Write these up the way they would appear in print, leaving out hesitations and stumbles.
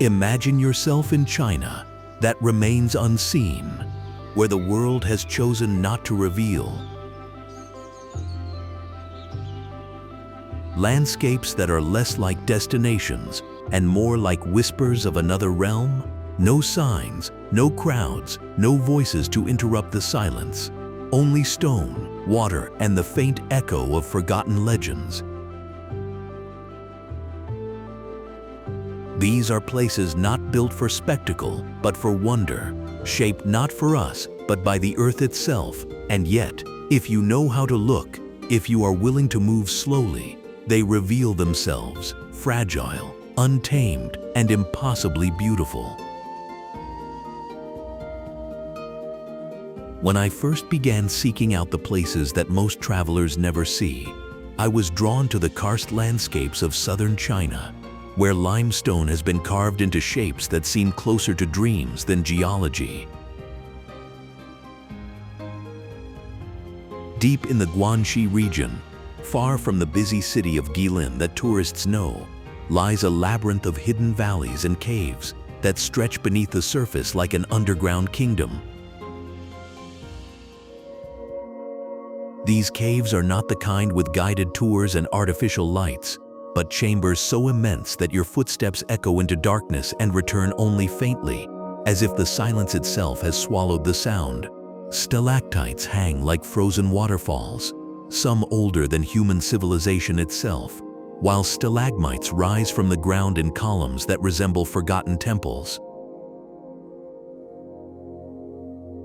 Imagine yourself in China that remains unseen, where the world has chosen not to reveal. Landscapes that are less like destinations and more like whispers of another realm. No signs, no crowds, no voices to interrupt the silence. Only stone, water, and the faint echo of forgotten legends. These are places not built for spectacle, but for wonder, shaped not for us, but by the earth itself. And yet, if you know how to look, if you are willing to move slowly, they reveal themselves, fragile, untamed, and impossibly beautiful. When I first began seeking out the places that most travelers never see, I was drawn to the karst landscapes of southern China, where limestone has been carved into shapes that seem closer to dreams than geology. Deep in the Guangxi region, far from the busy city of Guilin that tourists know, lies a labyrinth of hidden valleys and caves that stretch beneath the surface like an underground kingdom. These caves are not the kind with guided tours and artificial lights, but chambers so immense that your footsteps echo into darkness and return only faintly, as if the silence itself has swallowed the sound. Stalactites hang like frozen waterfalls, some older than human civilization itself, while stalagmites rise from the ground in columns that resemble forgotten temples.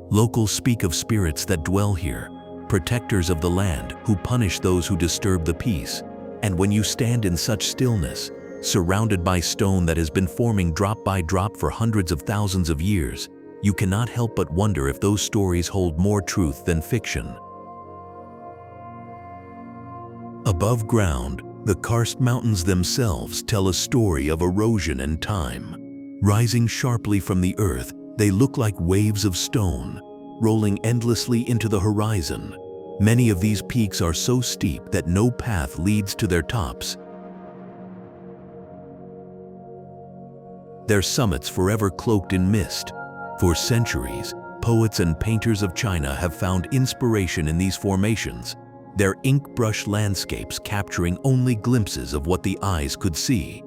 Locals speak of spirits that dwell here, protectors of the land who punish those who disturb the peace. And when you stand in such stillness, surrounded by stone that has been forming drop by drop for hundreds of thousands of years, you cannot help but wonder if those stories hold more truth than fiction. Above ground, the karst mountains themselves tell a story of erosion and time. Rising sharply from the earth, they look like waves of stone, rolling endlessly into the horizon. Many of these peaks are so steep that no path leads to their tops. Their summits forever cloaked in mist. For centuries, poets and painters of China have found inspiration in these formations, their ink-brush landscapes capturing only glimpses of what the eyes could see.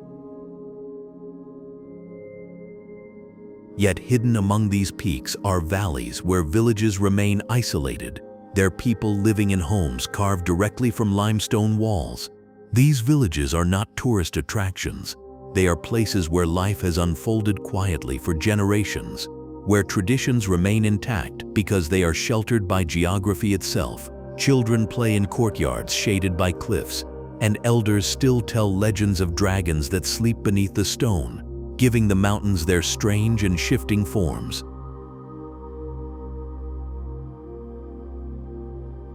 Yet hidden among these peaks are valleys where villages remain isolated, their people living in homes carved directly from limestone walls. These villages are not tourist attractions. They are places where life has unfolded quietly for generations, where traditions remain intact because they are sheltered by geography itself. Children play in courtyards shaded by cliffs, and elders still tell legends of dragons that sleep beneath the stone, giving the mountains their strange and shifting forms.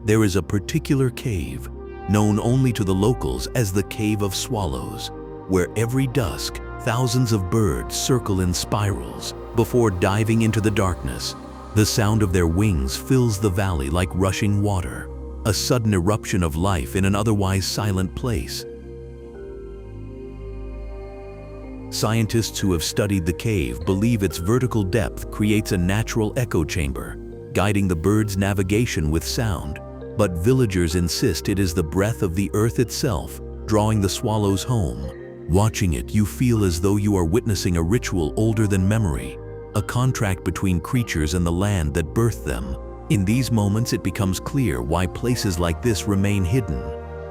There is a particular cave, known only to the locals as the Cave of Swallows, where every dusk, thousands of birds circle in spirals before diving into the darkness. The sound of their wings fills the valley like rushing water, a sudden eruption of life in an otherwise silent place. Scientists who have studied the cave believe its vertical depth creates a natural echo chamber, guiding the birds' navigation with sound. But villagers insist it is the breath of the earth itself, drawing the swallows home. Watching it, you feel as though you are witnessing a ritual older than memory, a contract between creatures and the land that birthed them. In these moments, it becomes clear why places like this remain hidden,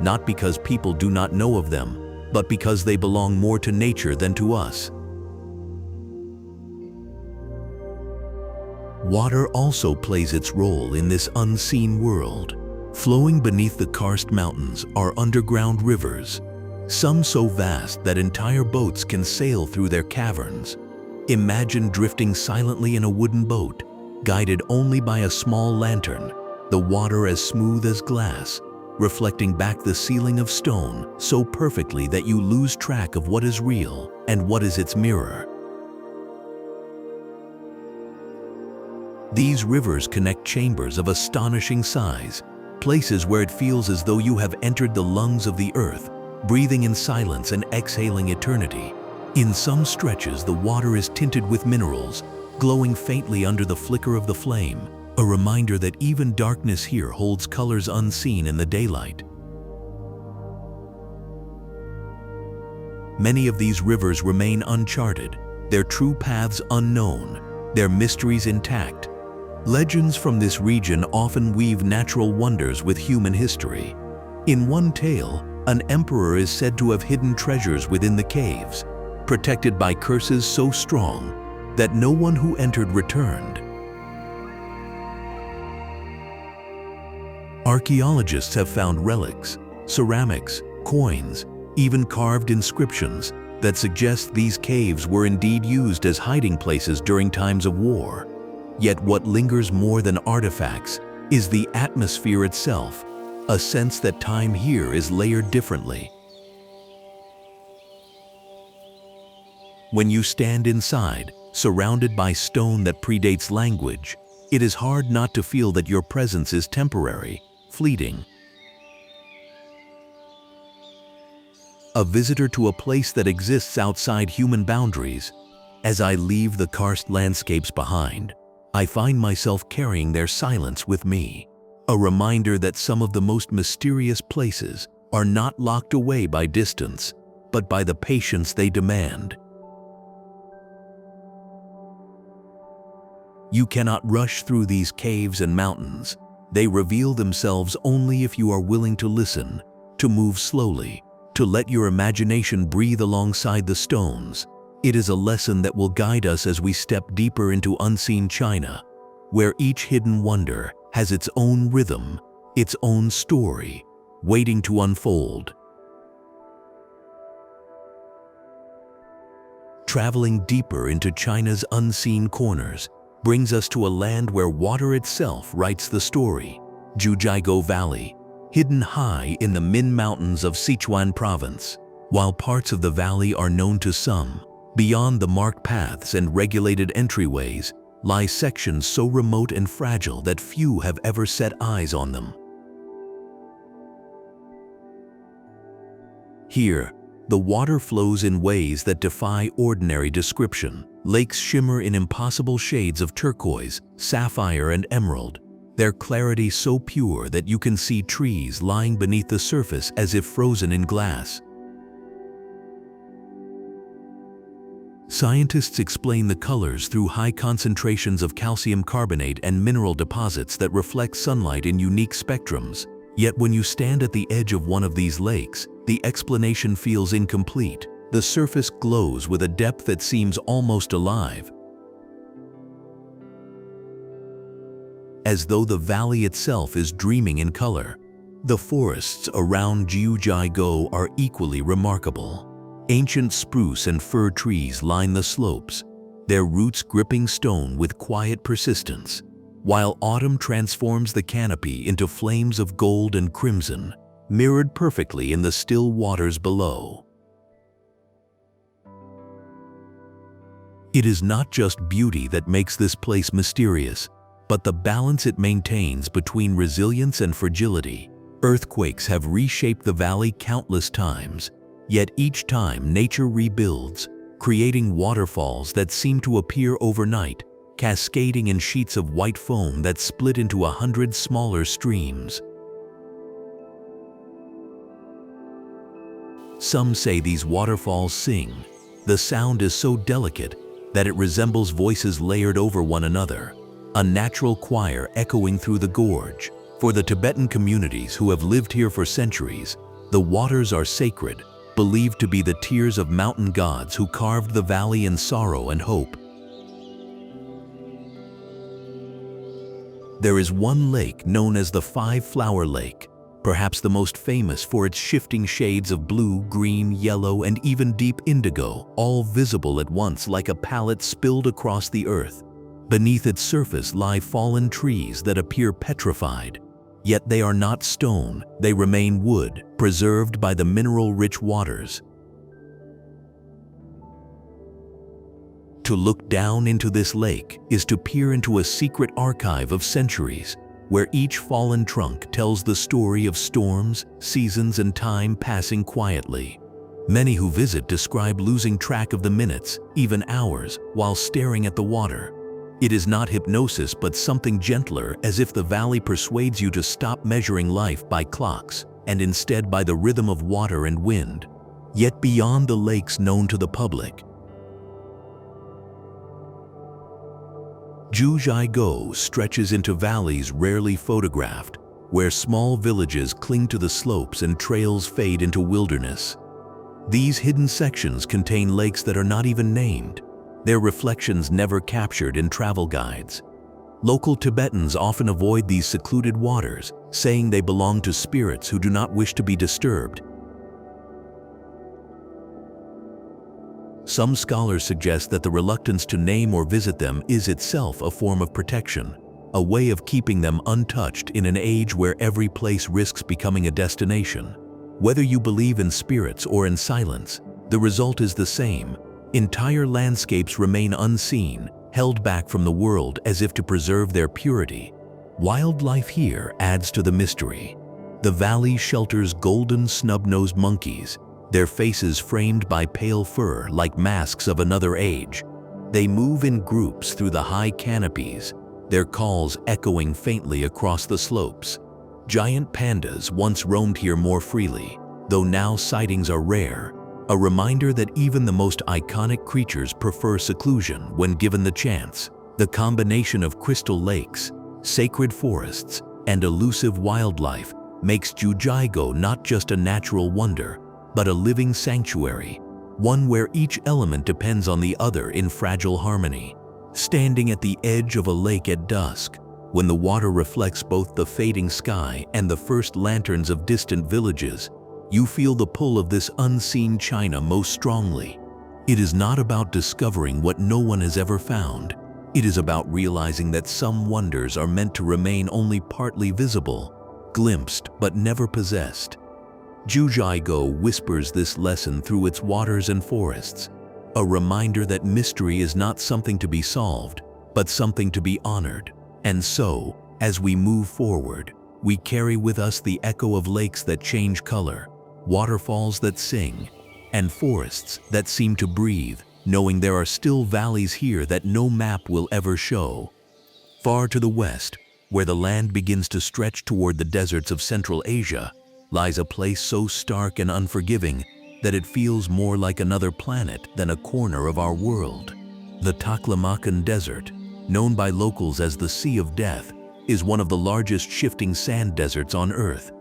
not because people do not know of them, but because they belong more to nature than to us. Water also plays its role in this unseen world. Flowing beneath the karst mountains are underground rivers, some so vast that entire boats can sail through their caverns. Imagine drifting silently in a wooden boat, guided only by a small lantern, the water as smooth as glass, reflecting back the ceiling of stone so perfectly that you lose track of what is real and what is its mirror. These rivers connect chambers of astonishing size, places where it feels as though you have entered the lungs of the earth, breathing in silence and exhaling eternity. In some stretches, the water is tinted with minerals, glowing faintly under the flicker of the flame, a reminder that even darkness here holds colors unseen in the daylight. Many of these rivers remain uncharted, their true paths unknown, their mysteries intact. Legends from this region often weave natural wonders with human history. In one tale, an emperor is said to have hidden treasures within the caves, protected by curses so strong that no one who entered returned. Archaeologists have found relics, ceramics, coins, even carved inscriptions that suggest these caves were indeed used as hiding places during times of war. Yet what lingers more than artifacts is the atmosphere itself, a sense that time here is layered differently. When you stand inside, surrounded by stone that predates language, it is hard not to feel that your presence is temporary, fleeting. A visitor to a place that exists outside human boundaries. As I leave the karst landscapes behind, I find myself carrying their silence with me, a reminder that some of the most mysterious places are not locked away by distance, but by the patience they demand. You cannot rush through these caves and mountains. They reveal themselves only if you are willing to listen, to move slowly, to let your imagination breathe alongside the stones. It is a lesson that will guide us as we step deeper into unseen China, where each hidden wonder has its own rhythm, its own story, waiting to unfold. Traveling deeper into China's unseen corners brings us to a land where water itself writes the story. Jujigo Valley, hidden high in the Min Mountains of Sichuan province. While parts of the valley are known to some, beyond the marked paths and regulated entryways lie sections so remote and fragile that few have ever set eyes on them. Here, the water flows in ways that defy ordinary description. Lakes shimmer in impossible shades of turquoise, sapphire, and emerald, their clarity so pure that you can see trees lying beneath the surface as if frozen in glass. Scientists explain the colors through high concentrations of calcium carbonate and mineral deposits that reflect sunlight in unique spectrums. Yet when you stand at the edge of one of these lakes, the explanation feels incomplete. The surface glows with a depth that seems almost alive, as though the valley itself is dreaming in color. The forests around Jujigo are equally remarkable. Ancient spruce and fir trees line the slopes, their roots gripping stone with quiet persistence, while autumn transforms the canopy into flames of gold and crimson, mirrored perfectly in the still waters below. It is not just beauty that makes this place mysterious, but the balance it maintains between resilience and fragility. Earthquakes have reshaped the valley countless times, yet each time nature rebuilds, creating waterfalls that seem to appear overnight, cascading in sheets of white foam that split into 100 smaller streams. Some say these waterfalls sing. The sound is so delicate that it resembles voices layered over one another, a natural choir echoing through the gorge. For the Tibetan communities who have lived here for centuries, the waters are sacred, believed to be the tears of mountain gods who carved the valley in sorrow and hope. There is one lake known as the Five-Flower Lake, perhaps the most famous for its shifting shades of blue, green, yellow, and even deep indigo, all visible at once like a palette spilled across the earth. Beneath its surface lie fallen trees that appear petrified, yet they are not stone, they remain wood, preserved by the mineral-rich waters. To look down into this lake is to peer into a secret archive of centuries, where each fallen trunk tells the story of storms, seasons, and time passing quietly. Many who visit describe losing track of the minutes, even hours, while staring at the water. It is not hypnosis but something gentler, as if the valley persuades you to stop measuring life by clocks and instead by the rhythm of water and wind. Yet beyond the lakes known to the public, Jujigo stretches into valleys rarely photographed, where small villages cling to the slopes and trails fade into wilderness. These hidden sections contain lakes that are not even named, their reflections never captured in travel guides. Local Tibetans often avoid these secluded waters, saying they belong to spirits who do not wish to be disturbed. Some scholars suggest that the reluctance to name or visit them is itself a form of protection, a way of keeping them untouched in an age where every place risks becoming a destination. Whether you believe in spirits or in silence, the result is the same. Entire landscapes remain unseen, held back from the world as if to preserve their purity. Wildlife here adds to the mystery. The valley shelters golden snub-nosed monkeys, their faces framed by pale fur like masks of another age. They move in groups through the high canopies, their calls echoing faintly across the slopes. Giant pandas once roamed here more freely, though now sightings are rare, a reminder that even the most iconic creatures prefer seclusion when given the chance. The combination of crystal lakes, sacred forests, and elusive wildlife makes Jujigo not just a natural wonder, but a living sanctuary, one where each element depends on the other in fragile harmony. Standing at the edge of a lake at dusk, when the water reflects both the fading sky and the first lanterns of distant villages, you feel the pull of this unseen China most strongly. It is not about discovering what no one has ever found. It is about realizing that some wonders are meant to remain only partly visible, glimpsed but never possessed. Jujigo whispers this lesson through its waters and forests, a reminder that mystery is not something to be solved, but something to be honored. And so, as we move forward, we carry with us the echo of lakes that change color, waterfalls that sing, and forests that seem to breathe, knowing there are still valleys here that no map will ever show. Far to the west, where the land begins to stretch toward the deserts of Central Asia, lies a place so stark and unforgiving that it feels more like another planet than a corner of our world. The Taklamakan Desert, known by locals as the Sea of Death, is one of the largest shifting sand deserts on Earth.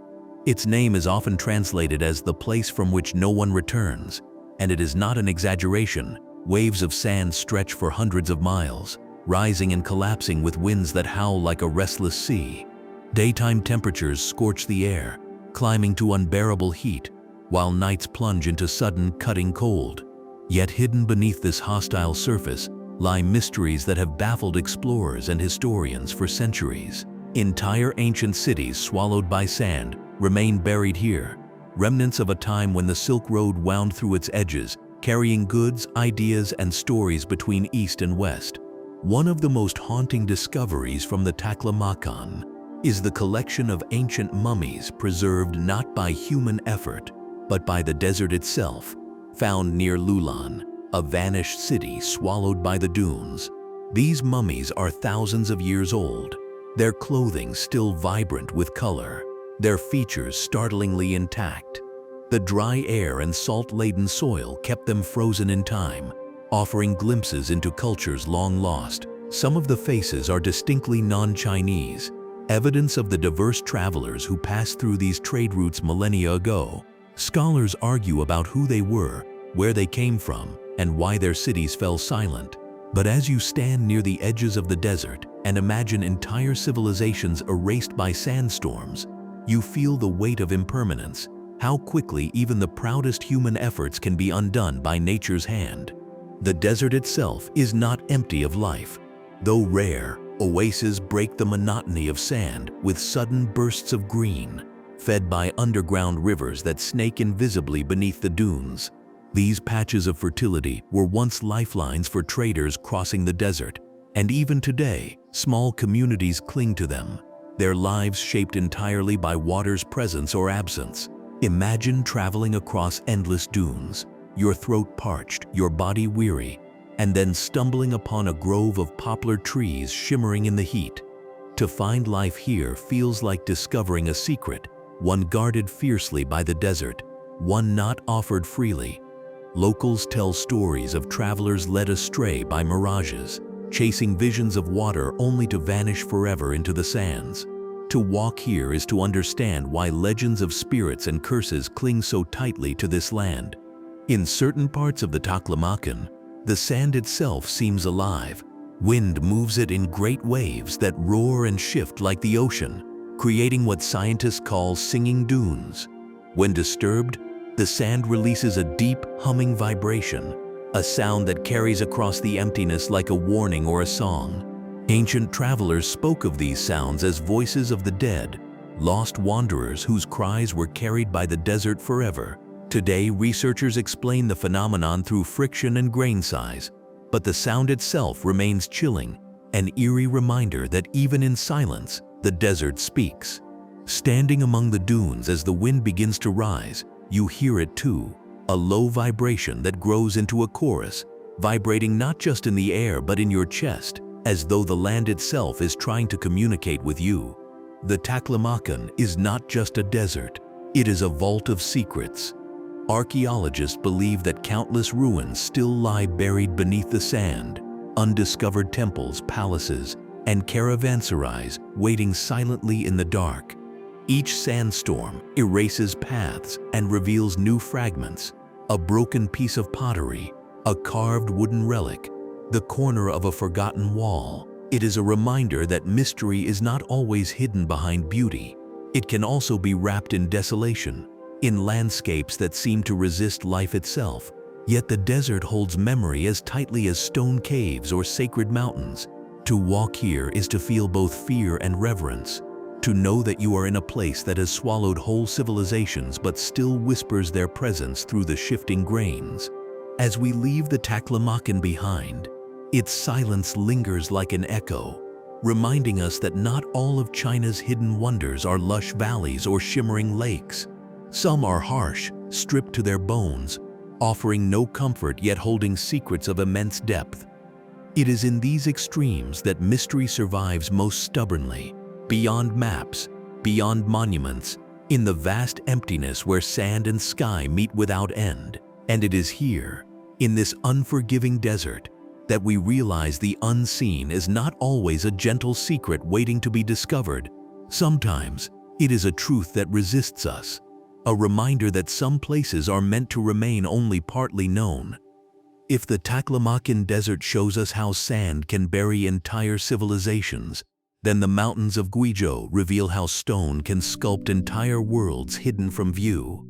Its name is often translated as the place from which no one returns, and it is not an exaggeration. Waves of sand stretch for hundreds of miles, rising and collapsing with winds that howl like a restless sea. Daytime temperatures scorch the air, climbing to unbearable heat, while nights plunge into sudden, cutting cold. Yet hidden beneath this hostile surface lie mysteries that have baffled explorers and historians for centuries. Entire ancient cities swallowed by sand remain buried here, remnants of a time when the Silk Road wound through its edges, carrying goods, ideas, and stories between East and West. One of the most haunting discoveries from the Taklamakan is the collection of ancient mummies preserved not by human effort, but by the desert itself, found near Lulan, a vanished city swallowed by the dunes. These mummies are thousands of years old, their clothing still vibrant with color, their features startlingly intact. The dry air and salt-laden soil kept them frozen in time, offering glimpses into cultures long lost. Some of the faces are distinctly non-Chinese, evidence of the diverse travelers who passed through these trade routes millennia ago. Scholars argue about who they were, where they came from, and why their cities fell silent. But as you stand near the edges of the desert and imagine entire civilizations erased by sandstorms, you feel the weight of impermanence, how quickly even the proudest human efforts can be undone by nature's hand. The desert itself is not empty of life. Though rare, oases break the monotony of sand with sudden bursts of green, fed by underground rivers that snake invisibly beneath the dunes. These patches of fertility were once lifelines for traders crossing the desert, and even today, small communities cling to them, their lives shaped entirely by water's presence or absence. Imagine traveling across endless dunes, your throat parched, your body weary, and then stumbling upon a grove of poplar trees shimmering in the heat. To find life here feels like discovering a secret, one guarded fiercely by the desert, one not offered freely. Locals tell stories of travelers led astray by mirages, chasing visions of water only to vanish forever into the sands. To walk here is to understand why legends of spirits and curses cling so tightly to this land. In certain parts of the Taklamakan, the sand itself seems alive. Wind moves it in great waves that roar and shift like the ocean, creating what scientists call singing dunes. When disturbed, the sand releases a deep, humming vibration, a sound that carries across the emptiness like a warning or a song. Ancient travelers spoke of these sounds as voices of the dead, lost wanderers whose cries were carried by the desert forever. Today, researchers explain the phenomenon through friction and grain size, but the sound itself remains chilling, an eerie reminder that even in silence, the desert speaks. Standing among the dunes as the wind begins to rise, you hear it too, a low vibration that grows into a chorus, vibrating not just in the air but in your chest, as though the land itself is trying to communicate with you. The Taklamakan is not just a desert, it is a vault of secrets. Archaeologists believe that countless ruins still lie buried beneath the sand, undiscovered temples, palaces, and caravanserais waiting silently in the dark. Each sandstorm erases paths and reveals new fragments, a broken piece of pottery, a carved wooden relic, the corner of a forgotten wall. It is a reminder that mystery is not always hidden behind beauty. It can also be wrapped in desolation, in landscapes that seem to resist life itself. Yet the desert holds memory as tightly as stone caves or sacred mountains. To walk here is to feel both fear and reverence, to know that you are in a place that has swallowed whole civilizations but still whispers their presence through the shifting grains. As we leave the Taklamakan behind, its silence lingers like an echo, reminding us that not all of China's hidden wonders are lush valleys or shimmering lakes. Some are harsh, stripped to their bones, offering no comfort yet holding secrets of immense depth. It is in these extremes that mystery survives most stubbornly, beyond maps, beyond monuments, in the vast emptiness where sand and sky meet without end. And it is here, in this unforgiving desert, that we realize the unseen is not always a gentle secret waiting to be discovered. Sometimes, it is a truth that resists us, a reminder that some places are meant to remain only partly known. If the Taklamakan Desert shows us how sand can bury entire civilizations, then the mountains of Guizhou reveal how stone can sculpt entire worlds hidden from view.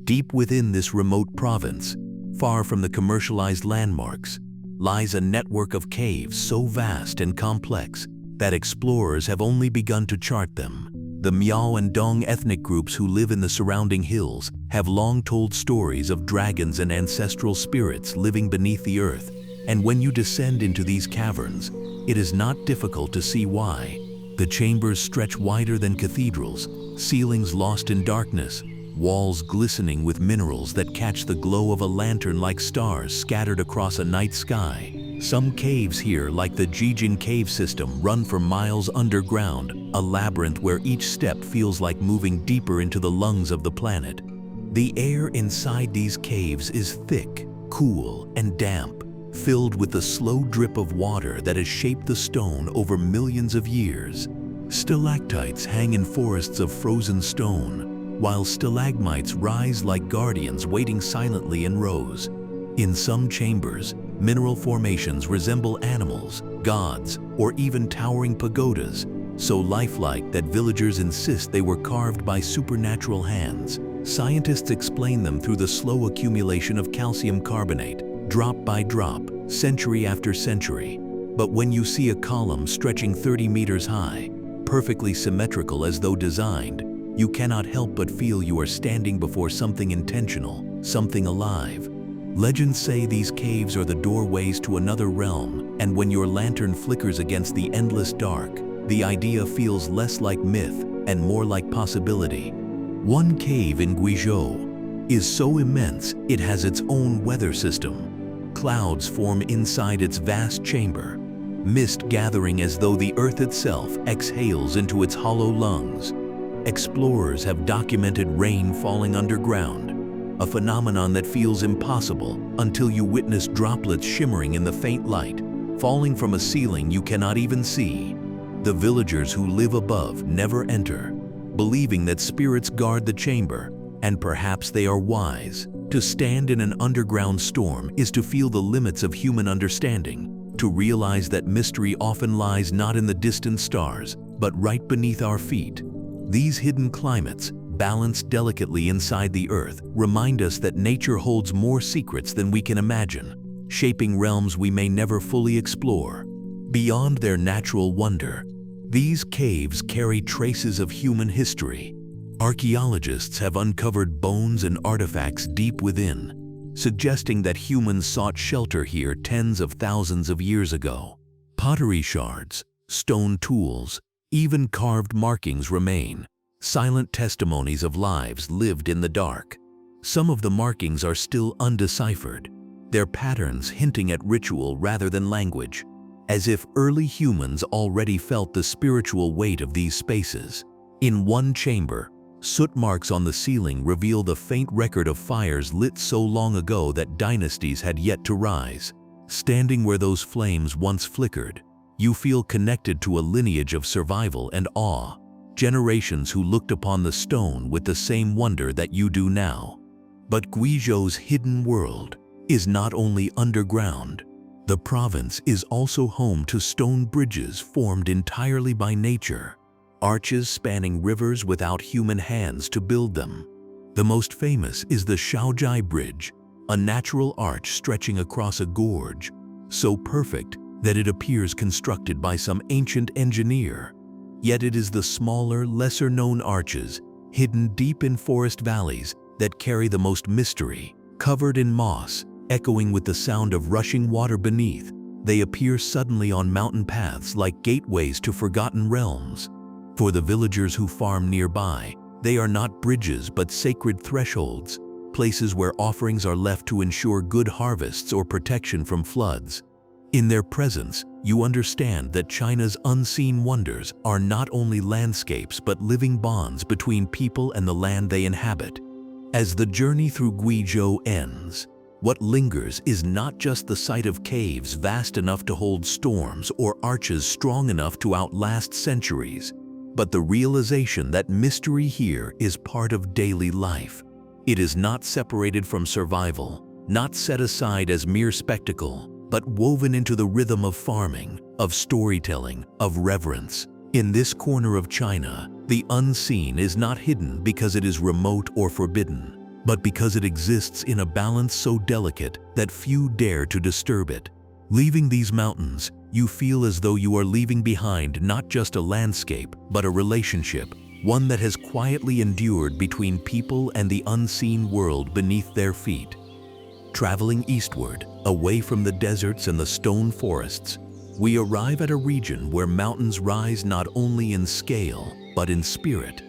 Deep within this remote province, far from the commercialized landmarks, lies a network of caves so vast and complex that explorers have only begun to chart them. The Miao and Dong ethnic groups who live in the surrounding hills have long told stories of dragons and ancestral spirits living beneath the earth, and when you descend into these caverns, it is not difficult to see why. The chambers stretch wider than cathedrals, ceilings lost in darkness, walls glistening with minerals that catch the glow of a lantern like stars scattered across a night sky. Some caves here, like the Zhijin cave system, run for miles underground, a labyrinth where each step feels like moving deeper into the lungs of the planet. The air inside these caves is thick, cool, and damp, filled with the slow drip of water that has shaped the stone over millions of years. Stalactites hang in forests of frozen stone, while stalagmites rise like guardians waiting silently in rows. In some chambers, mineral formations resemble animals, gods, or even towering pagodas, so lifelike that villagers insist they were carved by supernatural hands. Scientists explain them through the slow accumulation of calcium carbonate, drop by drop, century after century. But when you see a column stretching 30 meters high, perfectly symmetrical as though designed, you cannot help but feel you are standing before something intentional, something alive. Legends say these caves are the doorways to another realm, and when your lantern flickers against the endless dark, the idea feels less like myth and more like possibility. One cave in Guizhou is so immense it has its own weather system. Clouds form inside its vast chamber, mist gathering as though the earth itself exhales into its hollow lungs. Explorers have documented rain falling underground, a phenomenon that feels impossible until you witness droplets shimmering in the faint light, falling from a ceiling you cannot even see. The villagers who live above never enter, believing that spirits guard the chamber, and perhaps they are wise. To stand in an underground storm is to feel the limits of human understanding, to realize that mystery often lies not in the distant stars, but right beneath our feet. These hidden climates, balanced delicately inside the earth, remind us that nature holds more secrets than we can imagine, shaping realms we may never fully explore. Beyond their natural wonder, these caves carry traces of human history. Archaeologists have uncovered bones and artifacts deep within, suggesting that humans sought shelter here tens of thousands of years ago. Pottery shards, stone tools, even carved markings remain, silent testimonies of lives lived in the dark. Some of the markings are still undeciphered, their patterns hinting at ritual rather than language, as if early humans already felt the spiritual weight of these spaces. In one chamber, soot marks on the ceiling reveal the faint record of fires lit so long ago that dynasties had yet to rise. Standing where those flames once flickered, you feel connected to a lineage of survival and awe, generations who looked upon the stone with the same wonder that you do now. But Guizhou's hidden world is not only underground. The province is also home to stone bridges formed entirely by nature, arches spanning rivers without human hands to build them. The most famous is the Zhangjiajie Bridge, a natural arch stretching across a gorge, so perfect that it appears constructed by some ancient engineer. Yet it is the smaller, lesser-known arches, hidden deep in forest valleys, that carry the most mystery. Covered in moss, echoing with the sound of rushing water beneath, they appear suddenly on mountain paths like gateways to forgotten realms. For the villagers who farm nearby, they are not bridges but sacred thresholds, places where offerings are left to ensure good harvests or protection from floods. In their presence, you understand that China's unseen wonders are not only landscapes but living bonds between people and the land they inhabit. As the journey through Guizhou ends, what lingers is not just the sight of caves vast enough to hold storms or arches strong enough to outlast centuries, but the realization that mystery here is part of daily life. It is not separated from survival, not set aside as mere spectacle, but woven into the rhythm of farming, of storytelling, of reverence. In this corner of China, the unseen is not hidden because it is remote or forbidden, but because it exists in a balance so delicate that few dare to disturb it. Leaving these mountains, you feel as though you are leaving behind not just a landscape, but a relationship, one that has quietly endured between people and the unseen world beneath their feet. Traveling eastward, away from the deserts and the stone forests, we arrive at a region where mountains rise not only in scale, but in spirit.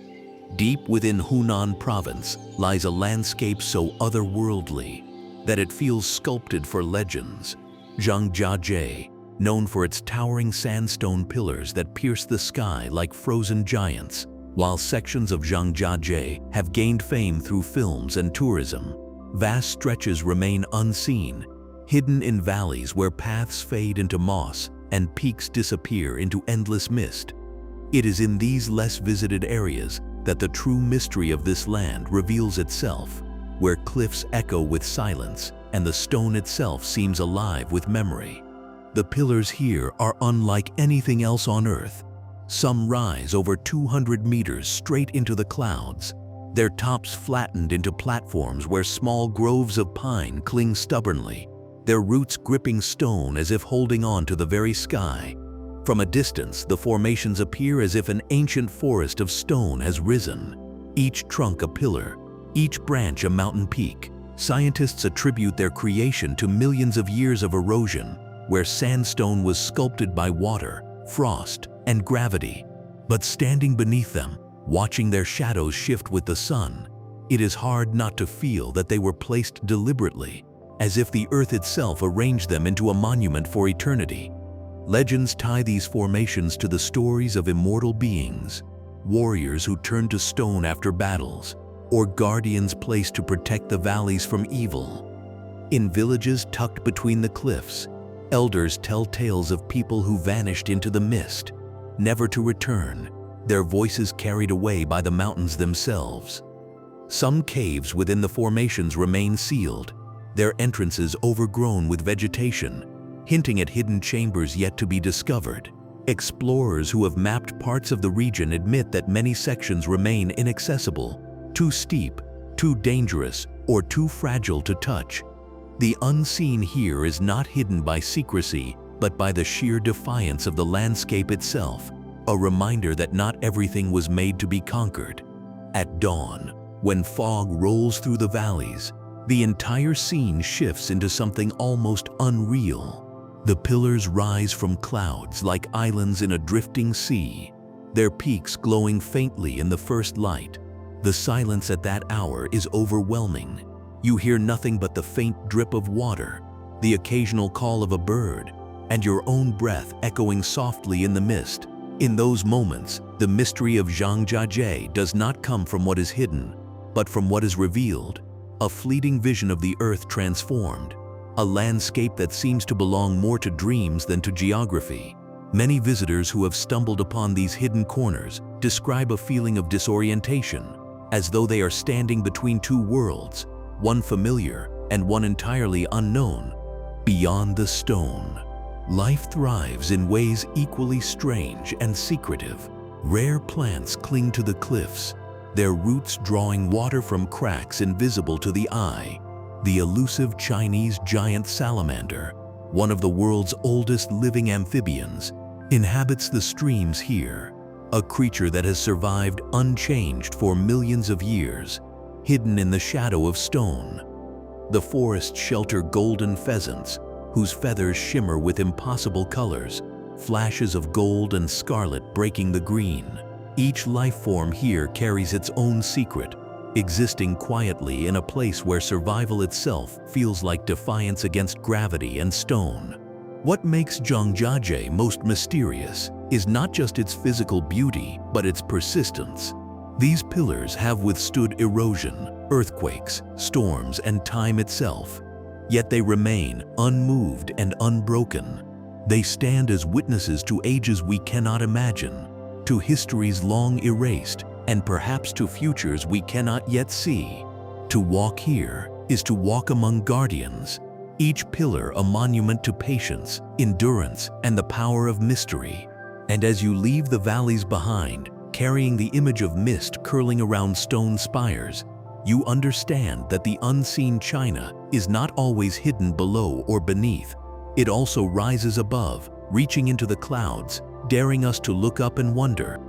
Deep within Hunan province lies a landscape so otherworldly that it feels sculpted for legends. Zhangjiajie, known for its towering sandstone pillars that pierce the sky like frozen giants, while sections of Zhangjiajie have gained fame through films and tourism. Vast stretches remain unseen, hidden in valleys where paths fade into moss and peaks disappear into endless mist. It is in these less visited areas that the true mystery of this land reveals itself, where cliffs echo with silence and the stone itself seems alive with memory. The pillars here are unlike anything else on Earth. Some rise over 200 meters straight into the clouds, their tops flattened into platforms where small groves of pine cling stubbornly, their roots gripping stone as if holding on to the very sky. From a distance, the formations appear as if an ancient forest of stone has risen, each trunk a pillar, each branch a mountain peak. Scientists attribute their creation to millions of years of erosion, where sandstone was sculpted by water, frost, and gravity. But standing beneath them, watching their shadows shift with the sun. It is hard not to feel that they were placed deliberately, as if the earth itself arranged them into a monument for eternity. Legends tie these formations to the stories of immortal beings, warriors who turned to stone after battles, or guardians placed to protect the valleys from evil. In villages tucked between the cliffs, elders tell tales of people who vanished into the mist, never to return, their voices carried away by the mountains themselves. Some caves within the formations remain sealed, their entrances overgrown with vegetation, hinting at hidden chambers yet to be discovered. Explorers who have mapped parts of the region admit that many sections remain inaccessible, too steep, too dangerous, or too fragile to touch. The unseen here is not hidden by secrecy, but by the sheer defiance of the landscape itself, a reminder that not everything was made to be conquered. At dawn, when fog rolls through the valleys, the entire scene shifts into something almost unreal. The pillars rise from clouds like islands in a drifting sea, their peaks glowing faintly in the first light. The silence at that hour is overwhelming. You hear nothing but the faint drip of water, the occasional call of a bird, and your own breath echoing softly in the mist. In those moments, the mystery of Zhangjiajie does not come from what is hidden, but from what is revealed, a fleeting vision of the earth transformed, a landscape that seems to belong more to dreams than to geography. Many visitors who have stumbled upon these hidden corners describe a feeling of disorientation, as though they are standing between two worlds, one familiar and one entirely unknown. Beyond the stone, life thrives in ways equally strange and secretive. Rare plants cling to the cliffs, their roots drawing water from cracks invisible to the eye. The elusive Chinese giant salamander, one of the world's oldest living amphibians, inhabits the streams here, a creature that has survived unchanged for millions of years, hidden in the shadow of stone. The forests shelter golden pheasants, whose feathers shimmer with impossible colors, flashes of gold and scarlet breaking the green. Each life form here carries its own secret, existing quietly in a place where survival itself feels like defiance against gravity and stone. What makes Zhangjiajie most mysterious is not just its physical beauty, but its persistence. These pillars have withstood erosion, earthquakes, storms, and time itself, yet they remain unmoved and unbroken. They stand as witnesses to ages we cannot imagine, to histories long erased, and perhaps to futures we cannot yet see. To walk here is to walk among guardians, each pillar a monument to patience, endurance, and the power of mystery. And as you leave the valleys behind, carrying the image of mist curling around stone spires, you understand that the unseen China is not always hidden below or beneath. It also rises above, reaching into the clouds, daring us to look up and wonder.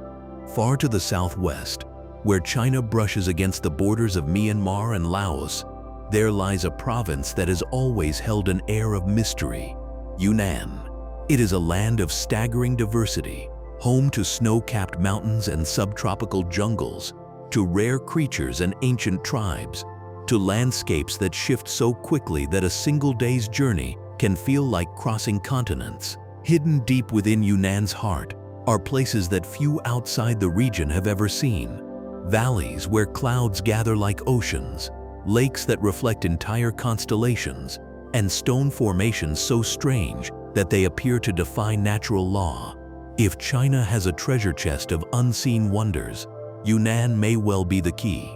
Far to the southwest, where China brushes against the borders of Myanmar and Laos, there lies a province that has always held an air of mystery, Yunnan. It is a land of staggering diversity, home to snow-capped mountains and subtropical jungles, to rare creatures and ancient tribes, to landscapes that shift so quickly that a single day's journey can feel like crossing continents. Hidden deep within Yunnan's heart are places that few outside the region have ever seen. Valleys where clouds gather like oceans, lakes that reflect entire constellations, and stone formations so strange that they appear to defy natural law. If China has a treasure chest of unseen wonders, Yunnan may well be the key.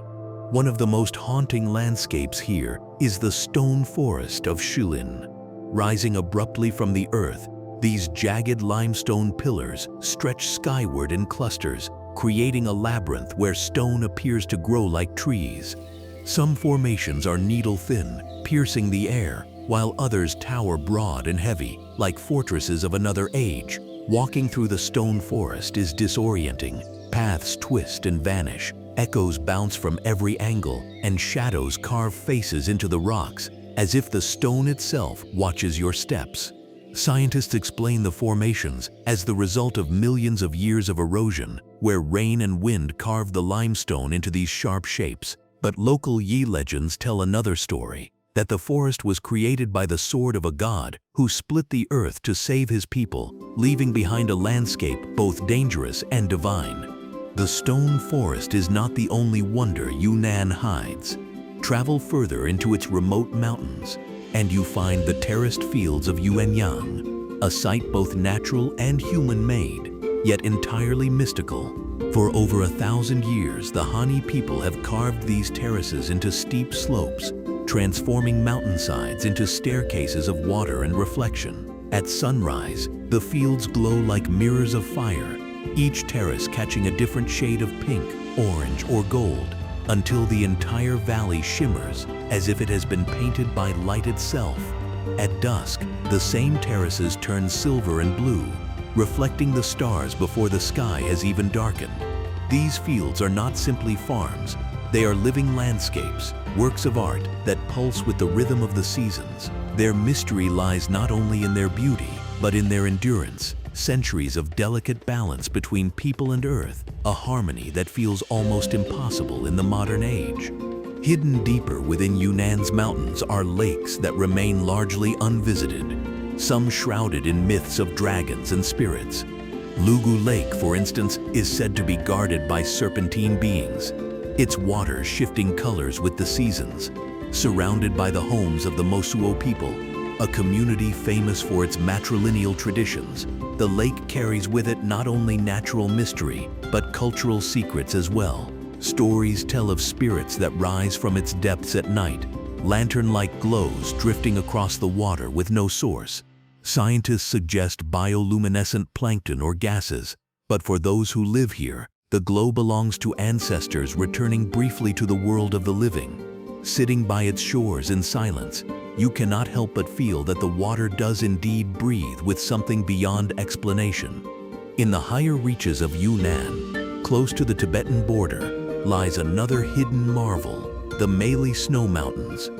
One of the most haunting landscapes here is the stone forest of Helan. Rising abruptly from the earth, these jagged limestone pillars stretch skyward in clusters, creating a labyrinth where stone appears to grow like trees. Some formations are needle-thin, piercing the air, while others tower broad and heavy, like fortresses of another age. Walking through the stone forest is disorienting. Paths twist and vanish, echoes bounce from every angle, and shadows carve faces into the rocks, as if the stone itself watches your steps. Scientists explain the formations as the result of millions of years of erosion, where rain and wind carved the limestone into these sharp shapes. But local Yi legends tell another story, that the forest was created by the sword of a god who split the earth to save his people, leaving behind a landscape both dangerous and divine. The stone forest is not the only wonder Yunnan hides. Travel further into its remote mountains, and you find the terraced fields of Yuanyang, a site both natural and human-made, yet entirely mystical. For over 1,000 years, the Han people have carved these terraces into steep slopes, transforming mountainsides into staircases of water and reflection. At sunrise, the fields glow like mirrors of fire, each terrace catching a different shade of pink, orange, or gold, until the entire valley shimmers as if it has been painted by light itself. At dusk, the same terraces turn silver and blue, reflecting the stars before the sky has even darkened. These fields are not simply farms, they are living landscapes, works of art that pulse with the rhythm of the seasons. Their mystery lies not only in their beauty, but in their endurance, centuries of delicate balance between people and earth, a harmony that feels almost impossible in the modern age. Hidden deeper within Yunnan's mountains are lakes that remain largely unvisited, some shrouded in myths of dragons and spirits. Lugu Lake, for instance, is said to be guarded by serpentine beings, its waters shifting colors with the seasons. Surrounded by the homes of the Mosuo people, a community famous for its matrilineal traditions, the lake carries with it not only natural mystery, but cultural secrets as well. Stories tell of spirits that rise from its depths at night, lantern-like glows drifting across the water with no source. Scientists suggest bioluminescent plankton or gases, but for those who live here, the glow belongs to ancestors returning briefly to the world of the living. Sitting by its shores in silence, you cannot help but feel that the water does indeed breathe with something beyond explanation. In the higher reaches of Yunnan, close to the Tibetan border, lies another hidden marvel, the Meili Snow Mountains.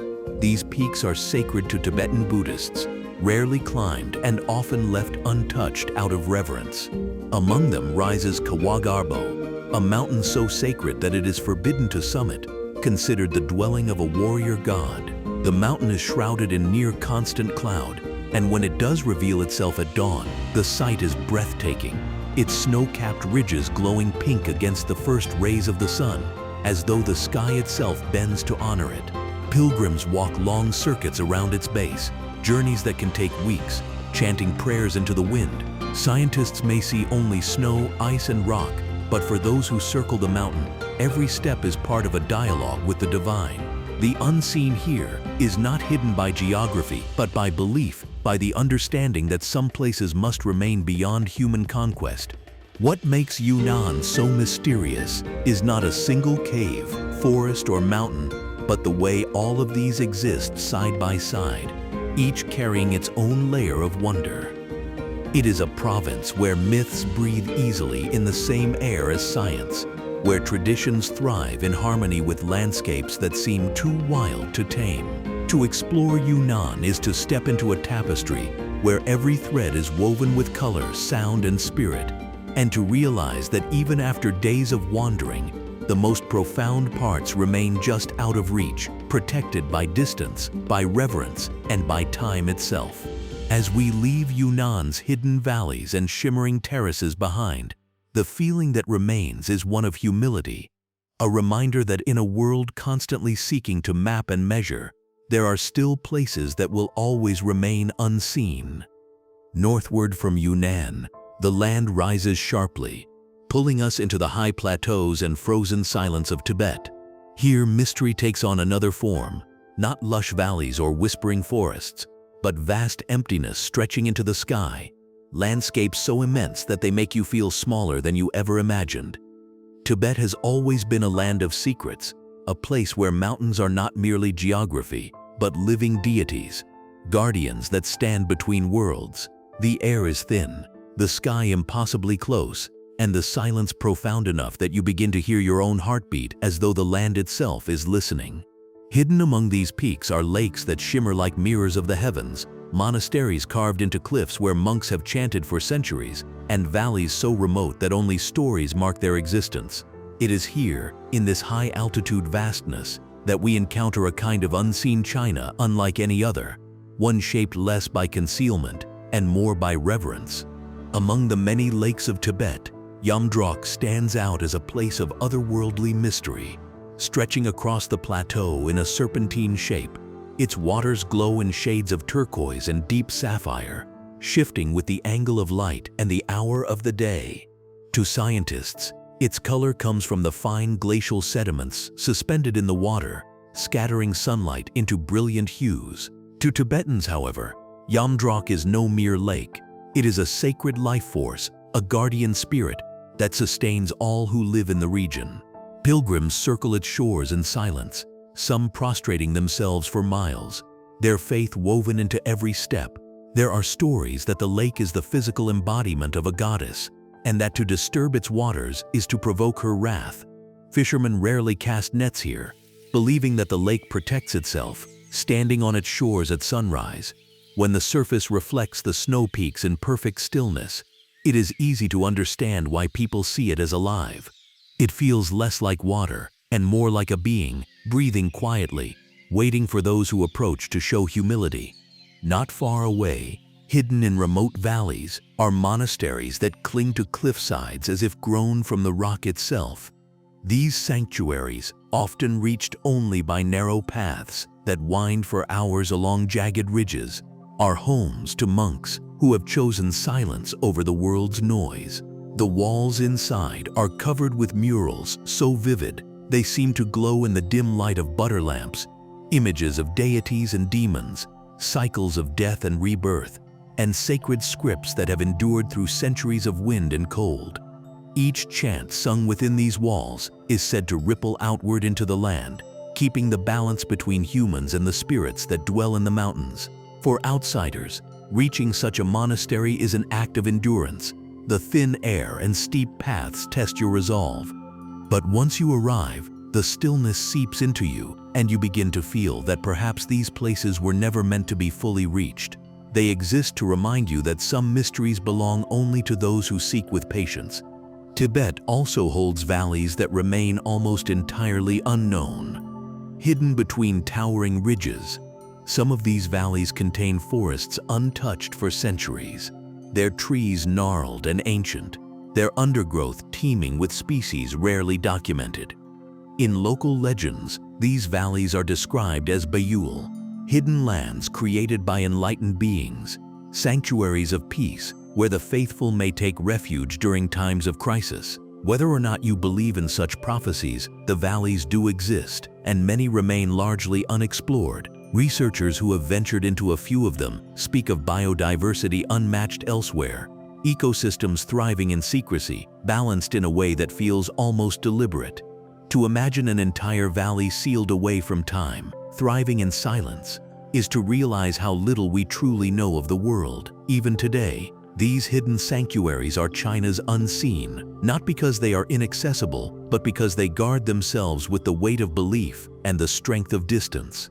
These peaks are sacred to Tibetan Buddhists, rarely climbed and often left untouched out of reverence. Among them rises Kawagarbo, a mountain so sacred that it is forbidden to summit, considered the dwelling of a warrior god. The mountain is shrouded in near constant cloud, and when it does reveal itself at dawn, the sight is breathtaking, its snow-capped ridges glowing pink against the first rays of the sun, as though the sky itself bends to honor it. Pilgrims walk long circuits around its base, journeys that can take weeks, chanting prayers into the wind. Scientists may see only snow, ice, and rock, but for those who circle the mountain, every step is part of a dialogue with the divine. The unseen here is not hidden by geography, but by belief, by the understanding that some places must remain beyond human conquest. What makes Yunnan so mysterious is not a single cave, forest, or mountain, but the way all of these exist side by side, each carrying its own layer of wonder. It is a province where myths breathe easily in the same air as science, where traditions thrive in harmony with landscapes that seem too wild to tame. To explore Yunnan is to step into a tapestry where every thread is woven with color, sound, and spirit, and to realize that even after days of wandering, the most profound parts remain just out of reach, protected by distance, by reverence, and by time itself. As we leave Yunnan's hidden valleys and shimmering terraces behind, the feeling that remains is one of humility, a reminder that in a world constantly seeking to map and measure, there are still places that will always remain unseen. Northward from Yunnan, the land rises sharply, pulling us into the high plateaus and frozen silence of Tibet. Here, mystery takes on another form, not lush valleys or whispering forests, but vast emptiness stretching into the sky, landscapes so immense that they make you feel smaller than you ever imagined. Tibet has always been a land of secrets, a place where mountains are not merely geography, but living deities, guardians that stand between worlds. The air is thin, the sky impossibly close, and the silence profound enough that you begin to hear your own heartbeat as though the land itself is listening. Hidden among these peaks are lakes that shimmer like mirrors of the heavens, monasteries carved into cliffs where monks have chanted for centuries, and valleys so remote that only stories mark their existence. It is here, in this high-altitude vastness, that we encounter a kind of unseen China unlike any other, one shaped less by concealment and more by reverence. Among the many lakes of Tibet, Yamdrok stands out as a place of otherworldly mystery. Stretching across the plateau in a serpentine shape, its waters glow in shades of turquoise and deep sapphire, shifting with the angle of light and the hour of the day. To scientists, its color comes from the fine glacial sediments suspended in the water, scattering sunlight into brilliant hues. To Tibetans, however, Yamdrok is no mere lake. It is a sacred life force, a guardian spirit that sustains all who live in the region. Pilgrims circle its shores in silence, some prostrating themselves for miles, their faith woven into every step. There are stories that the lake is the physical embodiment of a goddess, and that to disturb its waters is to provoke her wrath. Fishermen rarely cast nets here, believing that the lake protects itself, standing on its shores at sunrise. When the surface reflects the snow peaks in perfect stillness, it is easy to understand why people see it as alive. It feels less like water and more like a being, breathing quietly, waiting for those who approach to show humility. Not far away, hidden in remote valleys, are monasteries that cling to cliff sides as if grown from the rock itself. These sanctuaries, often reached only by narrow paths that wind for hours along jagged ridges, are homes to monks who have chosen silence over the world's noise. The walls inside are covered with murals so vivid they seem to glow in the dim light of butter lamps, images of deities and demons, cycles of death and rebirth, and sacred scripts that have endured through centuries of wind and cold. Each chant sung within these walls is said to ripple outward into the land, keeping the balance between humans and the spirits that dwell in the mountains. For outsiders, reaching such a monastery is an act of endurance. The thin air and steep paths test your resolve. But once you arrive, the stillness seeps into you, and you begin to feel that perhaps these places were never meant to be fully reached. They exist to remind you that some mysteries belong only to those who seek with patience. Tibet also holds valleys that remain almost entirely unknown. Hidden between towering ridges, some of these valleys contain forests untouched for centuries, their trees gnarled and ancient, their undergrowth teeming with species rarely documented. In local legends, these valleys are described as Bayul, hidden lands created by enlightened beings, sanctuaries of peace where the faithful may take refuge during times of crisis. Whether or not you believe in such prophecies, the valleys do exist, and many remain largely unexplored. Researchers who have ventured into a few of them speak of biodiversity unmatched elsewhere, ecosystems thriving in secrecy, balanced in a way that feels almost deliberate. To imagine an entire valley sealed away from time, thriving in silence, is to realize how little we truly know of the world. Even today, these hidden sanctuaries are China's unseen, not because they are inaccessible, but because they guard themselves with the weight of belief and the strength of distance.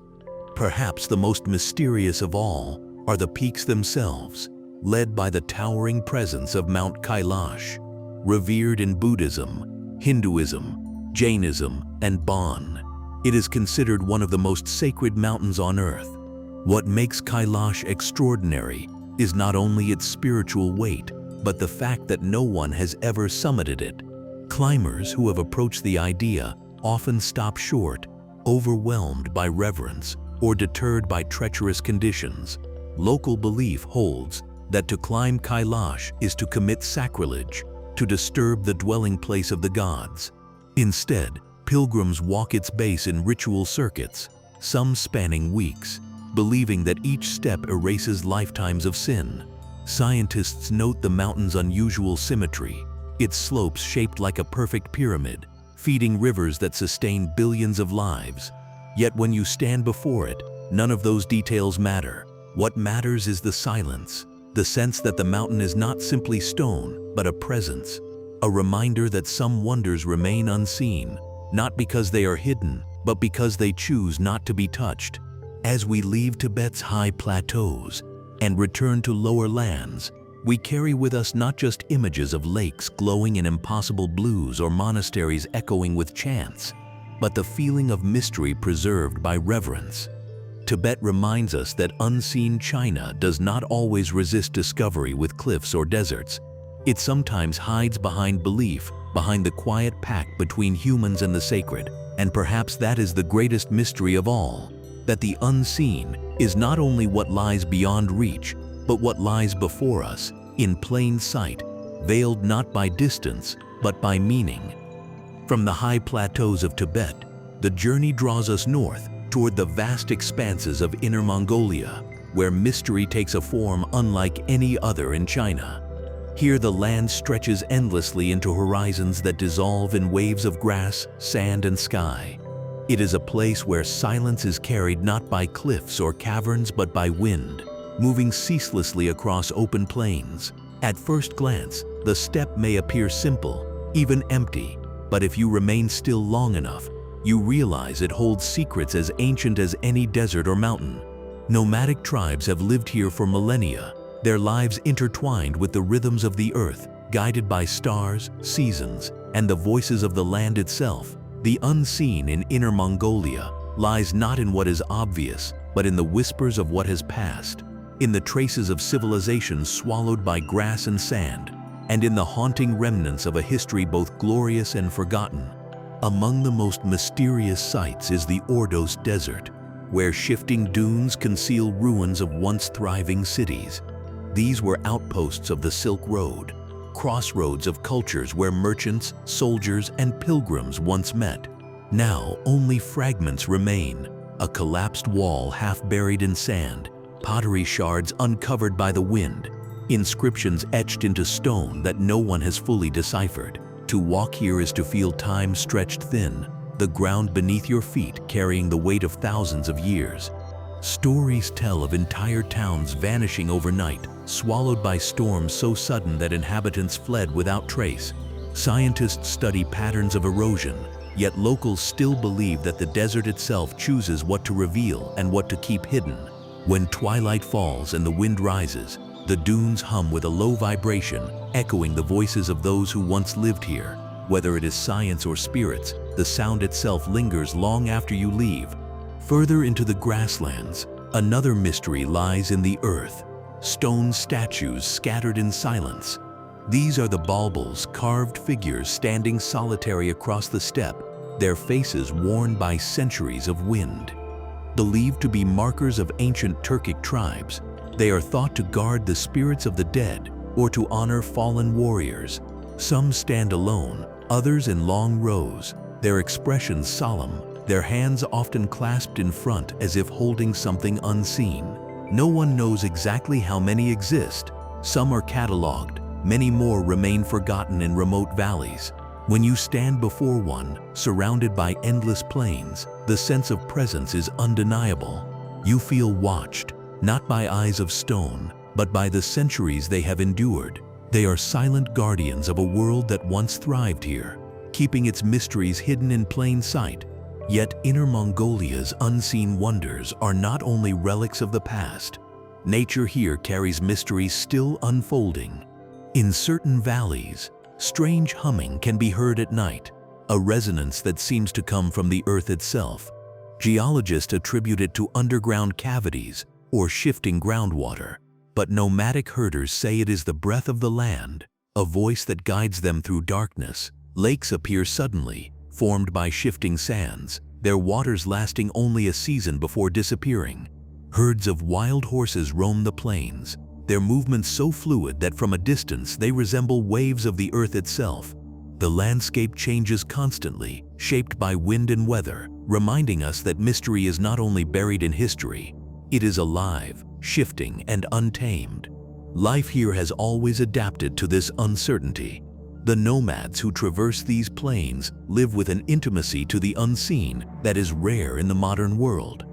Perhaps the most mysterious of all are the peaks themselves, led by the towering presence of Mount Kailash. Revered in Buddhism, Hinduism, Jainism, and Bon, it is considered one of the most sacred mountains on earth. What makes Kailash extraordinary is not only its spiritual weight, but the fact that no one has ever summited it. Climbers who have approached the idea often stop short, overwhelmed by reverence or deterred by treacherous conditions. Local belief holds that to climb Kailash is to commit sacrilege, to disturb the dwelling place of the gods. Instead, pilgrims walk its base in ritual circuits, some spanning weeks, believing that each step erases lifetimes of sin. Scientists note the mountain's unusual symmetry, its slopes shaped like a perfect pyramid, feeding rivers that sustain billions of lives. Yet when you stand before it, none of those details matter. What matters is the silence, the sense that the mountain is not simply stone, but a presence, a reminder that some wonders remain unseen, not because they are hidden, but because they choose not to be touched. As we leave Tibet's high plateaus, and return to lower lands, we carry with us not just images of lakes glowing in impossible blues or monasteries echoing with chants, but the feeling of mystery preserved by reverence. Tibet reminds us that unseen China does not always resist discovery with cliffs or deserts. It sometimes hides behind belief, behind the quiet pact between humans and the sacred. And perhaps that is the greatest mystery of all, that the unseen is not only what lies beyond reach, but what lies before us, in plain sight, veiled not by distance, but by meaning. From the high plateaus of Tibet, the journey draws us north toward the vast expanses of Inner Mongolia, where mystery takes a form unlike any other in China. Here the land stretches endlessly into horizons that dissolve in waves of grass, sand, and sky. It is a place where silence is carried not by cliffs or caverns but by wind, moving ceaselessly across open plains. At first glance, the steppe may appear simple, even empty, but if you remain still long enough, you realize it holds secrets as ancient as any desert or mountain. Nomadic tribes have lived here for millennia, their lives intertwined with the rhythms of the earth, guided by stars, seasons, and the voices of the land itself. The unseen in Inner Mongolia lies not in what is obvious, but in the whispers of what has passed, in the traces of civilization swallowed by grass and sand, and in the haunting remnants of a history both glorious and forgotten. Among the most mysterious sights is the Ordos Desert, where shifting dunes conceal ruins of once thriving cities. These were outposts of the Silk Road, crossroads of cultures where merchants, soldiers, and pilgrims once met. Now only fragments remain, a collapsed wall half buried in sand, pottery shards uncovered by the wind, inscriptions etched into stone that no one has fully deciphered. To walk here is to feel time stretched thin, the ground beneath your feet carrying the weight of thousands of years. Stories tell of entire towns vanishing overnight, swallowed by storms so sudden that inhabitants fled without trace. Scientists study patterns of erosion, yet locals still believe that the desert itself chooses what to reveal and what to keep hidden. When twilight falls and the wind rises, the dunes hum with a low vibration, echoing the voices of those who once lived here. Whether it is science or spirits, the sound itself lingers long after you leave. Further into the grasslands, another mystery lies in the earth. Stone statues scattered in silence. These are the balbals, carved figures standing solitary across the steppe, their faces worn by centuries of wind. Believed to be markers of ancient Turkic tribes, they are thought to guard the spirits of the dead or to honor fallen warriors. Some stand alone, others in long rows, their expressions solemn, their hands often clasped in front as if holding something unseen. No one knows exactly how many exist. Some are catalogued, many more remain forgotten in remote valleys. When you stand before one, surrounded by endless plains, the sense of presence is undeniable. You feel watched, not by eyes of stone, but by the centuries they have endured. They are silent guardians of a world that once thrived here, keeping its mysteries hidden in plain sight. Yet Inner Mongolia's unseen wonders are not only relics of the past. Nature here carries mysteries still unfolding. In certain valleys, strange humming can be heard at night, a resonance that seems to come from the earth itself. Geologists attribute it to underground cavities or shifting groundwater, but nomadic herders say it is the breath of the land, a voice that guides them through darkness. Lakes appear suddenly, formed by shifting sands, their waters lasting only a season before disappearing. Herds of wild horses roam the plains, their movements so fluid that from a distance they resemble waves of the earth itself. The landscape changes constantly, shaped by wind and weather, reminding us that mystery is not only buried in history, it is alive, shifting, and untamed. Life here has always adapted to this uncertainty. The nomads who traverse these plains live with an intimacy to the unseen that is rare in the modern world.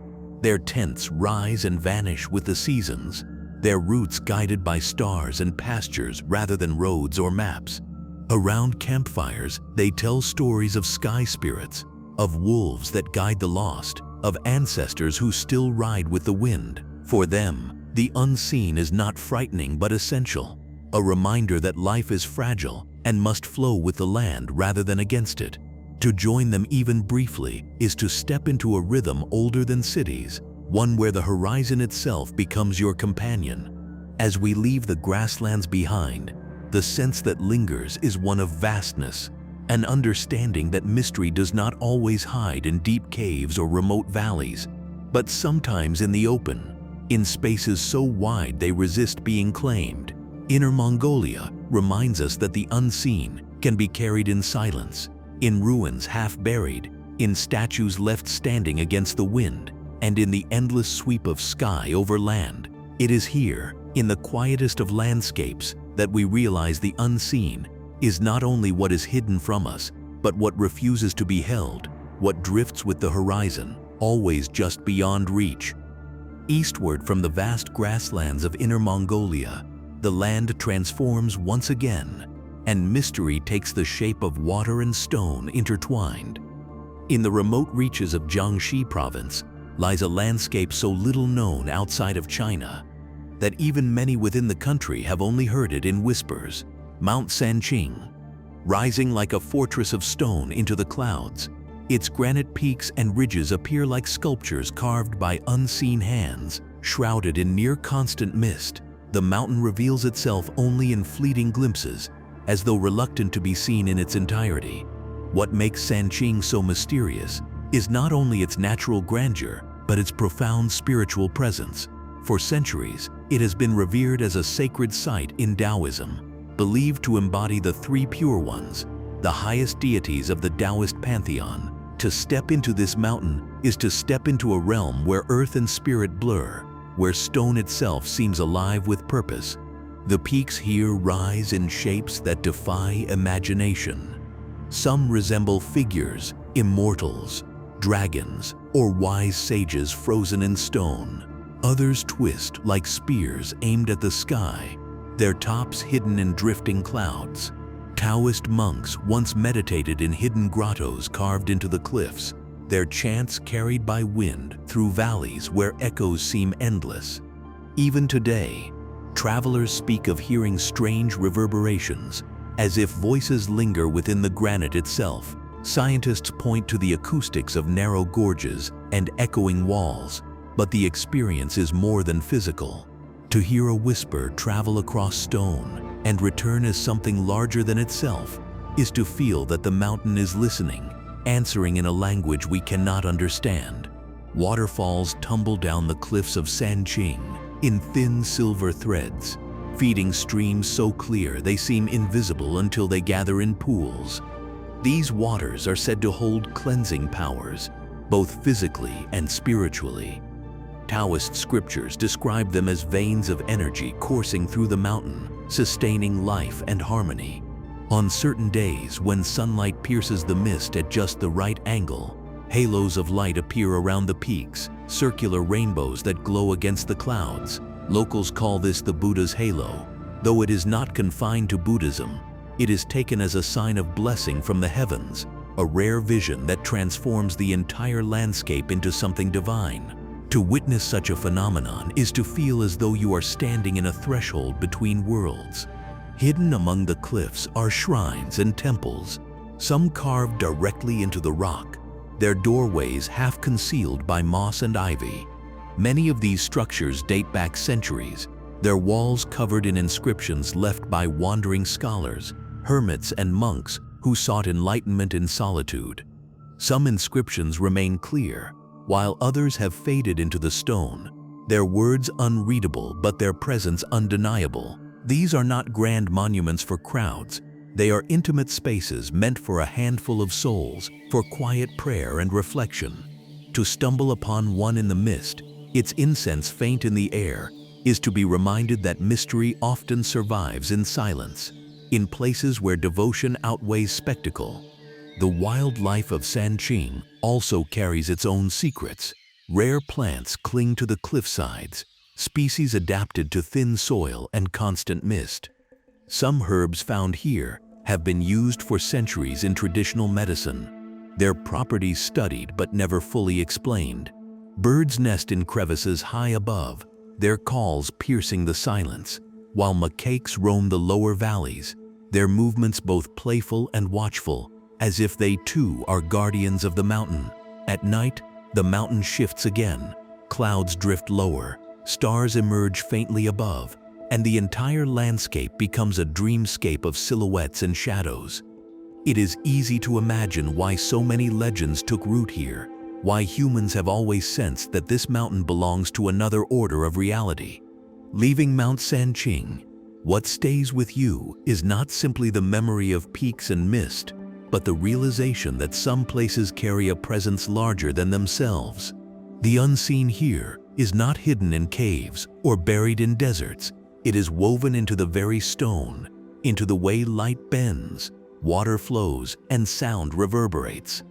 Their tents rise and vanish with the seasons, their routes guided by stars and pastures rather than roads or maps. Around campfires, they tell stories of sky spirits, of wolves that guide the lost, of ancestors who still ride with the wind. For them, The unseen is not frightening but essential, a reminder that life is fragile and must flow with the land rather than against it. To join them even briefly is to step into a rhythm older than cities, one where the horizon itself becomes your companion. As we leave the grasslands behind, the sense that lingers is one of vastness, an understanding that mystery does not always hide in deep caves or remote valleys, but sometimes in the open, in spaces so wide they resist being claimed. Inner Mongolia reminds us that the unseen can be carried in silence, in ruins half buried, in statues left standing against the wind, and in the endless sweep of sky over land. It is here, in the quietest of landscapes, that we realize the unseen is not only what is hidden from us, but what refuses to be held, what drifts with the horizon, always just beyond reach. Eastward from the vast grasslands of Inner Mongolia, the land transforms once again, and mystery takes the shape of water and stone intertwined. In the remote reaches of Guangxi province lies a landscape so little known outside of China that even many within the country have only heard it in whispers. Mount Sanqing, rising like a fortress of stone into the clouds, its granite peaks and ridges appear like sculptures carved by unseen hands. Shrouded in near-constant mist, the mountain reveals itself only in fleeting glimpses, as though reluctant to be seen in its entirety. What makes Sanqing so mysterious is not only its natural grandeur, but its profound spiritual presence. For centuries, it has been revered as a sacred site in Taoism, believed to embody the three pure ones, the highest deities of the Taoist pantheon. To step into this mountain is to step into a realm where earth and spirit blur, where stone itself seems alive with purpose. The peaks here rise in shapes that defy imagination. Some resemble figures, immortals, dragons, or wise sages frozen in stone. Others twist like spears aimed at the sky, their tops hidden in drifting clouds. Taoist monks once meditated in hidden grottos carved into the cliffs, their chants carried by wind through valleys where echoes seem endless. Even today, travelers speak of hearing strange reverberations, as if voices linger within the granite itself. Scientists point to the acoustics of narrow gorges and echoing walls, but the experience is more than physical. To hear a whisper travel across stone and return as something larger than itself is to feel that the mountain is listening, answering in a language we cannot understand. Waterfalls tumble down the cliffs of Sanqing in thin silver threads, feeding streams so clear they seem invisible until they gather in pools. These waters are said to hold cleansing powers, both physically and spiritually. Taoist scriptures describe them as veins of energy coursing through the mountain, sustaining life and harmony. On certain days when sunlight pierces the mist at just the right angle, halos of light appear around the peaks, circular rainbows that glow against the clouds. Locals call this the Buddha's halo. Though it is not confined to Buddhism, it is taken as a sign of blessing from the heavens, a rare vision that transforms the entire landscape into something divine. To witness such a phenomenon is to feel as though you are standing in a threshold between worlds. Hidden among the cliffs are shrines and temples, some carved directly into the rock, their doorways half concealed by moss and ivy. Many of these structures date back centuries, their walls covered in inscriptions left by wandering scholars, hermits and monks who sought enlightenment in solitude. Some inscriptions remain clear, while others have faded into the stone, their words unreadable but their presence undeniable. These are not grand monuments for crowds, they are intimate spaces meant for a handful of souls, for quiet prayer and reflection. To stumble upon one in the mist, its incense faint in the air, is to be reminded that mystery often survives in silence, in places where devotion outweighs spectacle. The wildlife of Sanqing also carries its own secrets. Rare plants cling to the cliffsides, species adapted to thin soil and constant mist. Some herbs found here have been used for centuries in traditional medicine, their properties studied but never fully explained. Birds nest in crevices high above, their calls piercing the silence, while macaques roam the lower valleys, their movements both playful and watchful, as if they too are guardians of the mountain. At night, the mountain shifts again, clouds drift lower, stars emerge faintly above, and the entire landscape becomes a dreamscape of silhouettes and shadows. It is easy to imagine why so many legends took root here, why humans have always sensed that this mountain belongs to another order of reality. Leaving Mount Sanqing, what stays with you is not simply the memory of peaks and mist, but the realization that some places carry a presence larger than themselves. The unseen here is not hidden in caves or buried in deserts. It is woven into the very stone, into the way light bends, water flows, and sound reverberates.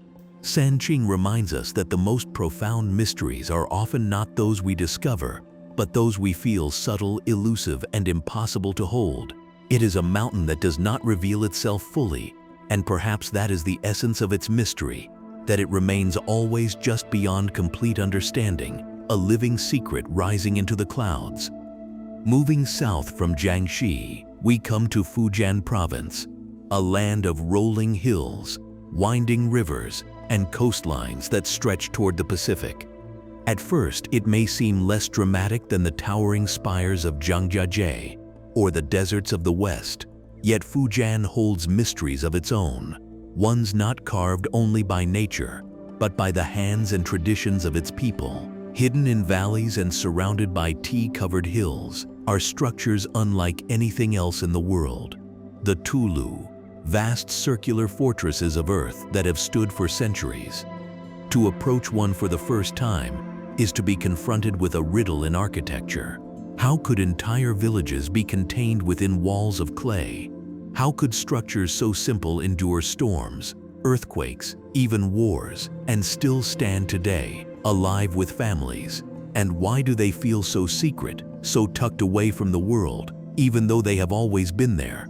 Sanqing reminds us that the most profound mysteries are often not those we discover, but those we feel subtle, elusive, and impossible to hold. It is a mountain that does not reveal itself fully, and perhaps that is the essence of its mystery, that it remains always just beyond complete understanding, a living secret rising into the clouds. Moving south from Jiangxi, we come to Fujian province, a land of rolling hills, winding rivers, and coastlines that stretch toward the Pacific. At first, it may seem less dramatic than the towering spires of Zhangjiajie or the deserts of the West, yet Fujian holds mysteries of its own, ones not carved only by nature, but by the hands and traditions of its people. Hidden in valleys and surrounded by tea-covered hills are structures unlike anything else in the world. The Tulu, vast circular fortresses of earth that have stood for centuries. To approach one for the first time is to be confronted with a riddle in architecture. How could entire villages be contained within walls of clay? How could structures so simple endure storms, earthquakes, even wars, and still stand today, alive with families? And why do they feel so secret, so tucked away from the world, even though they have always been there?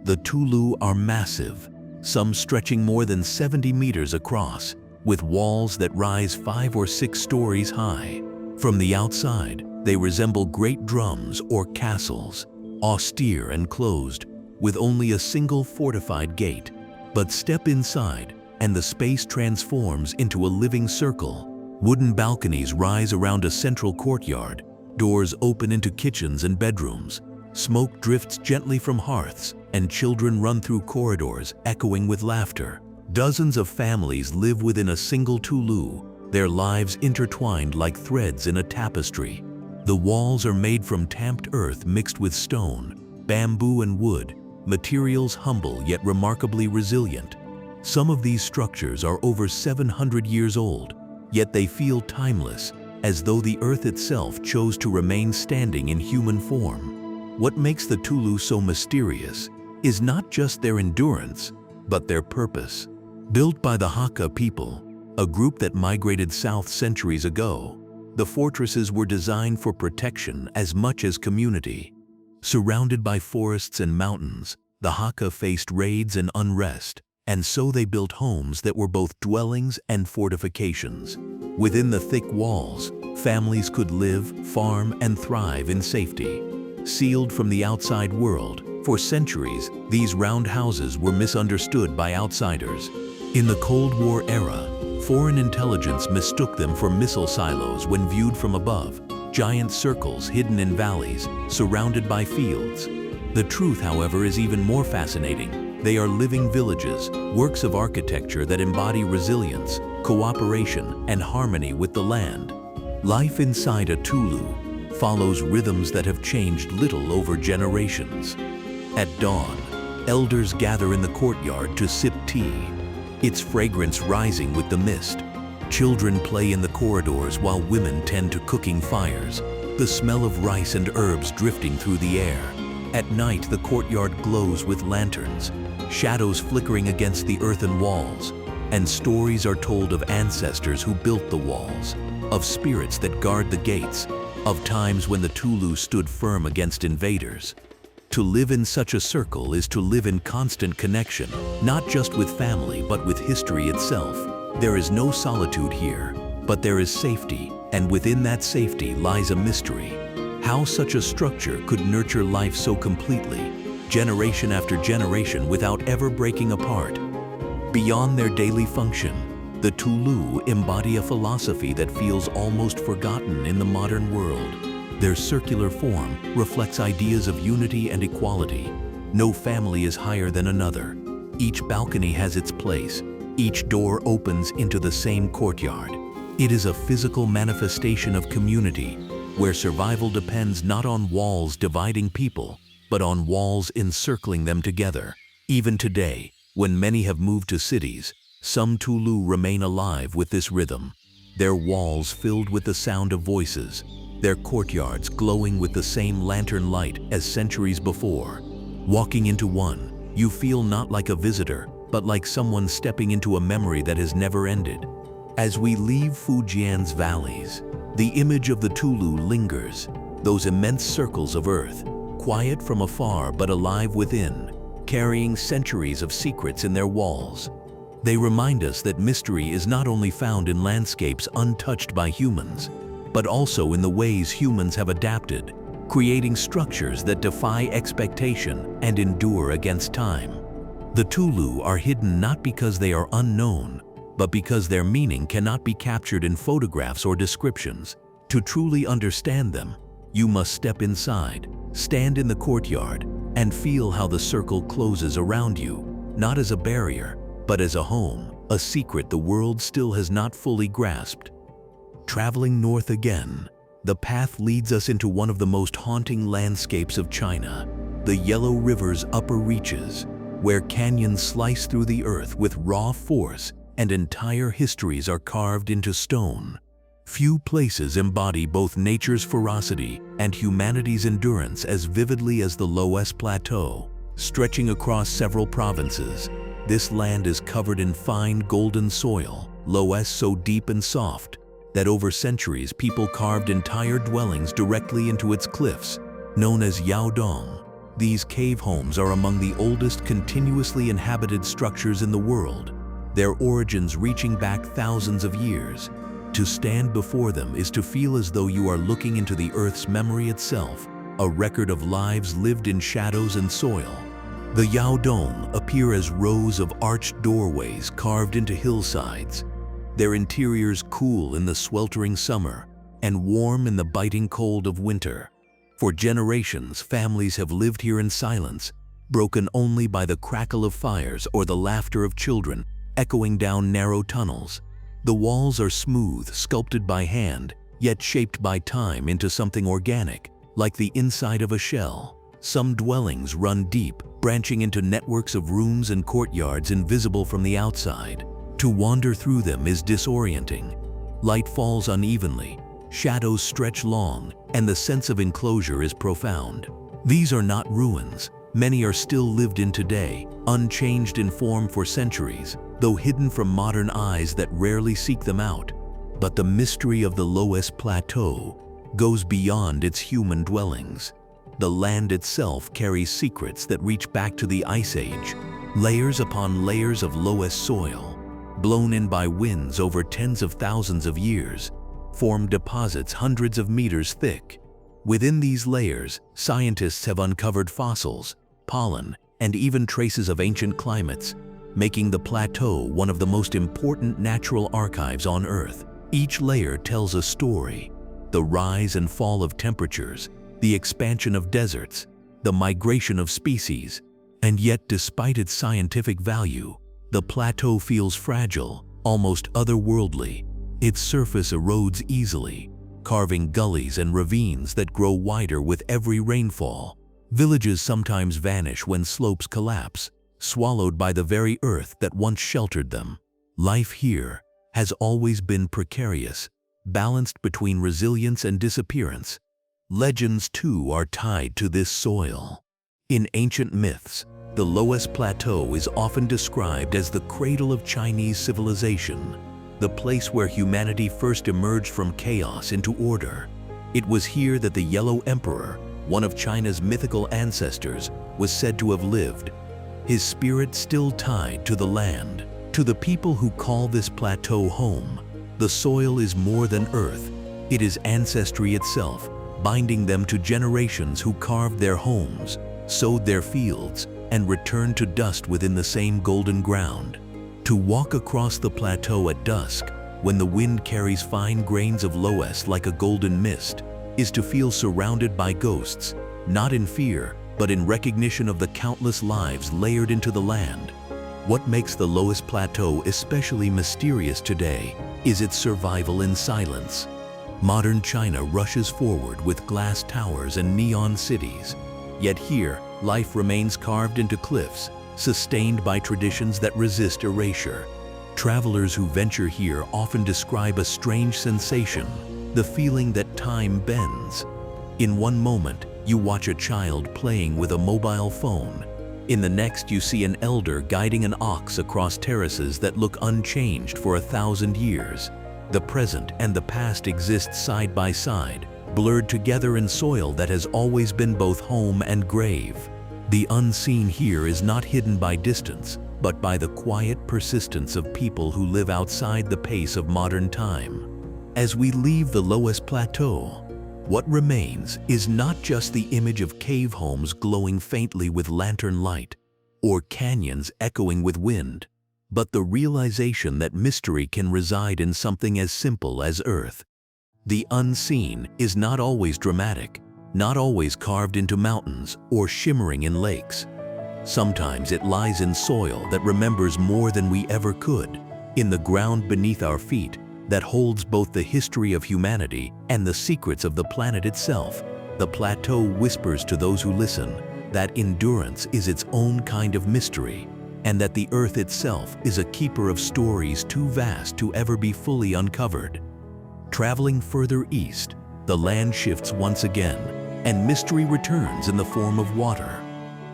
The Tulu are massive, some stretching more than 70 meters across, with walls that rise 5 or 6 stories high. From the outside, they resemble great drums or castles, austere and closed, with only a single fortified gate. But step inside, and the space transforms into a living circle. Wooden balconies rise around a central courtyard, doors open into kitchens and bedrooms, smoke drifts gently from hearths, and children run through corridors echoing with laughter. Dozens of families live within a single Tulu, their lives intertwined like threads in a tapestry. The walls are made from tamped earth mixed with stone, bamboo and wood, materials humble yet remarkably resilient. Some of these structures are over 700 years old, yet they feel timeless, as though the earth itself chose to remain standing in human form. What makes the Tulu so mysterious is not just their endurance, but their purpose. Built by the Hakka people, a group that migrated south centuries ago, the fortresses were designed for protection as much as community. Surrounded by forests and mountains, the Hakka faced raids and unrest, and so they built homes that were both dwellings and fortifications. Within the thick walls, families could live, farm, and thrive in safety. Sealed from the outside world, for centuries, these round houses were misunderstood by outsiders. In the Cold War era, foreign intelligence mistook them for missile silos when viewed from above, giant circles hidden in valleys, surrounded by fields. The truth, however, is even more fascinating. They are living villages, works of architecture that embody resilience, cooperation, and harmony with the land. Life inside a Tulu follows rhythms that have changed little over generations. At dawn, elders gather in the courtyard to sip tea, its fragrance rising with the mist. Children play in the corridors while women tend to cooking fires, the smell of rice and herbs drifting through the air. At night, the courtyard glows with lanterns, shadows flickering against the earthen walls, and stories are told of ancestors who built the walls, of spirits that guard the gates, of times when the Tulu stood firm against invaders. To live in such a circle is to live in constant connection, not just with family but with history itself. There is no solitude here, but there is safety, and within that safety lies a mystery. How such a structure could nurture life so completely, generation after generation, without ever breaking apart. Beyond their daily function, the Tulu embody a philosophy that feels almost forgotten in the modern world. Their circular form reflects ideas of unity and equality. No family is higher than another. Each balcony has its place. Each door opens into the same courtyard. It is a physical manifestation of community, where survival depends not on walls dividing people, but on walls encircling them together. Even today, when many have moved to cities, some Tulu remain alive with this rhythm, their walls filled with the sound of voices, their courtyards glowing with the same lantern light as centuries before. Walking into one, you feel not like a visitor, but like someone stepping into a memory that has never ended. As we leave Fujian's valleys, the image of the Tulu lingers, those immense circles of earth, quiet from afar but alive within, carrying centuries of secrets in their walls. They remind us that mystery is not only found in landscapes untouched by humans, but also in the ways humans have adapted, creating structures that defy expectation and endure against time. The Tulu are hidden not because they are unknown, but because their meaning cannot be captured in photographs or descriptions. To truly understand them, you must step inside, stand in the courtyard, and feel how the circle closes around you, not as a barrier, but as a home, a secret the world still has not fully grasped. Traveling north again, the path leads us into one of the most haunting landscapes of China, the Yellow River's upper reaches, where canyons slice through the earth with raw force and entire histories are carved into stone. Few places embody both nature's ferocity and humanity's endurance as vividly as the Loess Plateau. Stretching across several provinces, this land is covered in fine golden soil, Loess so deep and soft that over centuries people carved entire dwellings directly into its cliffs, known as Yaodong. These cave homes are among the oldest continuously inhabited structures in the world, their origins reaching back thousands of years. To stand before them is to feel as though you are looking into the earth's memory itself, a record of lives lived in shadows and soil. The Yaodong appear as rows of arched doorways carved into hillsides, their interiors cool in the sweltering summer and warm in the biting cold of winter. For generations, families have lived here in silence, broken only by the crackle of fires or the laughter of children echoing down narrow tunnels. The walls are smooth, sculpted by hand, yet shaped by time into something organic, like the inside of a shell. Some dwellings run deep, branching into networks of rooms and courtyards invisible from the outside. To wander through them is disorienting. Light falls unevenly, shadows stretch long, and the sense of enclosure is profound. These are not ruins. Many are still lived in today, unchanged in form for centuries, though hidden from modern eyes that rarely seek them out. But the mystery of the Loess Plateau goes beyond its human dwellings. The land itself carries secrets that reach back to the Ice Age. Layers upon layers of Loess soil, blown in by winds over tens of thousands of years, form deposits hundreds of meters thick. Within these layers, scientists have uncovered fossils, pollen, and even traces of ancient climates, making the plateau one of the most important natural archives on Earth. Each layer tells a story: the rise and fall of temperatures, the expansion of deserts, the migration of species. And yet, despite its scientific value, the plateau feels fragile, almost otherworldly. Its surface erodes easily, carving gullies and ravines that grow wider with every rainfall. Villages sometimes vanish when slopes collapse, swallowed by the very earth that once sheltered them. Life here has always been precarious, balanced between resilience and disappearance. Legends, too, are tied to this soil. In ancient myths, the Loess Plateau is often described as the cradle of Chinese civilization, the place where humanity first emerged from chaos into order. It was here that the Yellow Emperor, one of China's mythical ancestors, was said to have lived, his spirit still tied to the land. To the people who call this plateau home, the soil is more than earth. It is ancestry itself, binding them to generations who carved their homes, sowed their fields, and returned to dust within the same golden ground. To walk across the plateau at dusk, when the wind carries fine grains of Loess like a golden mist, is to feel surrounded by ghosts, not in fear, but in recognition of the countless lives layered into the land. What makes the Loess Plateau especially mysterious today is its survival in silence. Modern China rushes forward with glass towers and neon cities. Yet here, life remains carved into cliffs, sustained by traditions that resist erasure. Travelers who venture here often describe a strange sensation, the feeling that time bends. In one moment, you watch a child playing with a mobile phone. In the next, you see an elder guiding an ox across terraces that look unchanged for 1,000 years. The present and the past exist side by side, blurred together in soil that has always been both home and grave. The unseen here is not hidden by distance, but by the quiet persistence of people who live outside the pace of modern time. As we leave the Loess Plateau, what remains is not just the image of cave homes glowing faintly with lantern light, or canyons echoing with wind, but the realization that mystery can reside in something as simple as earth. The unseen is not always dramatic, not always carved into mountains or shimmering in lakes. Sometimes it lies in soil that remembers more than we ever could, in the ground beneath our feet that holds both the history of humanity and the secrets of the planet itself. The plateau whispers to those who listen that endurance is its own kind of mystery, and that the earth itself is a keeper of stories too vast to ever be fully uncovered. Traveling further east, the land shifts once again, and mystery returns in the form of water.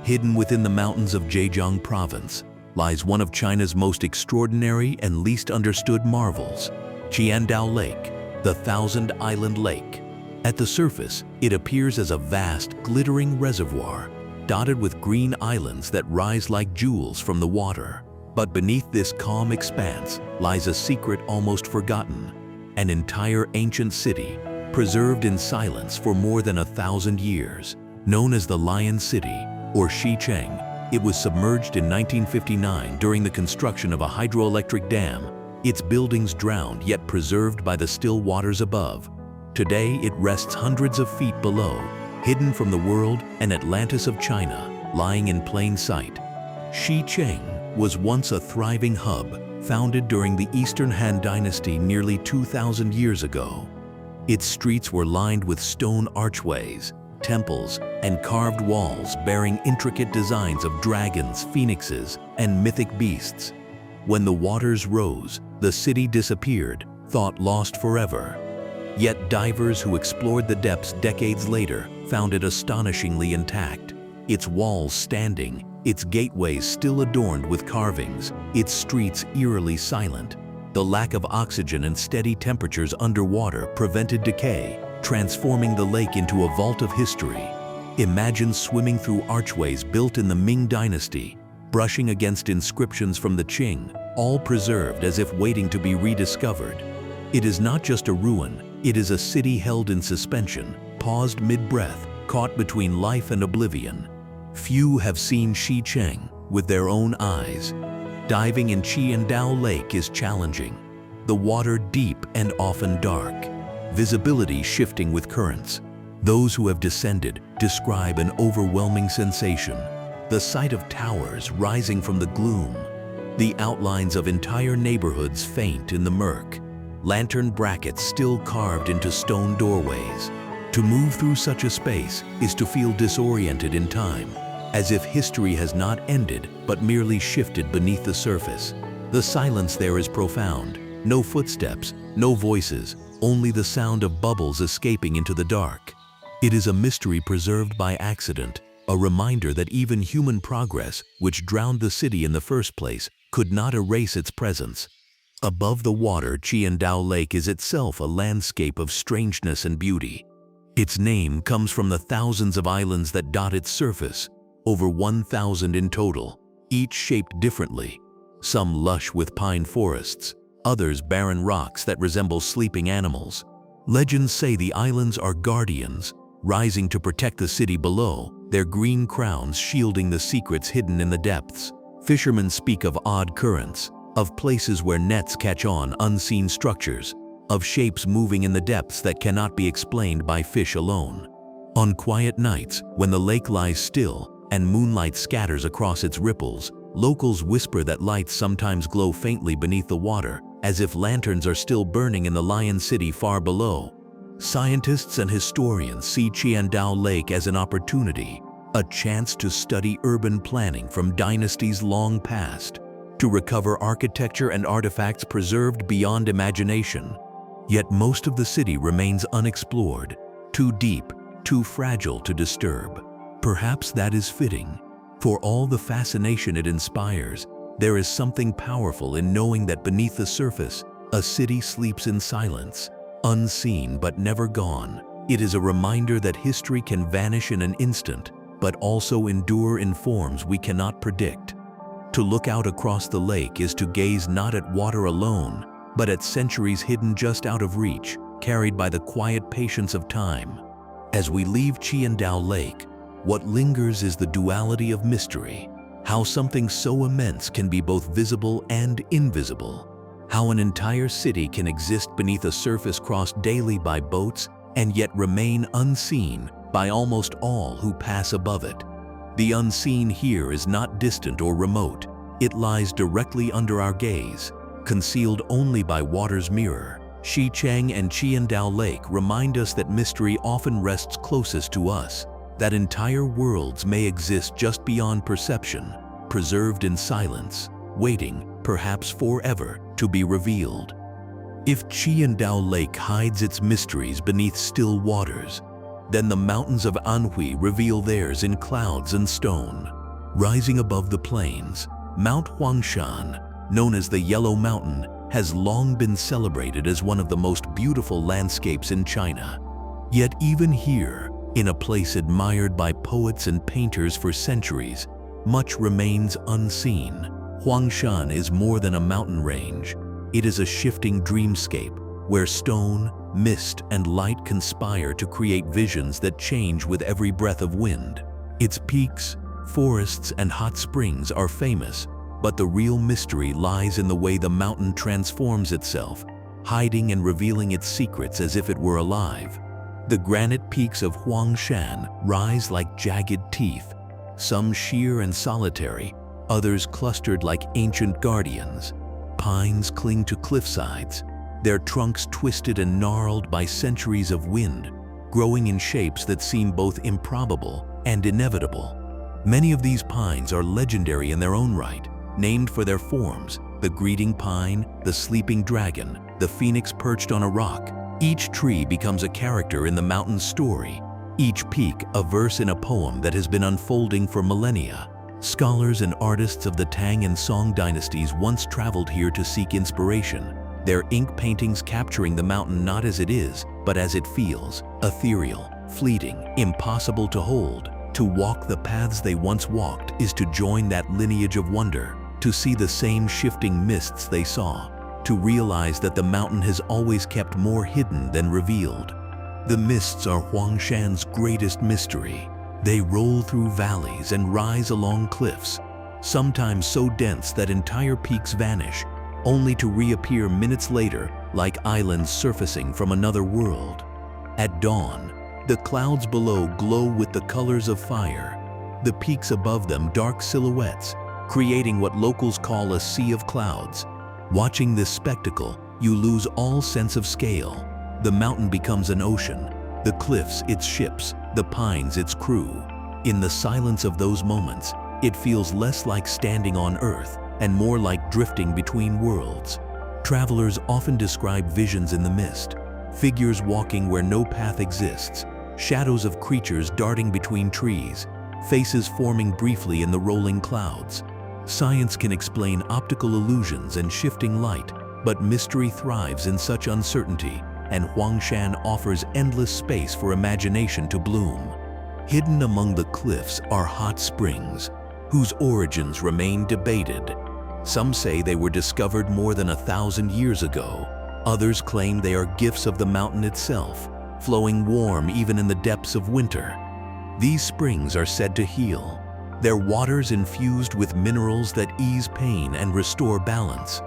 Hidden within the mountains of Zhejiang province lies one of China's most extraordinary and least understood marvels, Qiandao Lake, the Thousand Island Lake. At the surface, it appears as a vast, glittering reservoir, dotted with green islands that rise like jewels from the water. But beneath this calm expanse lies a secret almost forgotten, an entire ancient city, preserved in silence for more than 1,000 years. Known as the Lion City, or Xicheng, it was submerged in 1959 during the construction of a hydroelectric dam, its buildings drowned yet preserved by the still waters above. Today it rests hundreds of feet below, hidden from the world, an Atlantis of China, lying in plain sight. Xicheng was once a thriving hub, founded during the Eastern Han Dynasty nearly 2,000 years ago. Its streets were lined with stone archways, temples, and carved walls bearing intricate designs of dragons, phoenixes, and mythic beasts. When the waters rose, the city disappeared, thought lost forever. Yet divers who explored the depths decades later found it astonishingly intact. Its walls standing, its gateways still adorned with carvings, its streets eerily silent. The lack of oxygen and steady temperatures underwater prevented decay, transforming the lake into a vault of history. Imagine swimming through archways built in the Ming Dynasty, brushing against inscriptions from the Qing, all preserved as if waiting to be rediscovered. It is not just a ruin, it is a city held in suspension, paused mid-breath, caught between life and oblivion. Few have seen Xicheng with their own eyes. Diving in Qiandao Lake is challenging. The water deep and often dark, visibility shifting with currents. Those who have descended describe an overwhelming sensation. The sight of towers rising from the gloom, the outlines of entire neighborhoods faint in the murk, lantern brackets still carved into stone doorways. To move through such a space is to feel disoriented in time, as if history has not ended but merely shifted beneath the surface. The silence there is profound. No footsteps, no voices, only the sound of bubbles escaping into the dark. It is a mystery preserved by accident, a reminder that even human progress, which drowned the city in the first place, could not erase its presence. Above the water, Qiandao Lake is itself a landscape of strangeness and beauty. Its name comes from the thousands of islands that dot its surface, over 1,000 in total, each shaped differently. Some lush with pine forests, others barren rocks that resemble sleeping animals. Legends say the islands are guardians, rising to protect the city below, their green crowns shielding the secrets hidden in the depths. Fishermen speak of odd currents, of places where nets catch on unseen structures, of shapes moving in the depths that cannot be explained by fish alone. On quiet nights, when the lake lies still and moonlight scatters across its ripples, locals whisper that lights sometimes glow faintly beneath the water, as if lanterns are still burning in the Lion City far below. Scientists and historians see Qiandao Lake as an opportunity, a chance to study urban planning from dynasties long past, to recover architecture and artifacts preserved beyond imagination. Yet most of the city remains unexplored, too deep, too fragile to disturb. Perhaps that is fitting. For all the fascination it inspires, there is something powerful in knowing that beneath the surface, a city sleeps in silence, unseen but never gone. It is a reminder that history can vanish in an instant, but also endure in forms we cannot predict. To look out across the lake is to gaze not at water alone, but at centuries hidden just out of reach, carried by the quiet patience of time. As we leave Qiandao Lake, what lingers is the duality of mystery, how something so immense can be both visible and invisible, how an entire city can exist beneath a surface crossed daily by boats and yet remain unseen by almost all who pass above it. The unseen here is not distant or remote. It lies directly under our gaze, concealed only by water's mirror. Xichang and Qiandao Lake remind us that mystery often rests closest to us, that entire worlds may exist just beyond perception, preserved in silence, waiting, perhaps forever, to be revealed. If Qiandao Lake hides its mysteries beneath still waters, then the mountains of Anhui reveal theirs in clouds and stone. Rising above the plains, Mount Huangshan, known as the Yellow Mountain, has long been celebrated as one of the most beautiful landscapes in China. Yet even here, in a place admired by poets and painters for centuries, much remains unseen. Huangshan is more than a mountain range. It is a shifting dreamscape where stone, mist, and light conspire to create visions that change with every breath of wind. Its peaks, forests, and hot springs are famous, but the real mystery lies in the way the mountain transforms itself, hiding and revealing its secrets as if it were alive. The granite peaks of Huangshan rise like jagged teeth, some sheer and solitary, others clustered like ancient guardians. Pines cling to cliffsides, their trunks twisted and gnarled by centuries of wind, growing in shapes that seem both improbable and inevitable. Many of these pines are legendary in their own right, named for their forms: the greeting pine, the sleeping dragon, the phoenix perched on a rock. Each tree becomes a character in the mountain's story, each peak a verse in a poem that has been unfolding for millennia. Scholars and artists of the Tang and Song dynasties once traveled here to seek inspiration, their ink paintings capturing the mountain not as it is, but as it feels: ethereal, fleeting, impossible to hold. To walk the paths they once walked is to join that lineage of wonder, to see the same shifting mists they saw, to realize that the mountain has always kept more hidden than revealed. The mists are Huangshan's greatest mystery. They roll through valleys and rise along cliffs, sometimes so dense that entire peaks vanish, only to reappear minutes later like islands surfacing from another world. At dawn, the clouds below glow with the colors of fire, the peaks above them dark silhouettes, creating what locals call a sea of clouds. Watching this spectacle, you lose all sense of scale. The mountain becomes an ocean, the cliffs its ships, the pines its crew. In the silence of those moments, it feels less like standing on Earth and more like drifting between worlds. Travelers often describe visions in the mist, figures walking where no path exists, shadows of creatures darting between trees, faces forming briefly in the rolling clouds. Science can explain optical illusions and shifting light, but mystery thrives in such uncertainty, and Huangshan offers endless space for imagination to bloom. Hidden among the cliffs are hot springs, whose origins remain debated. Some say they were discovered more than 1,000 years ago. Others claim they are gifts of the mountain itself, flowing warm even in the depths of winter. These springs are said to heal, their waters infused with minerals that ease pain and restore balance.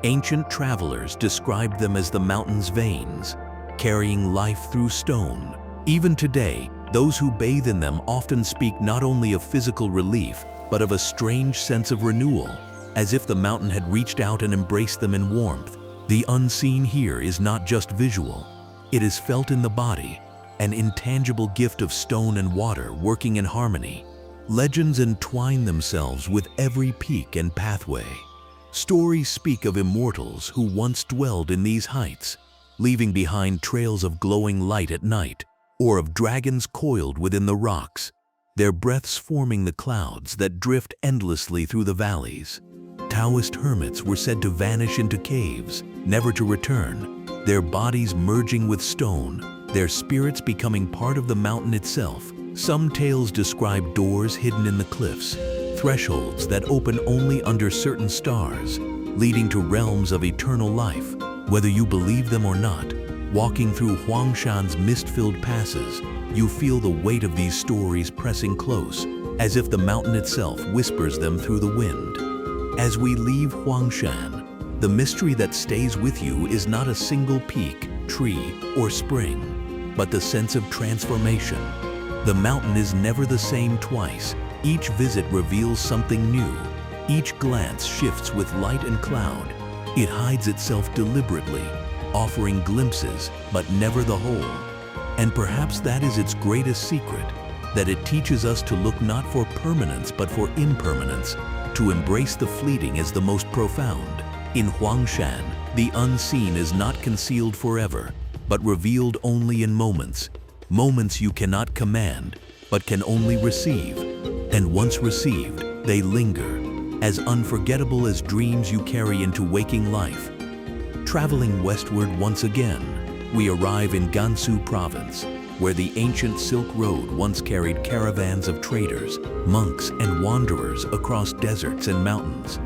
Ancient travelers described them as the mountain's veins, carrying life through stone. Even today, those who bathe in them often speak not only of physical relief, but of a strange sense of renewal, as if the mountain had reached out and embraced them in warmth. The unseen here is not just visual, it is felt in the body, an intangible gift of stone and water working in harmony. Legends entwine themselves with every peak and pathway. Stories speak of immortals who once dwelled in these heights, leaving behind trails of glowing light at night, or of dragons coiled within the rocks, their breaths forming the clouds that drift endlessly through the valleys. Taoist hermits were said to vanish into caves, never to return, their bodies merging with stone, their spirits becoming part of the mountain itself. Some tales describe doors hidden in the cliffs, thresholds that open only under certain stars, leading to realms of eternal life. Whether you believe them or not, walking through Huangshan's mist-filled passes, you feel the weight of these stories pressing close, as if the mountain itself whispers them through the wind. As we leave Huangshan, the mystery that stays with you is not a single peak, tree, or spring, but the sense of transformation. The mountain is never the same twice. Each visit reveals something new. Each glance shifts with light and cloud. It hides itself deliberately, offering glimpses, but never the whole. And perhaps that is its greatest secret, that it teaches us to look not for permanence but for impermanence, to embrace the fleeting as the most profound. In Huangshan, the unseen is not concealed forever, but revealed only in moments. Moments you cannot command, but can only receive. And once received, they linger, as unforgettable as dreams you carry into waking life. Traveling westward once again, we arrive in Gansu province, where the ancient Silk Road once carried caravans of traders, monks, and wanderers across deserts and mountains.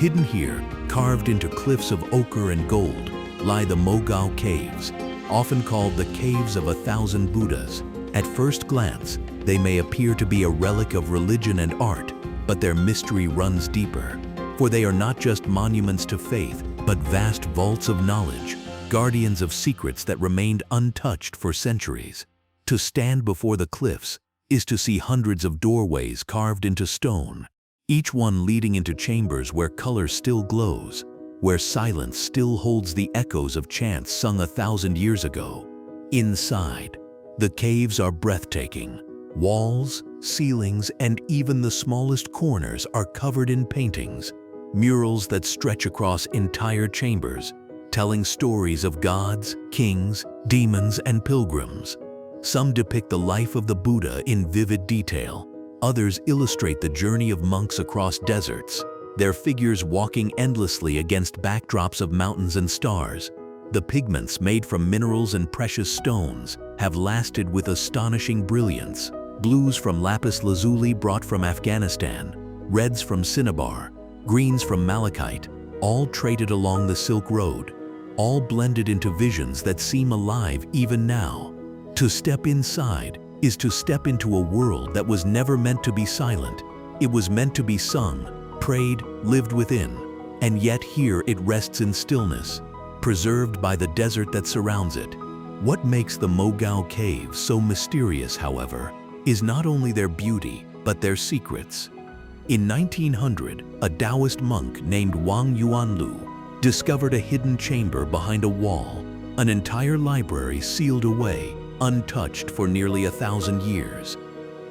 Hidden here, carved into cliffs of ochre and gold, lie the Mogao caves, often called the Caves of 1,000 Buddhas. At first glance, they may appear to be a relic of religion and art, but their mystery runs deeper. For they are not just monuments to faith, but vast vaults of knowledge, guardians of secrets that remained untouched for centuries. To stand before the cliffs is to see hundreds of doorways carved into stone, each one leading into chambers where color still glows, where silence still holds the echoes of chants sung 1,000 years ago. Inside, the caves are breathtaking. Walls, ceilings, and even the smallest corners are covered in paintings, murals that stretch across entire chambers, telling stories of gods, kings, demons, and pilgrims. Some depict the life of the Buddha in vivid detail. Others illustrate the journey of monks across deserts, their figures walking endlessly against backdrops of mountains and stars. The pigments made from minerals and precious stones have lasted with astonishing brilliance. Blues from lapis lazuli brought from Afghanistan, reds from cinnabar, greens from malachite, all traded along the Silk Road, all blended into visions that seem alive even now. To step inside is to step into a world that was never meant to be silent. It was meant to be sung, prayed, lived within, and yet here it rests in stillness, preserved by the desert that surrounds it. What makes the Mogao caves so mysterious, however, is not only their beauty, but their secrets. In 1900, a Taoist monk named Wang Yuanlu discovered a hidden chamber behind a wall, an entire library sealed away, untouched for nearly 1,000 years.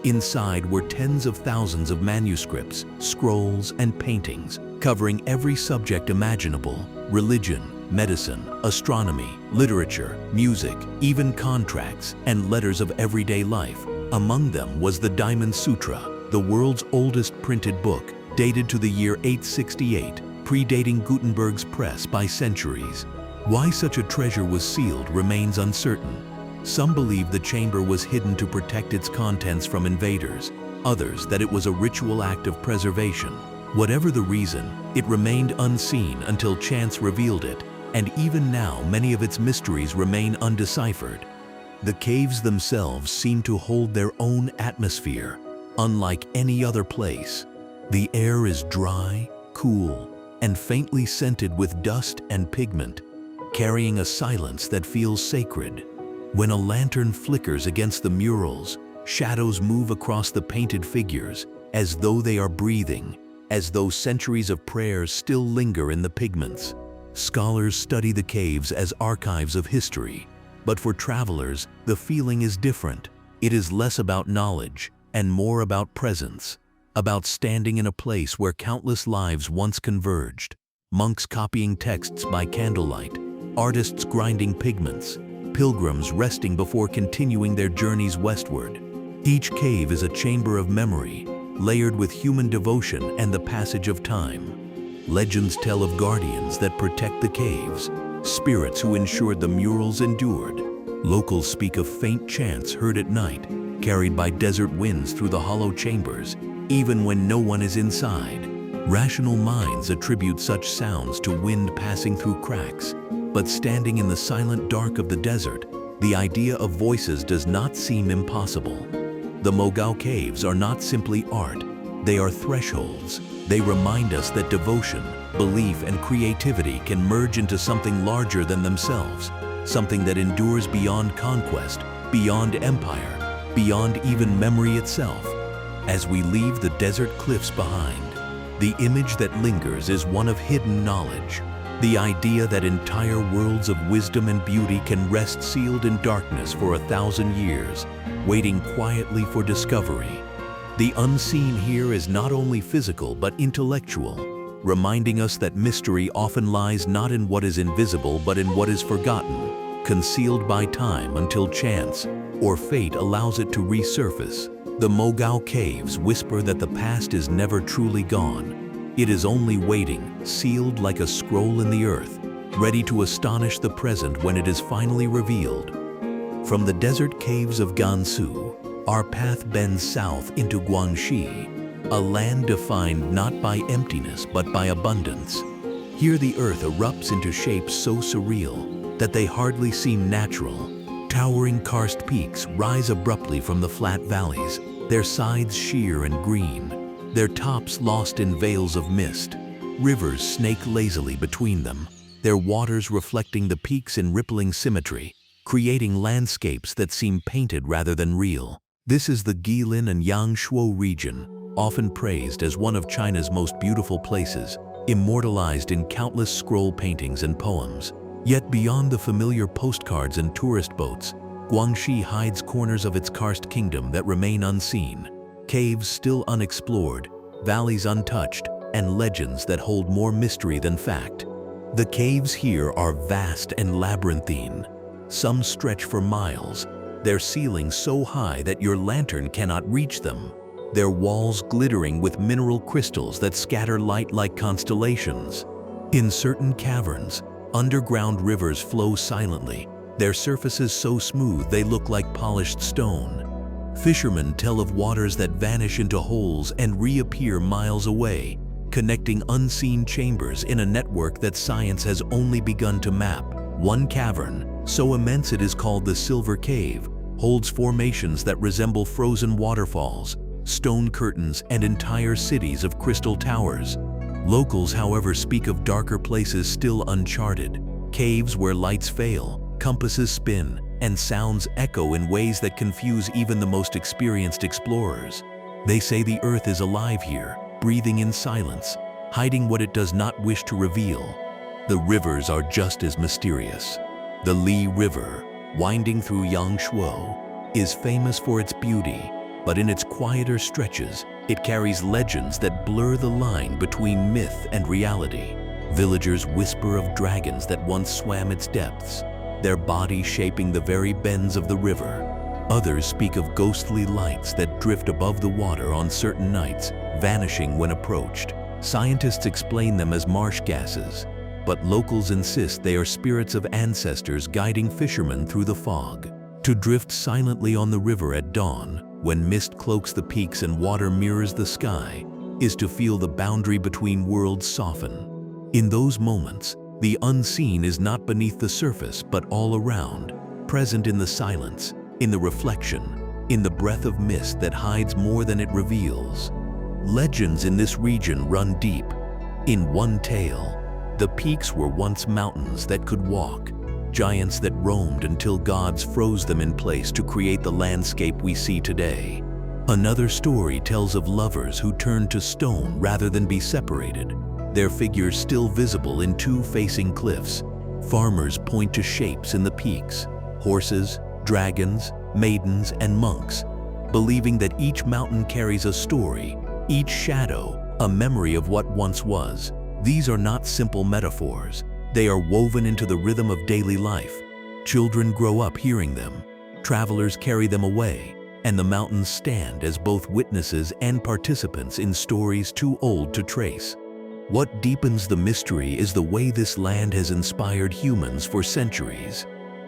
Inside were tens of thousands of manuscripts, scrolls, and paintings, covering every subject imaginable: religion, medicine, astronomy, literature, music, even contracts and letters of everyday life. Among them was the Diamond Sutra, the world's oldest printed book, dated to the year 868, predating Gutenberg's press by centuries. Why such a treasure was sealed remains uncertain. Some believe the chamber was hidden to protect its contents from invaders, others that it was a ritual act of preservation. Whatever the reason, it remained unseen until chance revealed it. and even now many of its mysteries remain undeciphered. The caves themselves seem to hold their own atmosphere, unlike any other place. The air is dry, cool, and faintly scented with dust and pigment, carrying a silence that feels sacred. When a lantern flickers against the murals, shadows move across the painted figures, as though they are breathing, as though centuries of prayers still linger in the pigments. Scholars study the caves as archives of history, but for travelers, the feeling is different. It is less about knowledge and more about presence, about standing in a place where countless lives once converged. Monks copying texts by candlelight, artists grinding pigments, pilgrims resting before continuing their journeys westward. Each cave is a chamber of memory, layered with human devotion and the passage of time. Legends tell of guardians that protect the caves, spirits who ensured the murals endured. Locals speak of faint chants heard at night, carried by desert winds through the hollow chambers, even when no one is inside. Rational minds attribute such sounds to wind passing through cracks, but standing in the silent dark of the desert, the idea of voices does not seem impossible. The Mogao caves are not simply art, they are thresholds. They remind us that devotion, belief, and creativity can merge into something larger than themselves, something that endures beyond conquest, beyond empire, beyond even memory itself. As we leave the desert cliffs behind, the image that lingers is one of hidden knowledge, the idea that entire worlds of wisdom and beauty can rest sealed in darkness for 1,000 years, waiting quietly for discovery. The unseen here is not only physical but intellectual, reminding us that mystery often lies not in what is invisible but in what is forgotten, concealed by time until chance or fate allows it to resurface. The Mogao caves whisper that the past is never truly gone. It is only waiting, sealed like a scroll in the earth, ready to astonish the present when it is finally revealed. From the desert caves of Gansu, our path bends south into Guangxi, a land defined not by emptiness but by abundance. Here the earth erupts into shapes so surreal that they hardly seem natural. Towering karst peaks rise abruptly from the flat valleys, their sides sheer and green, their tops lost in veils of mist. Rivers snake lazily between them, their waters reflecting the peaks in rippling symmetry, creating landscapes that seem painted rather than real. This is the Guilin and Yangshuo region, often praised as one of China's most beautiful places, immortalized in countless scroll paintings and poems. Yet beyond the familiar postcards and tourist boats, Guangxi hides corners of its karst kingdom that remain unseen. Caves still unexplored, valleys untouched, and legends that hold more mystery than fact. The caves here are vast and labyrinthine. Some stretch for miles, their ceilings so high that your lantern cannot reach them, their walls glittering with mineral crystals that scatter light like constellations. In certain caverns, underground rivers flow silently, their surfaces so smooth they look like polished stone. Fishermen tell of waters that vanish into holes and reappear miles away, connecting unseen chambers in a network that science has only begun to map. One cavern, so immense it is called the Silver Cave, holds formations that resemble frozen waterfalls, stone curtains, and entire cities of crystal towers. Locals, however, speak of darker places still uncharted, caves where lights fail, compasses spin, and sounds echo in ways that confuse even the most experienced explorers. They say the earth is alive here, breathing in silence, hiding what it does not wish to reveal. The rivers are just as mysterious. The Li River, winding through Yangshuo, is famous for its beauty, but in its quieter stretches, it carries legends that blur the line between myth and reality. Villagers whisper of dragons that once swam its depths, their bodies shaping the very bends of the river. Others speak of ghostly lights that drift above the water on certain nights, vanishing when approached. Scientists explain them as marsh gases, but locals insist they are spirits of ancestors guiding fishermen through the fog. To drift silently on the river at dawn, when mist cloaks the peaks and water mirrors the sky, is to feel the boundary between worlds soften. In those moments, The unseen is not beneath the surface but all around, present in the silence, in the reflection, in the breath of mist that hides more than it reveals. Legends in this region run deep. In one tale, the peaks were once mountains that could walk, giants that roamed until gods froze them in place to create the landscape we see today. Another story tells of lovers who turned to stone rather than be separated, their figures still visible in two facing cliffs. Farmers point to shapes in the peaks, horses, dragons, maidens, and monks, believing that each mountain carries a story, each shadow a memory of what once was. These are not simple metaphors. They are woven into the rhythm of daily life. Children grow up hearing them, travelers carry them away, and the mountains stand as both witnesses and participants in stories too old to trace. What deepens the mystery is the way this land has inspired humans for centuries.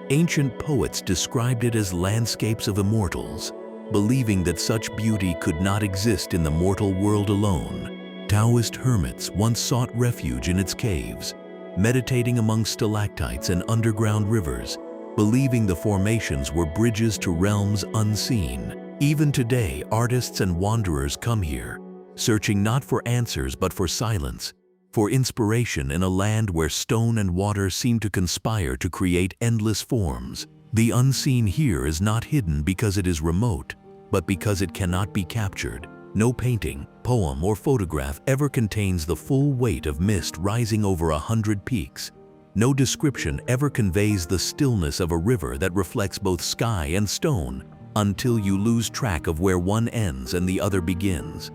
Ancient poets described it as landscapes of immortals, believing that such beauty could not exist in the mortal world alone. Taoist hermits once sought refuge in its caves, meditating among stalactites and underground rivers, believing the formations were bridges to realms unseen. Even today, artists and wanderers come here, searching not for answers but for silence, for inspiration in a land where stone and water seem to conspire to create endless forms. The unseen here is not hidden because it is remote, but because it cannot be captured. No painting, poem, or photograph ever contains the full weight of mist rising over 100 peaks. No description ever conveys the stillness of a river that reflects both sky and stone, until you lose track of where one ends and the other begins.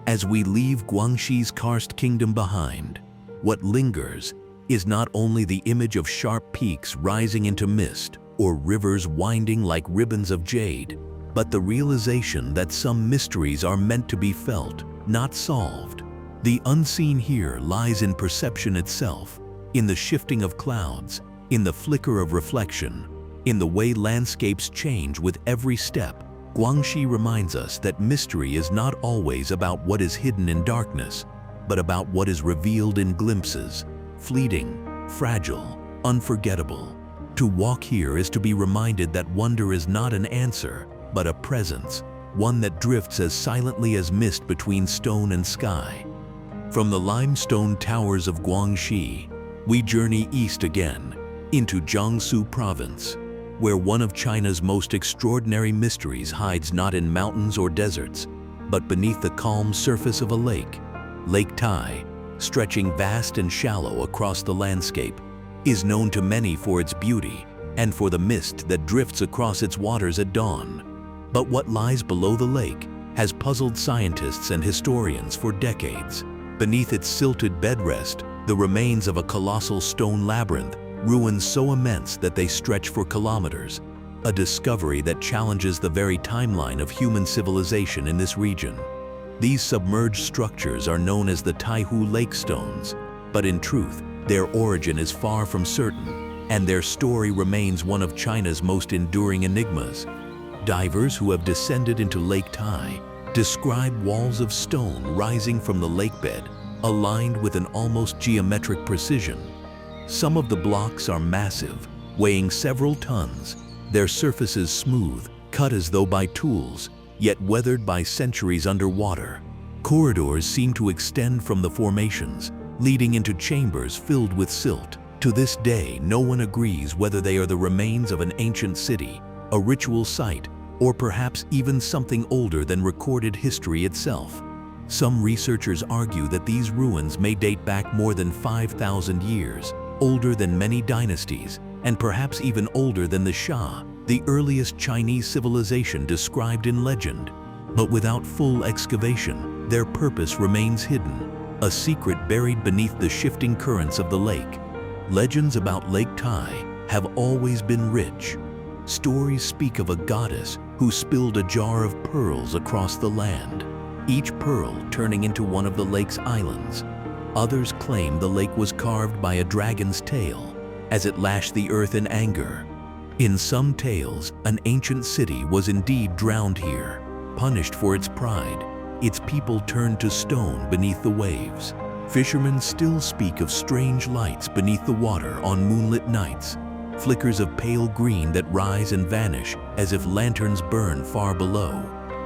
As we leave Guangxi's karst kingdom behind, what lingers is not only the image of sharp peaks rising into mist or rivers winding like ribbons of jade, but the realization that some mysteries are meant to be felt, not solved. The unseen here lies in perception itself, in the shifting of clouds, in the flicker of reflection, in the way landscapes change with every step. Guangxi reminds us that mystery is not always about what is hidden in darkness, but about what is revealed in glimpses, fleeting, fragile, unforgettable. To walk here is to be reminded that wonder is not an answer, but a presence, one that drifts as silently as mist between stone and sky. From the limestone towers of Guangxi, we journey east again, into Jiangsu province, where one of China's most extraordinary mysteries hides not in mountains or deserts, but beneath the calm surface of a lake. Lake Tai, stretching vast and shallow across the landscape, is known to many for its beauty and for the mist that drifts across its waters at dawn. But what lies below the lake has puzzled scientists and historians for decades. Beneath its silted bedrest, the remains of a colossal stone labyrinth, ruins so immense that they stretch for kilometers, a discovery that challenges the very timeline of human civilization in this region. These submerged structures are known as the Taihu Lake Stones, but in truth, their origin is far from certain, and their story remains one of China's most enduring enigmas. Divers who have descended into Lake Tai describe walls of stone rising from the lakebed, aligned with an almost geometric precision. Some of the blocks are massive, weighing several tons, their surfaces smooth, cut as though by tools, yet weathered by centuries underwater. Corridors seem to extend from the formations, leading into chambers filled with silt. To this day, no one agrees whether they are the remains of an ancient city, a ritual site, or perhaps even something older than recorded history itself. Some researchers argue that these ruins may date back more than 5,000 years, older than many dynasties, and perhaps even older than the Xia, the earliest Chinese civilization described in legend. But without full excavation, their purpose remains hidden, a secret buried beneath the shifting currents of the lake. Legends about Lake Tai have always been rich. Stories speak of a goddess who spilled a jar of pearls across the land, each pearl turning into one of the lake's islands. Others claim the lake was carved by a dragon's tail as it lashed the earth in anger. In some tales, an ancient city was indeed drowned here, punished for its pride. Its people turned to stone beneath the waves. Fishermen still speak of strange lights beneath the water on moonlit nights, flickers of pale green that rise and vanish as if lanterns burn far below.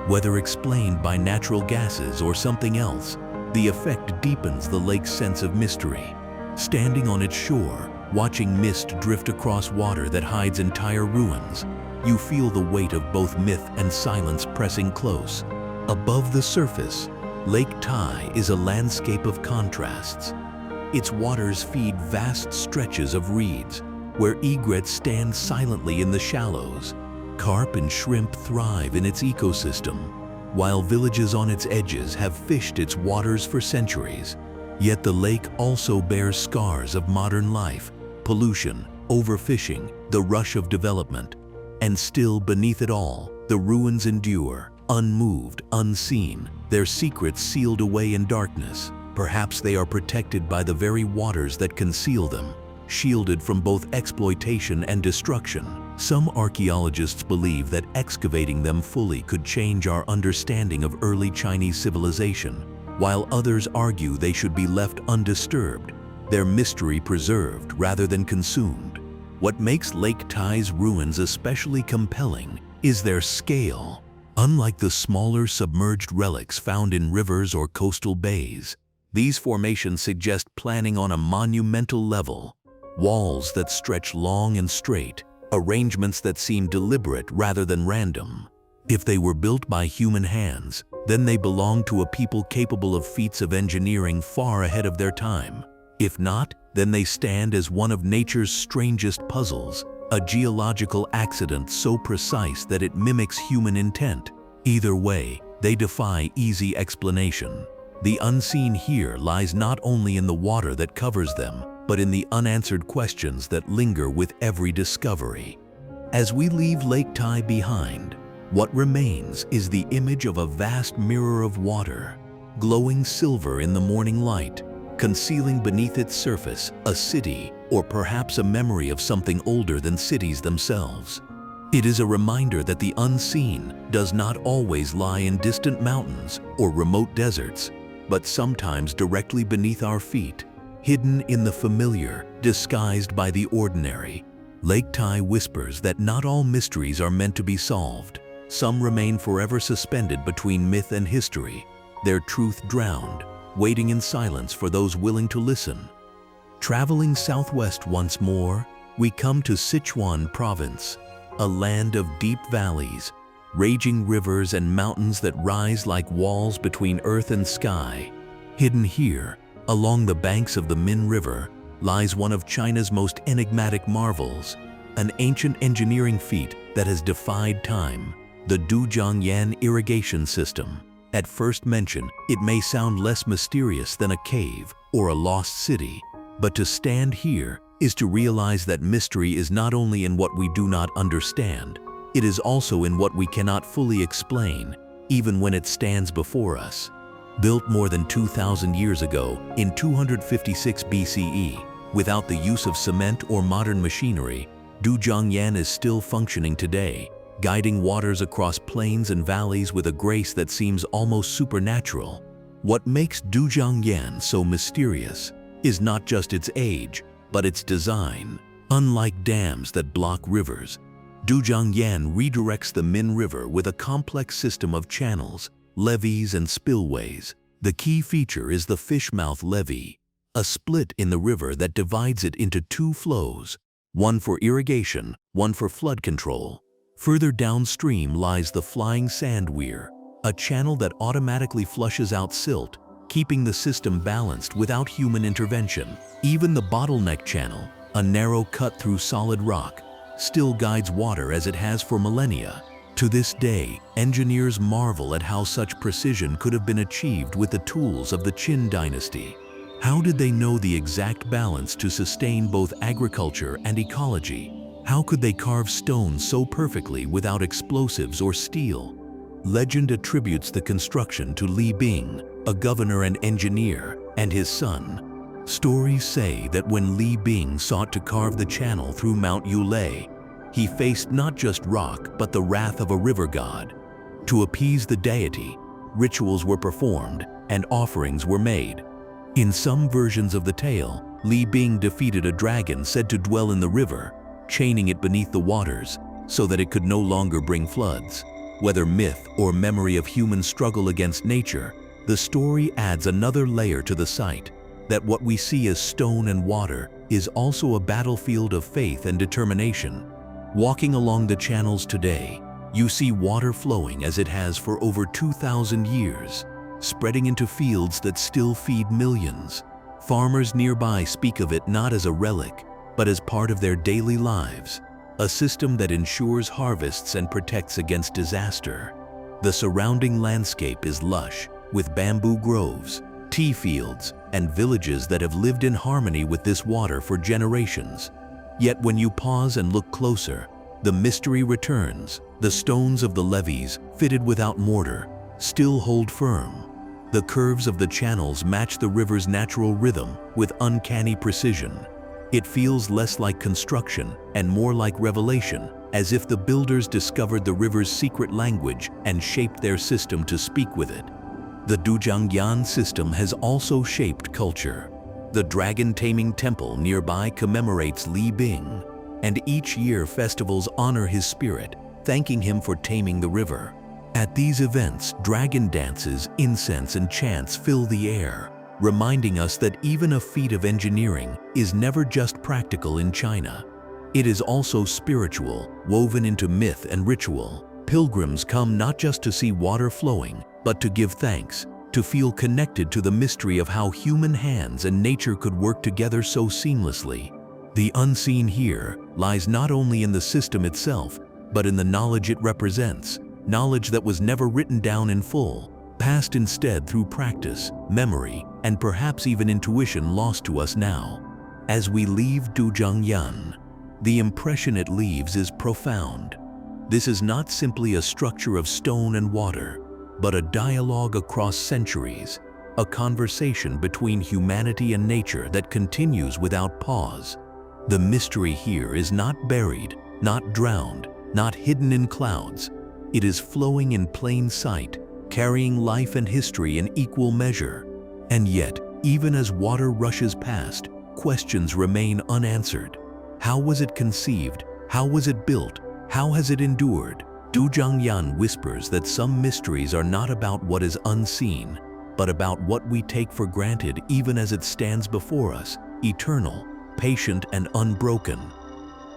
Whether explained by natural gases or something else, the effect deepens the lake's sense of mystery. Standing on its shore, watching mist drift across water that hides entire ruins, you feel the weight of both myth and silence pressing close. Above the surface, Lake Tai is a landscape of contrasts. Its waters feed vast stretches of reeds, where egrets stand silently in the shallows. Carp and shrimp thrive in its ecosystem, while villages on its edges have fished its waters for centuries. Yet the lake also bears scars of modern life, pollution, overfishing, the rush of development. And still beneath it all, the ruins endure, unmoved, unseen, their secrets sealed away in darkness. Perhaps they are protected by the very waters that conceal them, shielded from both exploitation and destruction. Some archaeologists believe that excavating them fully could change our understanding of early Chinese civilization, while others argue they should be left undisturbed, their mystery preserved rather than consumed. What makes Lake Tai's ruins especially compelling is their scale. Unlike the smaller submerged relics found in rivers or coastal bays, these formations suggest planning on a monumental level. Walls that stretch long and straight, arrangements that seem deliberate rather than random. If they were built by human hands, then they belong to a people capable of feats of engineering far ahead of their time. If not, then they stand as one of nature's strangest puzzles, a geological accident so precise that it mimics human intent. Either way, they defy easy explanation. The unseen here lies not only in the water that covers them, but in the unanswered questions that linger with every discovery. As we leave Lake Tai behind, what remains is the image of a vast mirror of water, glowing silver in the morning light, concealing beneath its surface a city, or perhaps a memory of something older than cities themselves. It is a reminder that the unseen does not always lie in distant mountains or remote deserts, but sometimes directly beneath our feet, hidden in the familiar, disguised by the ordinary. Lake Tai whispers that not all mysteries are meant to be solved. Some remain forever suspended between myth and history, their truth drowned, waiting in silence for those willing to listen. Traveling southwest once more, we come to Sichuan Province, a land of deep valleys, raging rivers and mountains that rise like walls between earth and sky. Hidden here, along the banks of the Min River, lies one of China's most enigmatic marvels, an ancient engineering feat that has defied time, the Dujiangyan irrigation system. At first mention, it may sound less mysterious than a cave or a lost city, but to stand here is to realize that mystery is not only in what we do not understand, it is also in what we cannot fully explain, even when it stands before us. Built more than 2,000 years ago, in 256 BCE, without the use of cement or modern machinery, Dujiangyan is still functioning today, guiding waters across plains and valleys with a grace that seems almost supernatural. What makes Dujiangyan so mysterious is not just its age, but its design. Unlike dams that block rivers, Dujiangyan redirects the Min River with a complex system of channels, levees, and spillways. The key feature is the Fishmouth Levee, a split in the river that divides it into two flows, one for irrigation, one for flood control. Further downstream lies the Flying Sand Weir, a channel that automatically flushes out silt, keeping the system balanced without human intervention. Even the Bottleneck Channel, a narrow cut through solid rock, still guides water as it has for millennia. To this day, engineers marvel at how such precision could have been achieved with the tools of the Qin dynasty. How did they know the exact balance to sustain both agriculture and ecology? How could they carve stone so perfectly without explosives or steel? Legend attributes the construction to Li Bing, a governor and engineer, and his son. Stories say that when Li Bing sought to carve the channel through Mount Yulei, he faced not just rock but the wrath of a river god. To appease the deity, rituals were performed and offerings were made. In some versions of the tale, Li Bing defeated a dragon said to dwell in the river, chaining it beneath the waters so that it could no longer bring floods. Whether myth or memory of human struggle against nature, the story adds another layer to the sight, that what we see as stone and water is also a battlefield of faith and determination. Walking along the channels today, you see water flowing as it has for over 2,000 years, spreading into fields that still feed millions. Farmers nearby speak of it not as a relic, but as part of their daily lives, a system that ensures harvests and protects against disaster. The surrounding landscape is lush, with bamboo groves, tea fields, and villages that have lived in harmony with this water for generations. Yet when you pause and look closer, the mystery returns. The stones of the levees, fitted without mortar, still hold firm. The curves of the channels match the river's natural rhythm with uncanny precision. It feels less like construction and more like revelation, as if the builders discovered the river's secret language and shaped their system to speak with it. The Dujiangyan system has also shaped culture. The dragon-taming temple nearby commemorates Li Bing, and each year festivals honor his spirit, thanking him for taming the river. At these events, dragon dances, incense, and chants fill the air, reminding us that even a feat of engineering is never just practical in China. It is also spiritual, woven into myth and ritual. Pilgrims come not just to see water flowing, but to give thanks, to feel connected to the mystery of how human hands and nature could work together so seamlessly. The unseen here lies not only in the system itself, but in the knowledge it represents, knowledge that was never written down in full, passed instead through practice, memory, and perhaps even intuition lost to us now. As we leave Dujiangyan, the impression it leaves is profound. This is not simply a structure of stone and water, but a dialogue across centuries, a conversation between humanity and nature that continues without pause. The mystery here is not buried, not drowned, not hidden in clouds. It is flowing in plain sight, carrying life and history in equal measure. And yet, even as water rushes past, questions remain unanswered. How was it conceived? How was it built? How has it endured? Dujiangyan whispers that some mysteries are not about what is unseen, but about what we take for granted even as it stands before us, eternal, patient, and unbroken.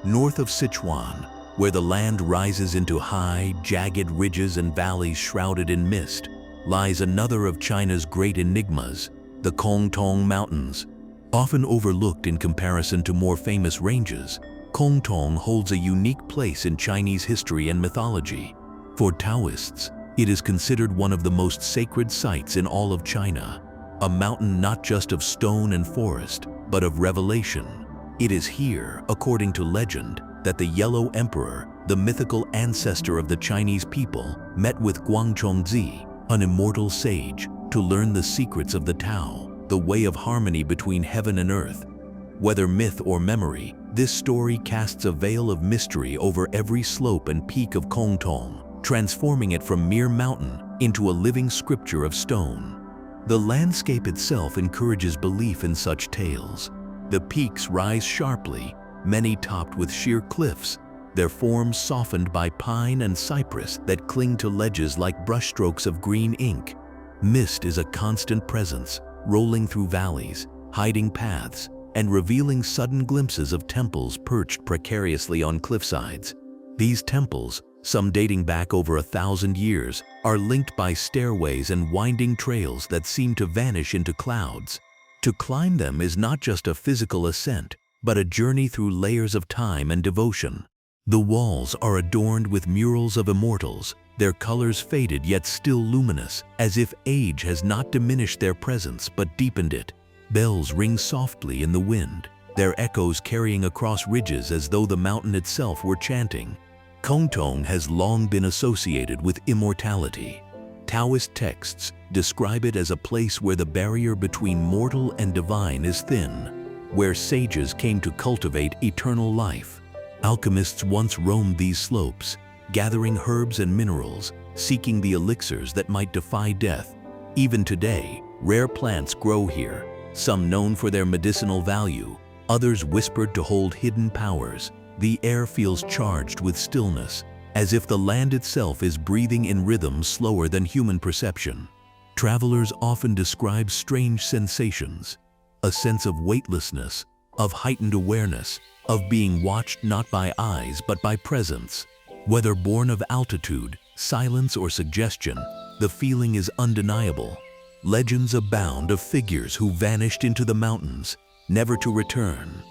North of Sichuan, where the land rises into high, jagged ridges and valleys shrouded in mist, lies another of China's great enigmas, the Kongtong Mountains. Often overlooked in comparison to more famous ranges, Kongtong holds a unique place in Chinese history and mythology. For Taoists, it is considered one of the most sacred sites in all of China, a mountain not just of stone and forest, but of revelation. It is here, according to legend, that the Yellow Emperor, the mythical ancestor of the Chinese people, met with Guangxi, an immortal sage, to learn the secrets of the Tao, the way of harmony between heaven and earth. Whether myth or memory, this story casts a veil of mystery over every slope and peak of Kongtong, transforming it from mere mountain into a living scripture of stone. The landscape itself encourages belief in such tales. The peaks rise sharply, many topped with sheer cliffs, their forms softened by pine and cypress that cling to ledges like brushstrokes of green ink. Mist is a constant presence, rolling through valleys, hiding paths, and revealing sudden glimpses of temples perched precariously on cliffsides. These temples, some dating back over 1,000 years, are linked by stairways and winding trails that seem to vanish into clouds. To climb them is not just a physical ascent, but a journey through layers of time and devotion. The walls are adorned with murals of immortals, their colors faded yet still luminous, as if age has not diminished their presence but deepened it. Bells ring softly in the wind, their echoes carrying across ridges as though the mountain itself were chanting. Kongtong has long been associated with immortality. Taoist texts describe it as a place where the barrier between mortal and divine is thin, where sages came to cultivate eternal life. Alchemists once roamed these slopes, gathering herbs and minerals, seeking the elixirs that might defy death. Even today, rare plants grow here, some known for their medicinal value, others whispered to hold hidden powers. The air feels charged with stillness, as if the land itself is breathing in rhythms slower than human perception. Travelers often describe strange sensations, a sense of weightlessness, of heightened awareness, of being watched not by eyes but by presence. Whether born of altitude, silence, or suggestion, the feeling is undeniable. Legends abound of figures who vanished into the mountains, never to return.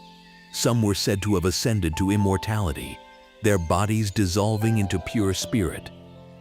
Some were said to have ascended to immortality, their bodies dissolving into pure spirit.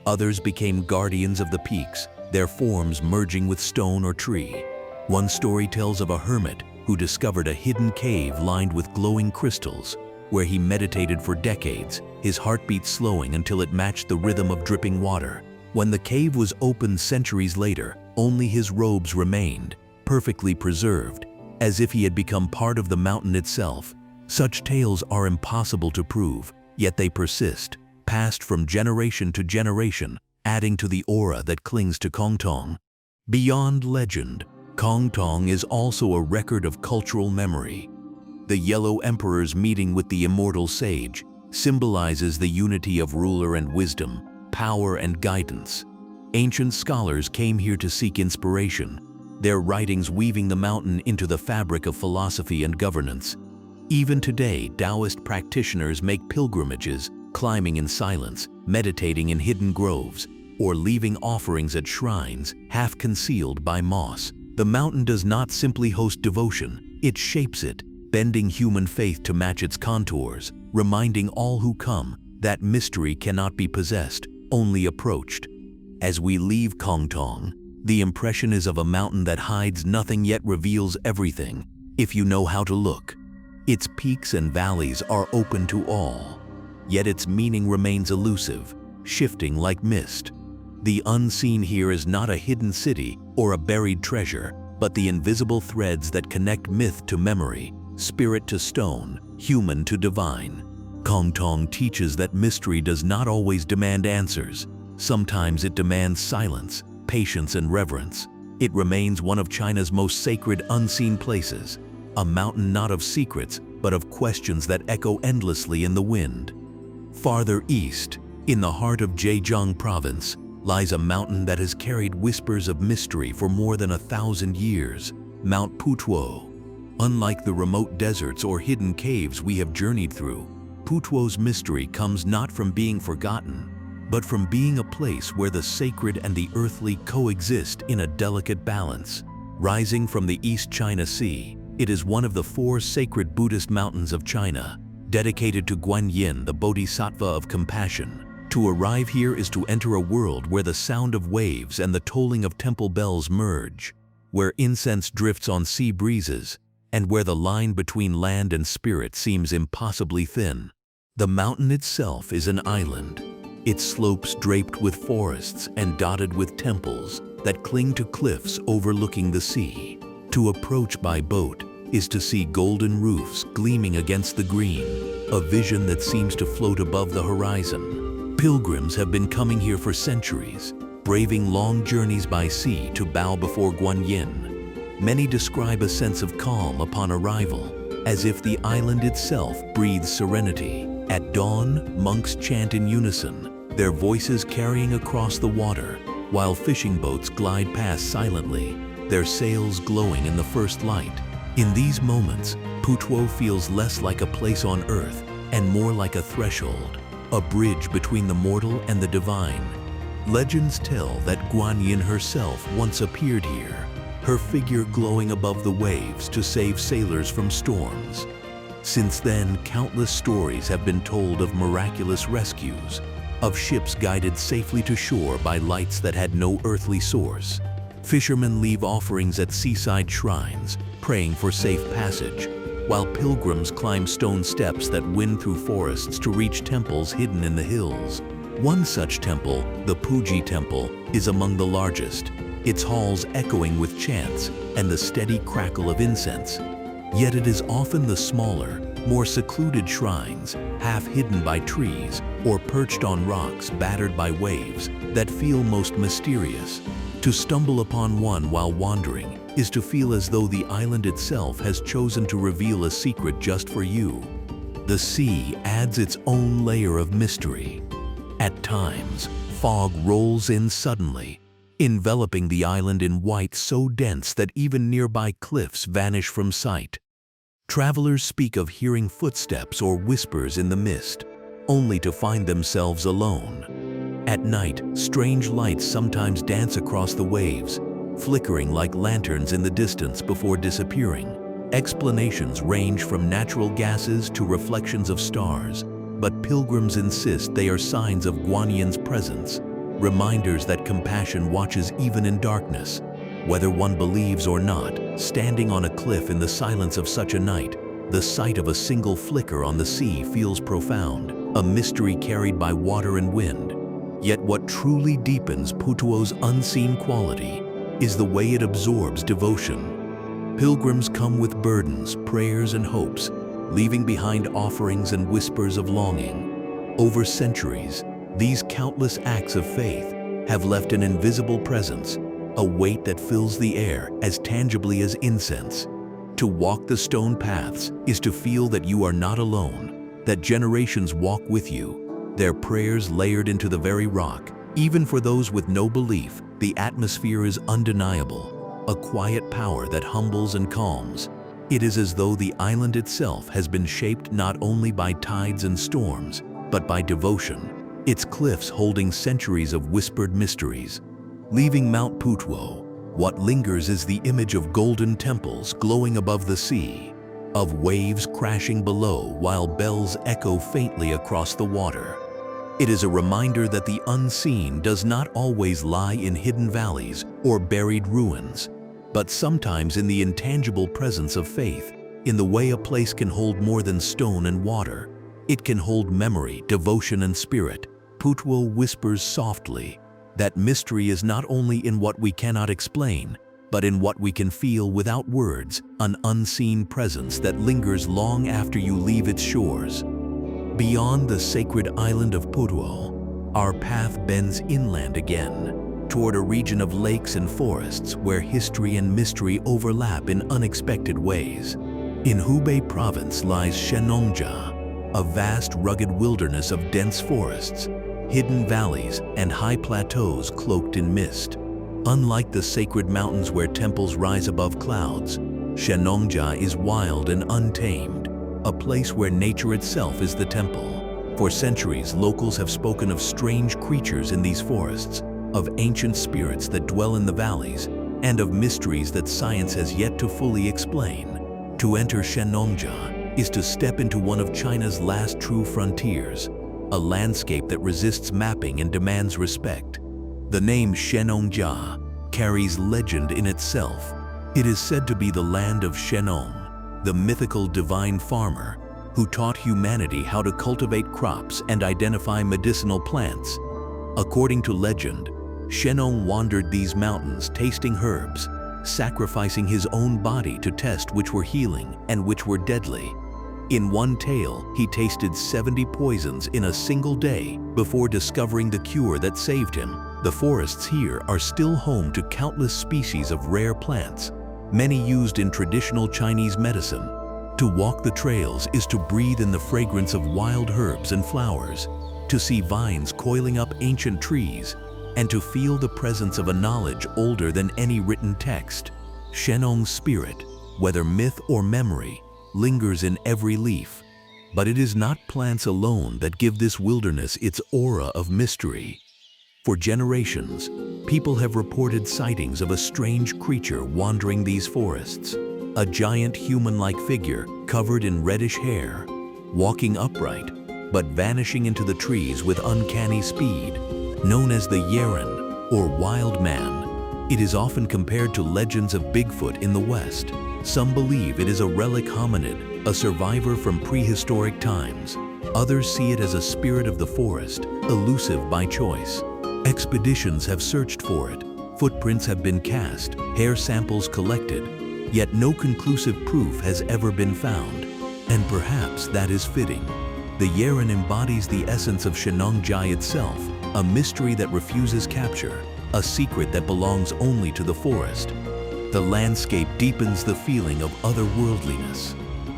Others became guardians of the peaks, their forms merging with stone or tree. One story tells of a hermit who discovered a hidden cave lined with glowing crystals, where he meditated for decades, his heartbeat slowing until it matched the rhythm of dripping water. When the cave was opened centuries later, only his robes remained, perfectly preserved, as if he had become part of the mountain itself. Such tales are impossible to prove, yet they persist, passed from generation to generation, adding to the aura that clings to Kongtong. Beyond legend, Kongtong is also a record of cultural memory. The Yellow Emperor's meeting with the immortal sage symbolizes the unity of ruler and wisdom, power and guidance. Ancient scholars came here to seek inspiration, their writings weaving the mountain into the fabric of philosophy and governance. Even today, Taoist practitioners make pilgrimages, climbing in silence, meditating in hidden groves, or leaving offerings at shrines half concealed by moss. The mountain does not simply host devotion, it shapes it, bending human faith to match its contours, reminding all who come that mystery cannot be possessed, only approached. As we leave Kongtong, the impression is of a mountain that hides nothing yet reveals everything, if you know how to look. Its peaks and valleys are open to all, yet its meaning remains elusive, shifting like mist. The unseen here is not a hidden city or a buried treasure, but the invisible threads that connect myth to memory, spirit to stone, human to divine. Kongtong teaches that mystery does not always demand answers. Sometimes it demands silence, patience, and reverence. It remains one of China's most sacred unseen places, a mountain not of secrets, but of questions that echo endlessly in the wind. Farther east, in the heart of Zhejiang province, lies a mountain that has carried whispers of mystery for more than 1,000 years, Mount Putuo. Unlike the remote deserts or hidden caves we have journeyed through, Putuo's mystery comes not from being forgotten, but from being a place where the sacred and the earthly coexist in a delicate balance. Rising from the East China Sea, it is one of the 4 sacred Buddhist mountains of China, dedicated to Guanyin, the Bodhisattva of compassion. To arrive here is to enter a world where the sound of waves and the tolling of temple bells merge, where incense drifts on sea breezes, and where the line between land and spirit seems impossibly thin. The mountain itself is an island, its slopes draped with forests and dotted with temples that cling to cliffs overlooking the sea. To approach by boat is to see golden roofs gleaming against the green, a vision that seems to float above the horizon. Pilgrims have been coming here for centuries, braving long journeys by sea to bow before Guanyin. Many describe a sense of calm upon arrival, as if the island itself breathes serenity. At dawn, monks chant in unison, their voices carrying across the water, while fishing boats glide past silently, their sails glowing in the first light. In these moments, Putuo feels less like a place on earth and more like a threshold, a bridge between the mortal and the divine. Legends tell that Guanyin herself once appeared here, her figure glowing above the waves to save sailors from storms. Since then, countless stories have been told of miraculous rescues, of ships guided safely to shore by lights that had no earthly source. Fishermen leave offerings at seaside shrines, praying for safe passage, while pilgrims climb stone steps that wind through forests to reach temples hidden in the hills. One such temple, the Puji Temple, is among the largest, its halls echoing with chants and the steady crackle of incense. Yet it is often the smaller, more secluded shrines, half hidden by trees or perched on rocks battered by waves, that feel most mysterious. To stumble upon one while wandering is to feel as though the island itself has chosen to reveal a secret just for you. The sea adds its own layer of mystery. At times, fog rolls in suddenly, enveloping the island in white so dense that even nearby cliffs vanish from sight. Travelers speak of hearing footsteps or whispers in the mist, only to find themselves alone. At night, strange lights sometimes dance across the waves, flickering like lanterns in the distance before disappearing. Explanations range from natural gases to reflections of stars, but pilgrims insist they are signs of Guanyan's presence, reminders that compassion watches even in darkness. Whether one believes or not, standing on a cliff in the silence of such a night, the sight of a single flicker on the sea feels profound, a mystery carried by water and wind. Yet what truly deepens Putuo's unseen quality is the way it absorbs devotion. Pilgrims come with burdens, prayers, and hopes, leaving behind offerings and whispers of longing. Over centuries, these countless acts of faith have left an invisible presence, a weight that fills the air as tangibly as incense. To walk the stone paths is to feel that you are not alone, that generations walk with you, their prayers layered into the very rock. Even for those with no belief, the atmosphere is undeniable, a quiet power that humbles and calms. It is as though the island itself has been shaped not only by tides and storms, but by devotion, its cliffs holding centuries of whispered mysteries. Leaving Mount Putuo, what lingers is the image of golden temples glowing above the sea, of waves crashing below while bells echo faintly across the water. It is a reminder that the unseen does not always lie in hidden valleys or buried ruins, but sometimes in the intangible presence of faith, in the way a place can hold more than stone and water. It can hold memory, devotion, and spirit. Putuo whispers softly that mystery is not only in what we cannot explain, but in what we can feel without words, an unseen presence that lingers long after you leave its shores. Beyond the sacred island of Putuo, our path bends inland again, toward a region of lakes and forests where history and mystery overlap in unexpected ways. In Hubei province lies Shennongjia, a vast rugged wilderness of dense forests, hidden valleys, and high plateaus cloaked in mist. Unlike the sacred mountains where temples rise above clouds, Shennongjia is wild and untamed, a place where nature itself is the temple. For centuries, locals have spoken of strange creatures in these forests, of ancient spirits that dwell in the valleys, and of mysteries that science has yet to fully explain. To enter Shennongjia is to step into one of China's last true frontiers, a landscape that resists mapping and demands respect. The name Shennongjia carries legend in itself. It is said to be the land of Shennong, the mythical divine farmer who taught humanity how to cultivate crops and identify medicinal plants. According to legend, Shennong wandered these mountains tasting herbs, sacrificing his own body to test which were healing and which were deadly. In one tale, he tasted 70 poisons in a single day before discovering the cure that saved him. The forests here are still home to countless species of rare plants, many used in traditional Chinese medicine. To walk the trails is to breathe in the fragrance of wild herbs and flowers, to see vines coiling up ancient trees, and to feel the presence of a knowledge older than any written text. Shennong's spirit, whether myth or memory, lingers in every leaf. But it is not plants alone that give this wilderness its aura of mystery. For generations, people have reported sightings of a strange creature wandering these forests, a giant human-like figure covered in reddish hair, walking upright, but vanishing into the trees with uncanny speed. Known as the Yeren, or wild man, it is often compared to legends of Bigfoot in the West. Some believe it is a relic hominid, a survivor from prehistoric times. Others see it as a spirit of the forest, elusive by choice. Expeditions have searched for it, footprints have been cast, hair samples collected, yet no conclusive proof has ever been found. And perhaps that is fitting. The Yeren embodies the essence of Shennongjia itself, a mystery that refuses capture, a secret that belongs only to the forest. The landscape deepens the feeling of otherworldliness.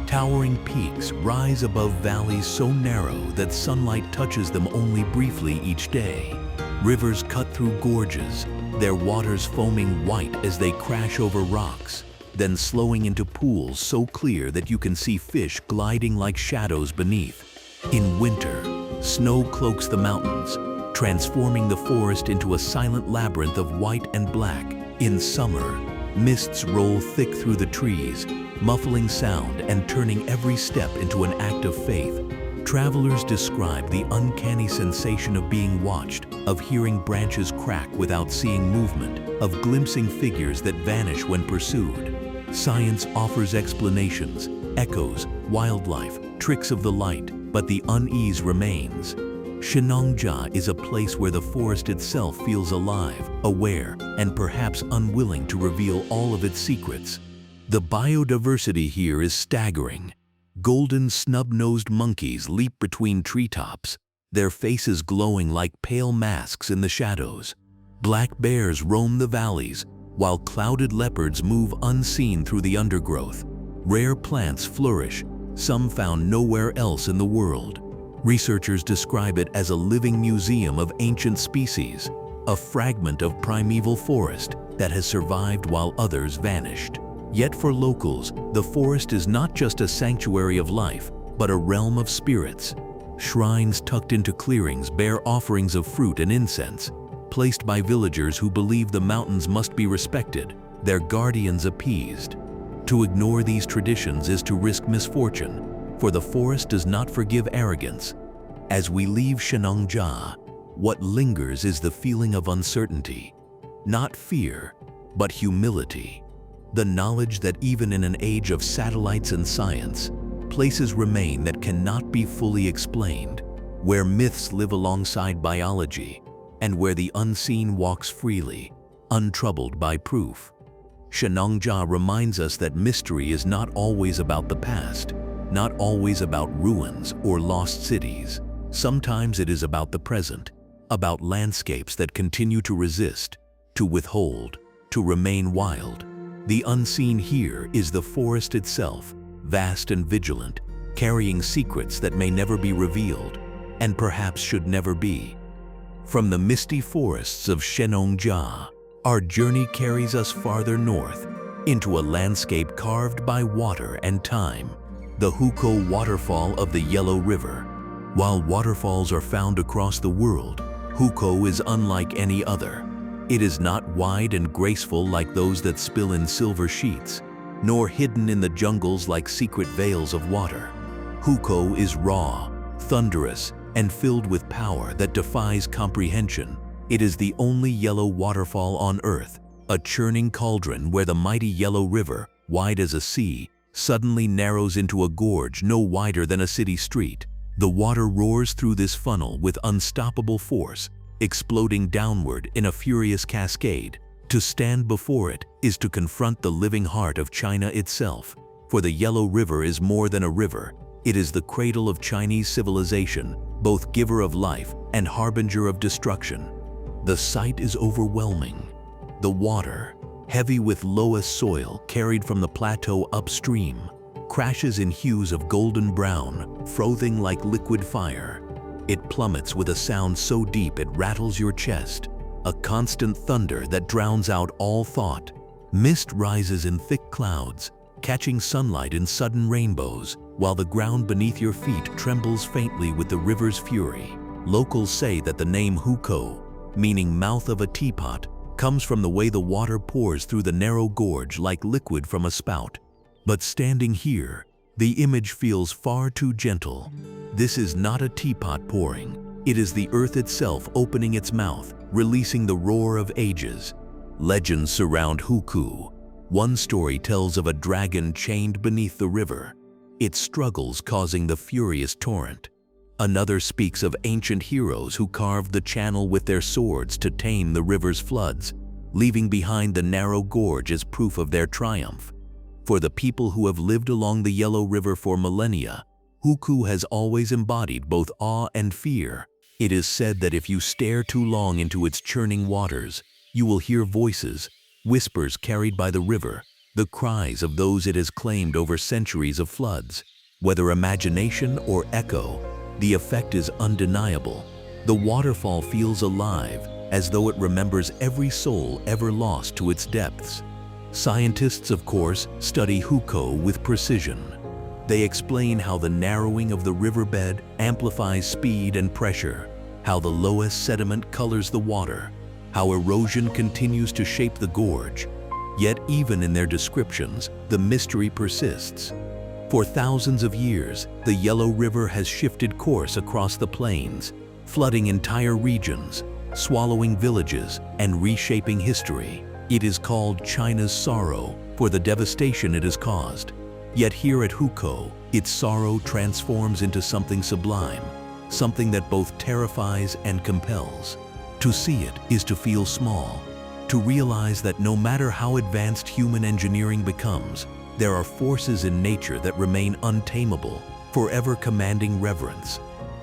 Towering peaks rise above valleys so narrow that sunlight touches them only briefly each day. Rivers cut through gorges, their waters foaming white as they crash over rocks, then slowing into pools so clear that you can see fish gliding like shadows beneath. In winter, snow cloaks the mountains, transforming the forest into a silent labyrinth of white and black. In summer, mists roll thick through the trees, muffling sound and turning every step into an act of faith. Travelers describe the uncanny sensation of being watched, of hearing branches crack without seeing movement, of glimpsing figures that vanish when pursued. Science offers explanations, echoes, wildlife, tricks of the light, but the unease remains. Shennongjia is a place where the forest itself feels alive, aware, and perhaps unwilling to reveal all of its secrets. The biodiversity here is staggering. Golden snub-nosed monkeys leap between treetops, their faces glowing like pale masks in the shadows. Black bears roam the valleys, while clouded leopards move unseen through the undergrowth. Rare plants flourish, some found nowhere else in the world. Researchers describe it as a living museum of ancient species, a fragment of primeval forest that has survived while others vanished. Yet for locals, the forest is not just a sanctuary of life, but a realm of spirits. Shrines tucked into clearings bear offerings of fruit and incense, placed by villagers who believe the mountains must be respected, their guardians appeased. To ignore these traditions is to risk misfortune, for the forest does not forgive arrogance. As we leave Shennongjia, what lingers is the feeling of uncertainty. Not fear, but humility. The knowledge that even in an age of satellites and science, places remain that cannot be fully explained, where myths live alongside biology, and where the unseen walks freely, untroubled by proof. Shennongjia reminds us that mystery is not always about the past, not always about ruins or lost cities. Sometimes it is about the present, about landscapes that continue to resist, to withhold, to remain wild. The unseen here is the forest itself, vast and vigilant, carrying secrets that may never be revealed, and perhaps should never be. From the misty forests of Shennongjia, our journey carries us farther north, into a landscape carved by water and time, the Hukou waterfall of the Yellow River. While waterfalls are found across the world, Hukou is unlike any other. It is not wide and graceful like those that spill in silver sheets, nor hidden in the jungles like secret veils of water. Hukou is raw, thunderous, and filled with power that defies comprehension. It is the only yellow waterfall on Earth, a churning cauldron where the mighty Yellow River, wide as a sea, suddenly narrows into a gorge no wider than a city street. The water roars through this funnel with unstoppable force, exploding downward in a furious cascade. To stand before it is to confront the living heart of China itself, for the Yellow River is more than a river. It is the cradle of Chinese civilization, both giver of life and harbinger of destruction. The sight is overwhelming. The water, heavy with Loess soil carried from the plateau upstream, crashes in hues of golden brown, frothing like liquid fire. It plummets with a sound so deep it rattles your chest, a constant thunder that drowns out all thought. Mist rises in thick clouds, catching sunlight in sudden rainbows, while the ground beneath your feet trembles faintly with the river's fury. Locals say that the name Hukou, meaning mouth of a teapot, comes from the way the water pours through the narrow gorge like liquid from a spout. But standing here, the image feels far too gentle. This is not a teapot pouring. It is the earth itself opening its mouth, releasing the roar of ages. Legends surround Hukou. One story tells of a dragon chained beneath the river, its struggles causing the furious torrent. Another speaks of ancient heroes who carved the channel with their swords to tame the river's floods, leaving behind the narrow gorge as proof of their triumph. For the people who have lived along the Yellow River for millennia, Hukou has always embodied both awe and fear. It is said that if you stare too long into its churning waters, you will hear voices, whispers carried by the river, the cries of those it has claimed over centuries of floods. Whether imagination or echo, the effect is undeniable. The waterfall feels alive, as though it remembers every soul ever lost to its depths. Scientists, of course, study Hukou with precision. They explain how the narrowing of the riverbed amplifies speed and pressure, how the Loess sediment colors the water, how erosion continues to shape the gorge. Yet even in their descriptions, the mystery persists. For thousands of years, the Yellow River has shifted course across the plains, flooding entire regions, swallowing villages, and reshaping history. It is called China's sorrow for the devastation it has caused. Yet here at Hukou, its sorrow transforms into something sublime, something that both terrifies and compels. To see it is to feel small, to realize that no matter how advanced human engineering becomes, there are forces in nature that remain untamable, forever commanding reverence.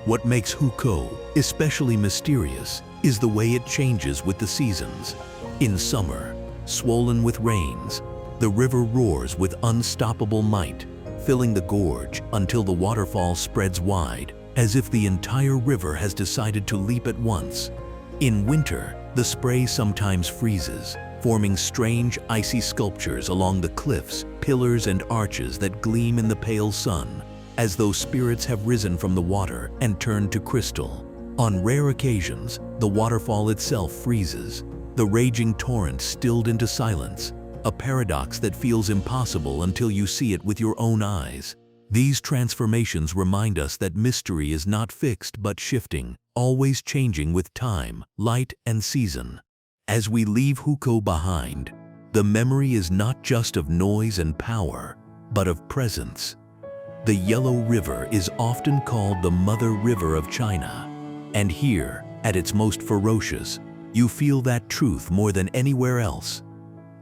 What makes Hukou especially mysterious is the way it changes with the seasons. In summer, swollen with rains, the river roars with unstoppable might, filling the gorge until the waterfall spreads wide, as if the entire river has decided to leap at once. In winter, the spray sometimes freezes, forming strange icy sculptures along the cliffs, pillars and arches that gleam in the pale sun, as though spirits have risen from the water and turned to crystal. On rare occasions, the waterfall itself freezes, the raging torrent stilled into silence, a paradox that feels impossible until you see it with your own eyes. These transformations remind us that mystery is not fixed but shifting, always changing with time, light, and season. As we leave Hukou behind, the memory is not just of noise and power, but of presence. The Yellow River is often called the Mother River of China, and here, at its most ferocious, you feel that truth more than anywhere else.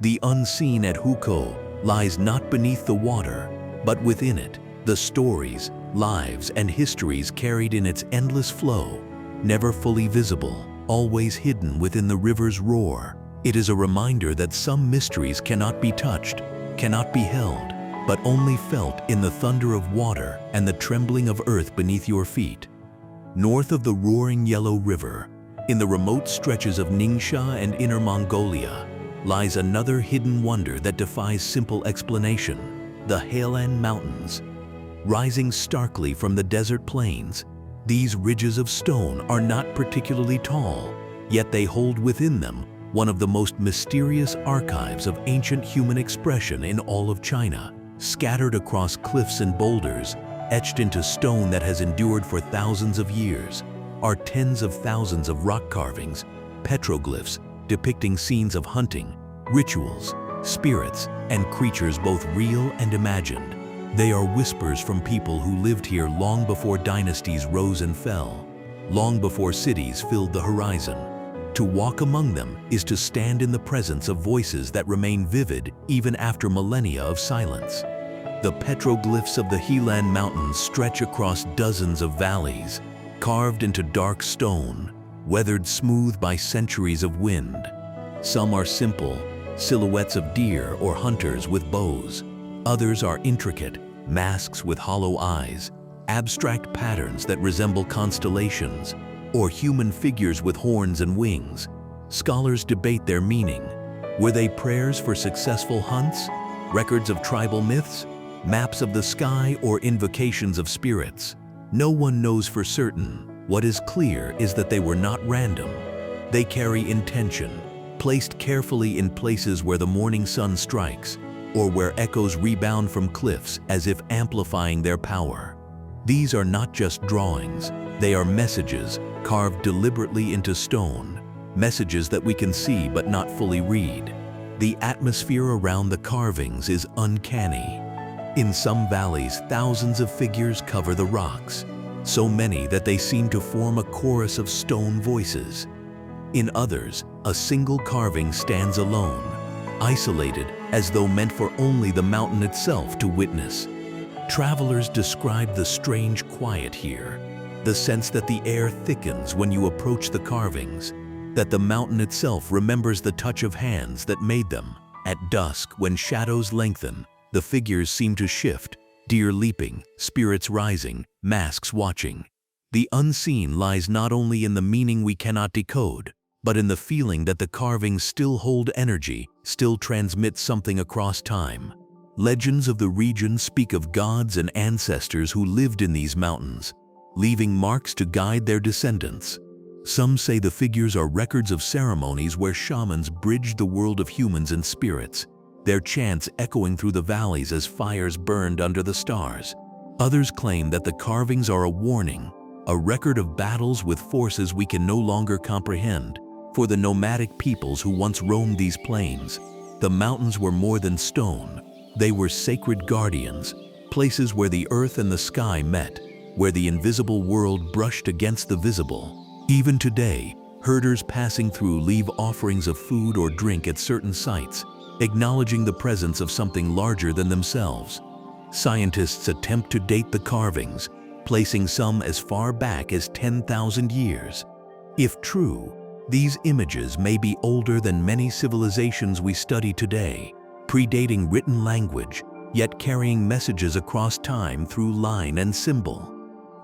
The unseen at Hukou lies not beneath the water, but within it, the stories, lives, and histories carried in its endless flow, never fully visible, always hidden within the river's roar. It is a reminder that some mysteries cannot be touched, cannot be held, but only felt in the thunder of water and the trembling of earth beneath your feet. North of the roaring Yellow River, in the remote stretches of Ningxia and Inner Mongolia, lies another hidden wonder that defies simple explanation: the Helan Mountains. Rising starkly from the desert plains, these ridges of stone are not particularly tall, yet they hold within them one of the most mysterious archives of ancient human expression in all of China. Scattered across cliffs and boulders, etched into stone that has endured for thousands of years, are tens of thousands of rock carvings, petroglyphs depicting scenes of hunting, rituals, spirits, and creatures both real and imagined. They are whispers from people who lived here long before dynasties rose and fell, long before cities filled the horizon. To walk among them is to stand in the presence of voices that remain vivid even after millennia of silence. The petroglyphs of the Helan Mountains stretch across dozens of valleys, carved into dark stone, weathered smooth by centuries of wind. Some are simple, silhouettes of deer or hunters with bows. Others are intricate, masks with hollow eyes, abstract patterns that resemble constellations, or human figures with horns and wings. Scholars debate their meaning. Were they prayers for successful hunts, records of tribal myths, maps of the sky, or invocations of spirits? No one knows for certain. What is clear is that they were not random. They carry intention, placed carefully in places where the morning sun strikes, or where echoes rebound from cliffs as if amplifying their power. These are not just drawings, they are messages carved deliberately into stone, messages that we can see but not fully read. The atmosphere around the carvings is uncanny. In some valleys, thousands of figures cover the rocks, so many that they seem to form a chorus of stone voices. In others, a single carving stands alone, isolated as though meant for only the mountain itself to witness. Travelers describe the strange quiet here, the sense that the air thickens when you approach the carvings, that the mountain itself remembers the touch of hands that made them. At dusk, when shadows lengthen, the figures seem to shift, deer leaping, spirits rising, masks watching. The unseen lies not only in the meaning we cannot decode, but in the feeling that the carvings still hold energy, still transmit something across time. Legends of the region speak of gods and ancestors who lived in these mountains, leaving marks to guide their descendants. Some say the figures are records of ceremonies where shamans bridged the world of humans and spirits, their chants echoing through the valleys as fires burned under the stars. Others claim that the carvings are a warning, a record of battles with forces we can no longer comprehend. For the nomadic peoples who once roamed these plains, the mountains were more than stone. They were sacred guardians, places where the earth and the sky met, where the invisible world brushed against the visible. Even today, herders passing through leave offerings of food or drink at certain sites, acknowledging the presence of something larger than themselves. Scientists attempt to date the carvings, placing some as far back as 10,000 years. If true, these images may be older than many civilizations we study today, predating written language, yet carrying messages across time through line and symbol.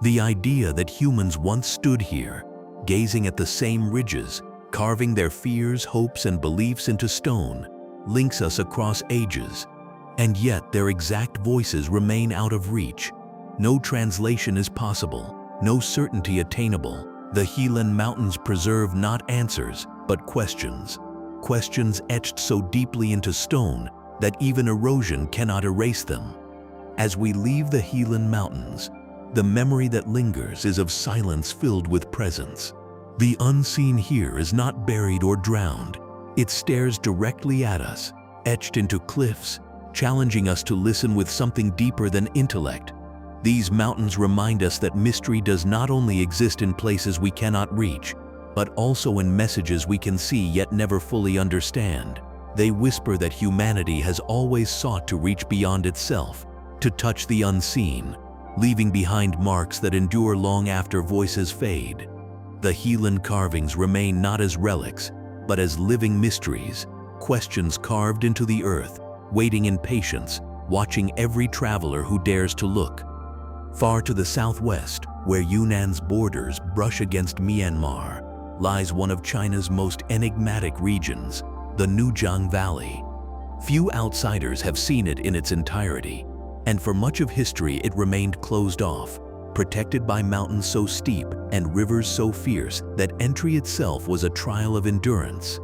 The idea that humans once stood here, gazing at the same ridges, carving their fears, hopes, and beliefs into stone, links us across ages. And yet their exact voices remain out of reach. No translation is possible, no certainty attainable. The Helan Mountains preserve not answers, but questions. Questions etched so deeply into stone that even erosion cannot erase them. As we leave the Helan Mountains, the memory that lingers is of silence filled with presence. The unseen here is not buried or drowned. It stares directly at us, etched into cliffs, challenging us to listen with something deeper than intellect. These mountains remind us that mystery does not only exist in places we cannot reach, but also in messages we can see yet never fully understand. They whisper that humanity has always sought to reach beyond itself, to touch the unseen, leaving behind marks that endure long after voices fade. The Helan carvings remain not as relics, but as living mysteries, questions carved into the earth, waiting in patience, watching every traveler who dares to look. Far to the southwest, where Yunnan's borders brush against Myanmar, lies one of China's most enigmatic regions, the Nujiang Valley. Few outsiders have seen it in its entirety, and for much of history it remained closed off, protected by mountains so steep and rivers so fierce that entry itself was a trial of endurance.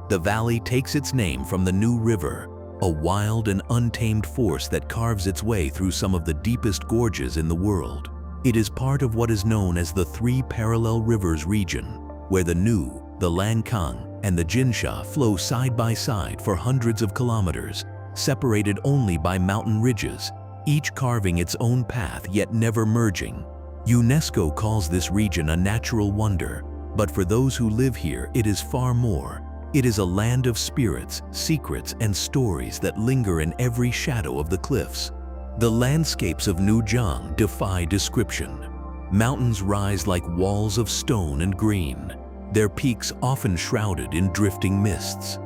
The valley takes its name from the New River, a wild and untamed force that carves its way through some of the deepest gorges in the world. It is part of what is known as the Three Parallel Rivers region, where the Nu, the Lancang, and the Jinsha flow side by side for hundreds of kilometers, separated only by mountain ridges, each carving its own path yet never merging. UNESCO calls this region a natural wonder, but for those who live here it is far more. It is a land of spirits, secrets, and stories that linger in every shadow of the cliffs. The landscapes of Nujiang defy description. Mountains rise like walls of stone and green, their peaks often shrouded in drifting mists.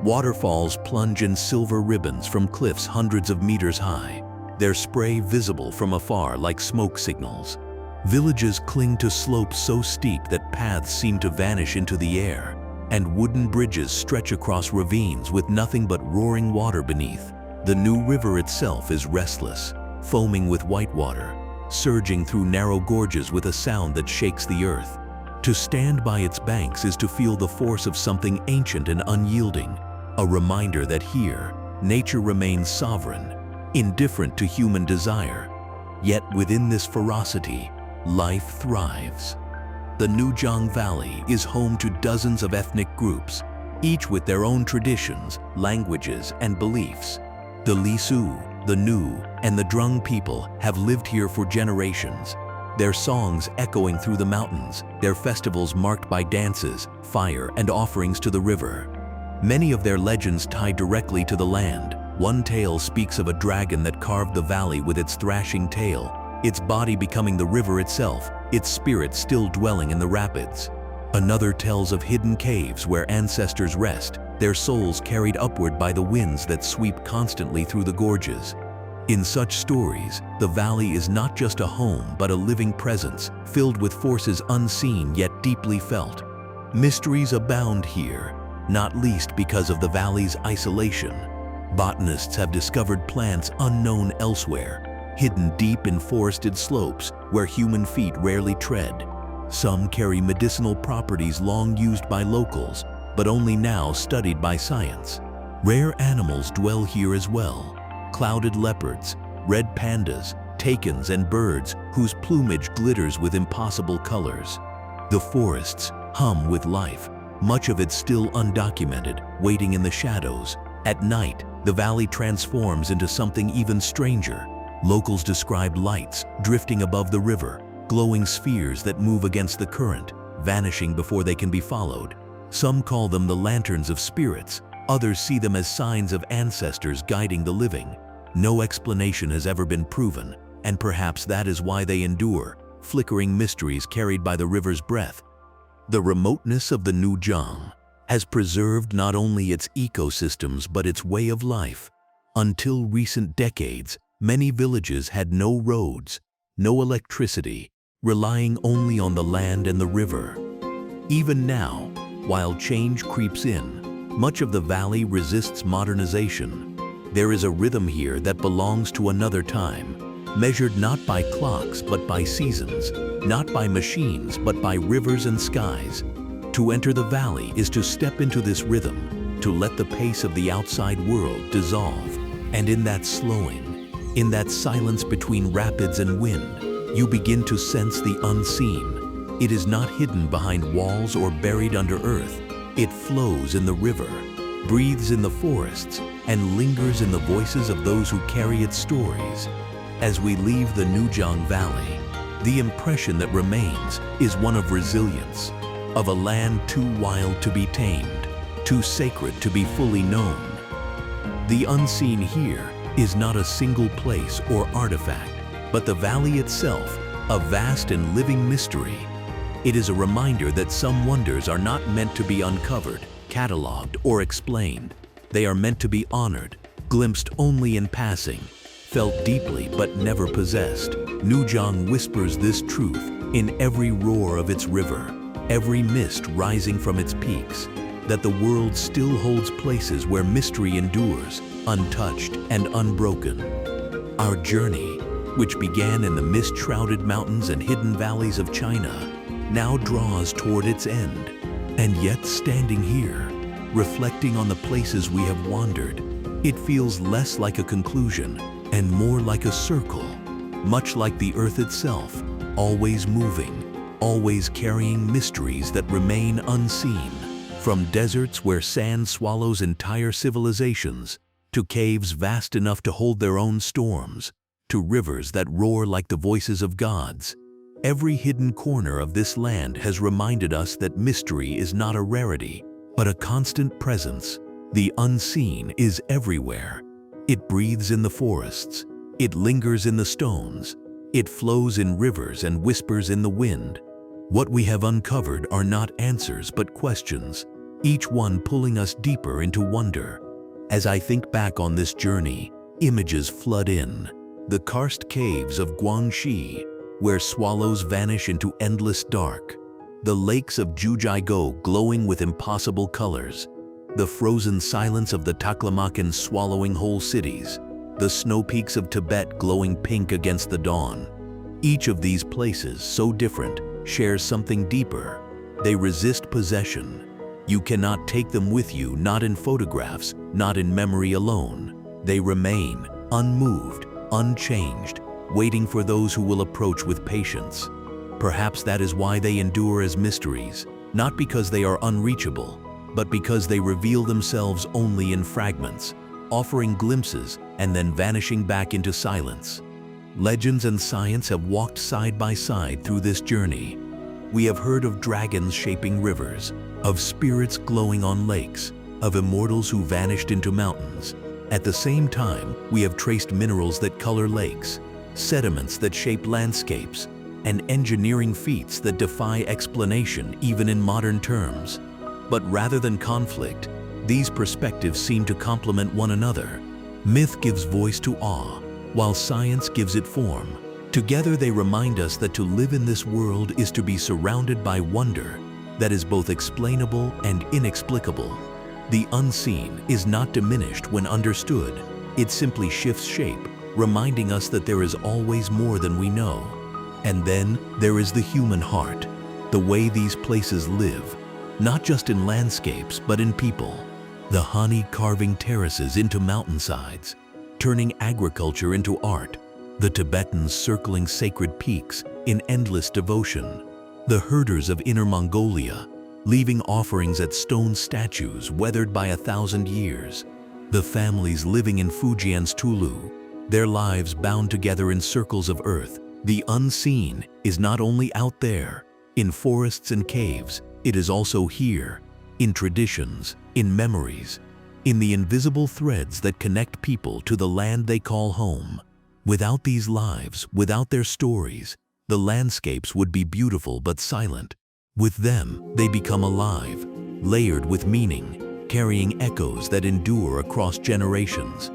Waterfalls plunge in silver ribbons from cliffs hundreds of meters high, their spray visible from afar like smoke signals. Villages cling to slopes so steep that paths seem to vanish into the air, and wooden bridges stretch across ravines with nothing but roaring water beneath. The New River itself is restless, foaming with white water, surging through narrow gorges with a sound that shakes the earth. To stand by its banks is to feel the force of something ancient and unyielding, a reminder that here, nature remains sovereign, indifferent to human desire. Yet within this ferocity, life thrives. The Nujiang Valley is home to dozens of ethnic groups, each with their own traditions, languages, and beliefs. The Lisu, the Nu, and the Drung people have lived here for generations, their songs echoing through the mountains, their festivals marked by dances, fire, and offerings to the river. Many of their legends tie directly to the land. One tale speaks of a dragon that carved the valley with its thrashing tail, its body becoming the river itself, its spirit still dwelling in the rapids. Another tells of hidden caves where ancestors rest, their souls carried upward by the winds that sweep constantly through the gorges. In such stories, the valley is not just a home but a living presence, filled with forces unseen yet deeply felt. Mysteries abound here, not least because of the valley's isolation. Botanists have discovered plants unknown elsewhere, hidden deep in forested slopes where human feet rarely tread. Some carry medicinal properties long used by locals, but only now studied by science. Rare animals dwell here as well. Clouded leopards, red pandas, takins, and birds whose plumage glitters with impossible colors. The forests hum with life, much of it still undocumented, waiting in the shadows. At night, the valley transforms into something even stranger. Locals describe lights drifting above the river, glowing spheres that move against the current, vanishing before they can be followed. Some call them the lanterns of spirits, others see them as signs of ancestors guiding the living. No explanation has ever been proven, and perhaps that is why they endure, flickering mysteries carried by the river's breath. The remoteness of the Nujiang has preserved not only its ecosystems but its way of life. Until recent decades, many villages had no roads, no electricity, relying only on the land and the river. Even now, while change creeps in, much of the valley resists modernization. There is a rhythm here that belongs to another time, measured not by clocks but by seasons, not by machines but by rivers and skies. To enter the valley is to step into this rhythm, to let the pace of the outside world dissolve. And in that slowing, in that silence between rapids and wind, you begin to sense the unseen. It is not hidden behind walls or buried under earth. It flows in the river, breathes in the forests, and lingers in the voices of those who carry its stories. As we leave the Nujiang Valley, the impression that remains is one of resilience, of a land too wild to be tamed, too sacred to be fully known. The unseen here is not a single place or artifact, but the valley itself, a vast and living mystery. It is a reminder that some wonders are not meant to be uncovered, cataloged, or explained. They are meant to be honored, glimpsed only in passing, felt deeply but never possessed. Nujiang whispers this truth in every roar of its river, every mist rising from its peaks, that the world still holds places where mystery endures, untouched and unbroken. Our journey, which began in the mist-shrouded mountains and hidden valleys of China, now draws toward its end. And yet, standing here, reflecting on the places we have wandered, it feels less like a conclusion and more like a circle, much like the earth itself, always moving, always carrying mysteries that remain unseen. From deserts where sand swallows entire civilizations, to caves vast enough to hold their own storms, to rivers that roar like the voices of gods. Every hidden corner of this land has reminded us that mystery is not a rarity, but a constant presence. The unseen is everywhere. It breathes in the forests. It lingers in the stones. It flows in rivers and whispers in the wind. What we have uncovered are not answers but questions, each one pulling us deeper into wonder. As I think back on this journey, images flood in. The karst caves of Guangxi, where swallows vanish into endless dark. The lakes of Jujigo glowing with impossible colors. The frozen silence of the Taklamakan swallowing whole cities. The snow peaks of Tibet glowing pink against the dawn. Each of these places, so different, shares something deeper. They resist possession. You cannot take them with you, not in photographs, not in memory alone. They remain, unmoved, unchanged, waiting for those who will approach with patience. Perhaps that is why they endure as mysteries, not because they are unreachable, but because they reveal themselves only in fragments, offering glimpses and then vanishing back into silence. Legends and science have walked side by side through this journey. We have heard of dragons shaping rivers, of spirits glowing on lakes, of immortals who vanished into mountains. At the same time, we have traced minerals that color lakes, sediments that shape landscapes, and engineering feats that defy explanation even in modern terms. But rather than conflict, these perspectives seem to complement one another. Myth gives voice to awe, while science gives it form. Together they remind us that to live in this world is to be surrounded by wonder that is both explainable and inexplicable. The unseen is not diminished when understood. It simply shifts shape, reminding us that there is always more than we know. And then there is the human heart, the way these places live, not just in landscapes but in people. The Hani carving terraces into mountainsides, turning agriculture into art. The Tibetans circling sacred peaks in endless devotion. The herders of Inner Mongolia, leaving offerings at stone statues weathered by 1,000 years. The families living in Fujian's Tulu, their lives bound together in circles of earth. The unseen is not only out there, in forests and caves, it is also here, in traditions, in memories, in the invisible threads that connect people to the land they call home. Without these lives, without their stories, the landscapes would be beautiful but silent. With them, they become alive, layered with meaning, carrying echoes that endure across generations.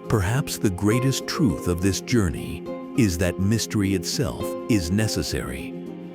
Perhaps the greatest truth of this journey is that mystery itself is necessary.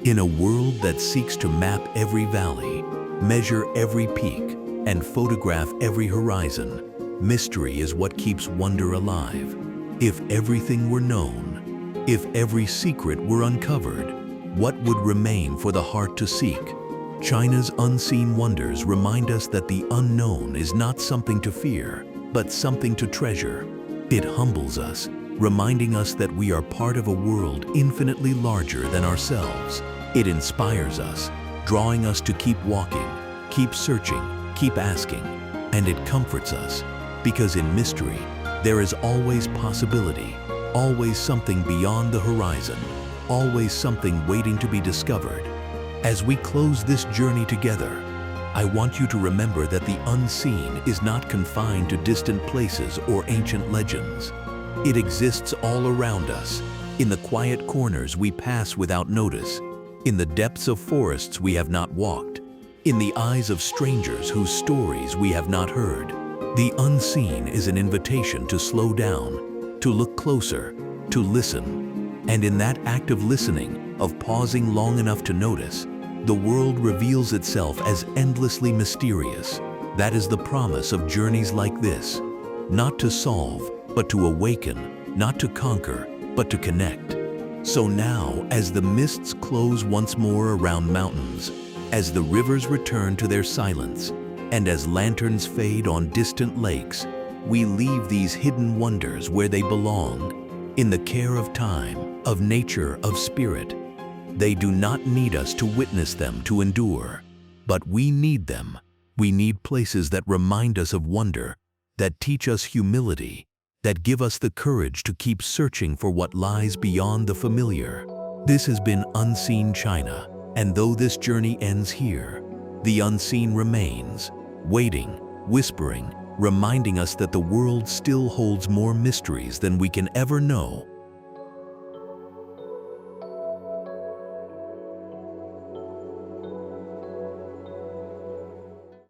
In a world that seeks to map every valley, measure every peak, and photograph every horizon, mystery is what keeps wonder alive. If everything were known, if every secret were uncovered, what would remain for the heart to seek? China's unseen wonders remind us that the unknown is not something to fear, but something to treasure. It humbles us, reminding us that we are part of a world infinitely larger than ourselves. It inspires us, drawing us to keep walking, keep searching, keep asking. And it comforts us, because in mystery, there is always possibility, always something beyond the horizon, always something waiting to be discovered. As we close this journey together, I want you to remember that the unseen is not confined to distant places or ancient legends. It exists all around us, in the quiet corners we pass without notice, in the depths of forests we have not walked, in the eyes of strangers whose stories we have not heard. The unseen is an invitation to slow down, to look closer, to listen. And in that act of listening, of pausing long enough to notice, the world reveals itself as endlessly mysterious. That is the promise of journeys like this. Not to solve, but to awaken, not to conquer, but to connect. So now, as the mists close once more around mountains, as the rivers return to their silence, and as lanterns fade on distant lakes, we leave these hidden wonders where they belong, in the care of time, of nature, of spirit. They do not need us to witness them to endure, but we need them. We need places that remind us of wonder, that teach us humility, that give us the courage to keep searching for what lies beyond the familiar. This has been Unseen China, and though this journey ends here, the unseen remains, waiting, whispering, reminding us that the world still holds more mysteries than we can ever know.